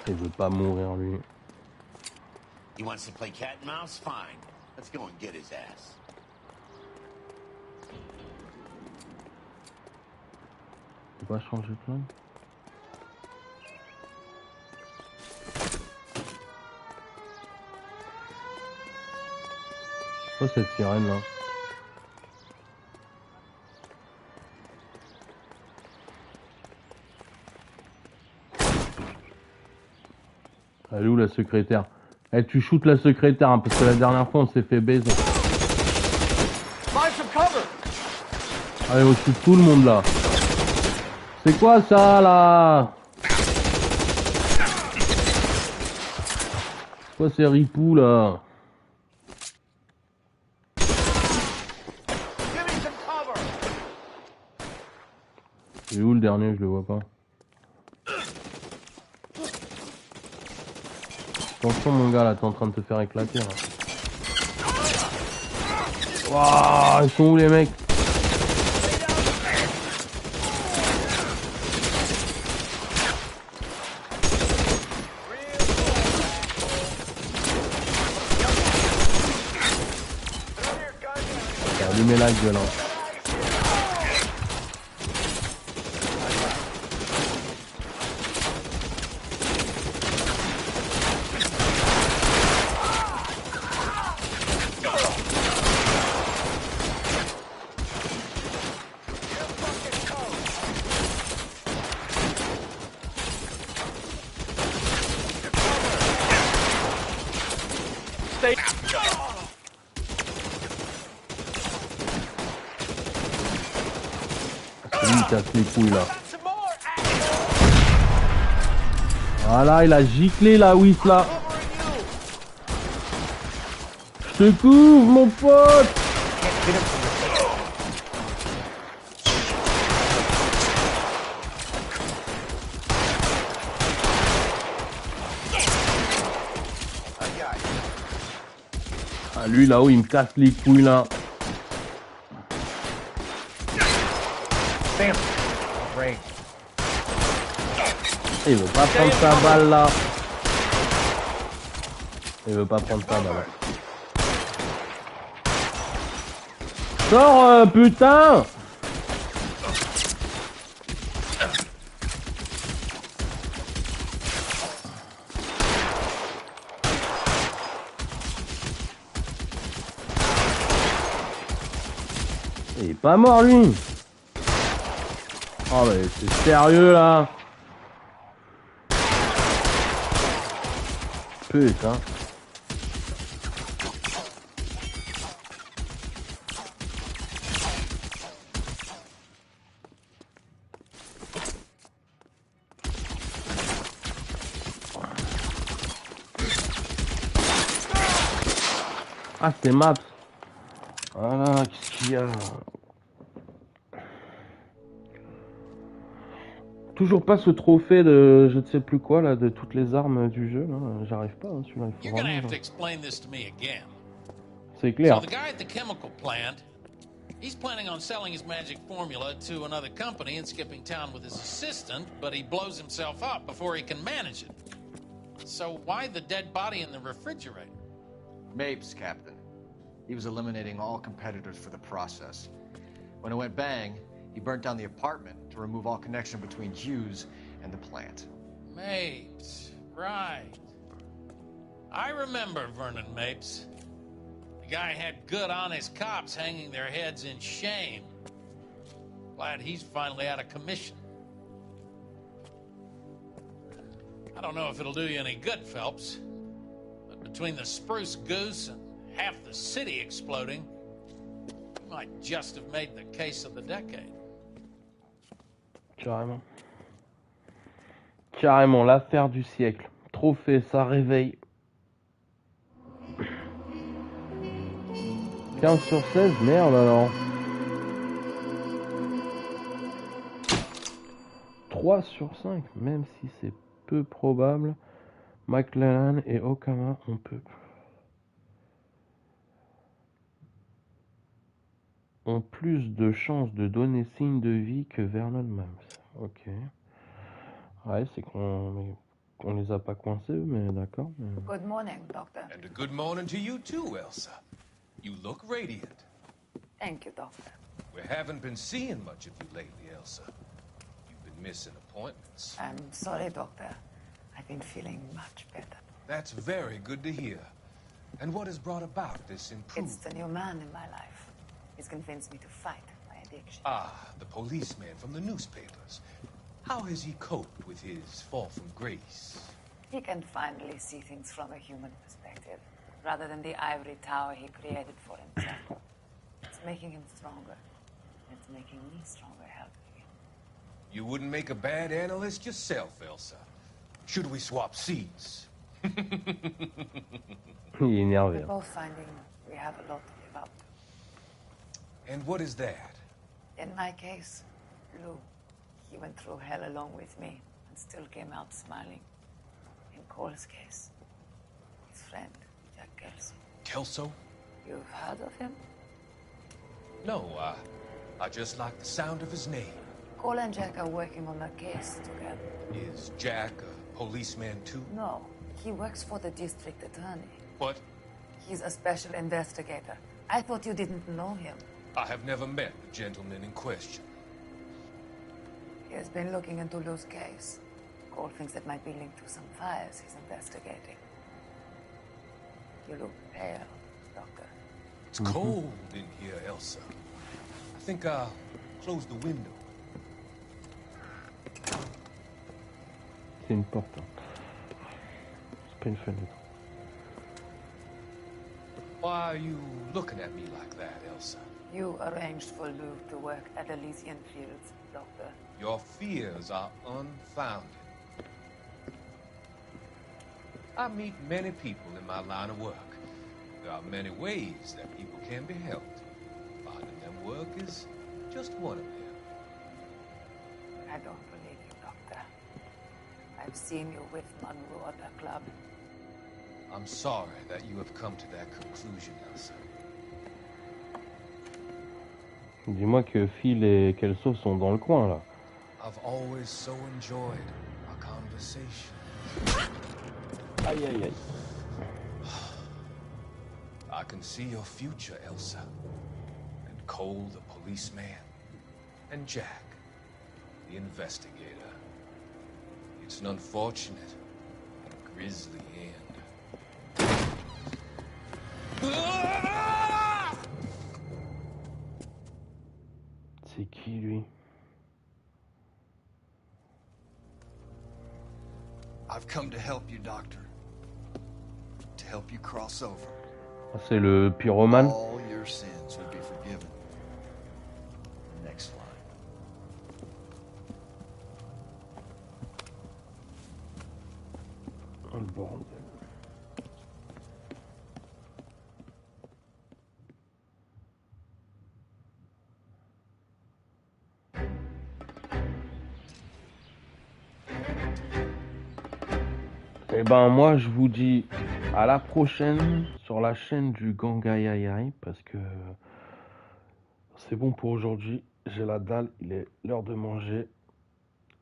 Il veut pas mourir lui. He wants to play cat and mouse? Fine. Let's go and get his ass. Tu peux pas changer de plan? C'est quoi cette sirène là? Elle est où la secrétaire? Eh, tu shootes la secrétaire, hein, parce que la dernière fois on s'est fait baiser. Allez, on shoot tout le monde là. C'est quoi ça là? C'est quoi ces ripoux là? Il est où le dernier? Je le vois pas. Attention mon gars là, t'es en train de te faire éclater là. Waouh, ils sont où les mecs? T'as allumé la gueule hein. Il casse les couilles là. Voilà, il a giclé la whiff là. Je te couvre mon pote. Ah, lui là-haut il me casse les couilles là. Il veut pas prendre sa balle là. Il veut pas prendre sa balle. Sors putain. Il est pas mort lui. Oh mais c'est sérieux là. Putain. Ah c'est Maps. Voilà, qu'est-ce qu'il y a? Toujours pas ce trophée de je ne sais plus quoi là, de toutes les armes du jeu là. J'arrive pas hein, celui-là. You're gonna have to explain this to me again. C'est clair. So the guy at the chemical plant, he's planning on selling his magic formula to another company and skipping town with his assistant, but he blows himself up before he can manage it. So why the dead body in the refrigerator? Mapes, Captain. He was eliminating all competitors for the process. When it went bang, he burnt down the apartment to remove all connection between Hughes and the plant. Mapes, right. I remember Vernon Mapes. The guy had good, honest cops hanging their heads in shame. Glad he's finally out of commission. I don't know if it'll do you any good, Phelps, but between the spruce goose and half the city exploding, Might just have made the case of the decade. Carrément. Carrément, l'affaire du siècle. Trophée, ça réveille. 15 sur 16, merde alors. 3 sur 5, même si c'est peu probable. McLellan et Okama ont plus de chances de donner signe de vie que Vernon Mims. Ok. Ouais, c'est qu'on les a pas coincés, mais d'accord. Mais... Good morning, Doctor. And a good morning to you too, Elsa. You look radiant. Thank you, Doctor. We haven't been seeing much of you lately, Elsa. You've been missing appointments. I'm sorry, Doctor. I've been feeling much better. That's very good to hear. And what has brought about this improvement? It's the new man in my life. He's convinced me to fight my addiction. Ah, the policeman from the newspapers. How has he coped with his fall from grace? He can finally see things from a human perspective, rather than the ivory tower he created for himself. It's making him stronger. It's making me stronger helping him. You wouldn't make a bad analyst yourself, Elsa. Should we swap seats? Il est énervé. We're both finding we have a lot to live up to. And what is that? In my case, Lou. He went through hell along with me and still came out smiling. In Cole's case, his friend, Jack Kelso. Kelso? You've heard of him? No, I just like the sound of his name. Cole and Jack are working on a case together. Is Jack a policeman too? No, he works for the district attorney. What? He's a special investigator. I thought you didn't know him. I have never met the gentleman in question. He has been looking into Lou's case. Cole thinks it might be linked to some fires he's investigating. You look pale, Doctor. It's cold in here, Elsa. I think I'll close the window. C'est une porte. Hein. C'est pas une fenêtre. Why are you looking at me like that, Elsa? You arranged for Lou to work at Elysian Fields, Doctor. Your fears are unfounded. I meet many people in my line of work. There are many ways that people can be helped. Finding them work is just one of them. I don't believe you, Doctor. I've seen you with Monroe at the club. I'm sorry that you have come to that conclusion, Elsa. Dis-moi que Phil et Kelso sont dans le coin, là. I've always so enjoyed our conversation. Aïe, aïe, aïe. I can see your future, Elsa. And Cole, the policeman. And Jack, the investigator. It's an unfortunate and grisly end. C'est qui, lui? I've come to help you, Doctor. To help you cross over. C'est le pyromane. All your sins would be forgiven. Next line. Oh, le bordel. Et ben moi je vous dis à la prochaine sur la chaîne du Gangayayai parce que c'est bon pour aujourd'hui, j'ai la dalle, il est l'heure de manger.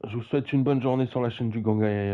Je vous souhaite une bonne journée sur la chaîne du Gangayayai.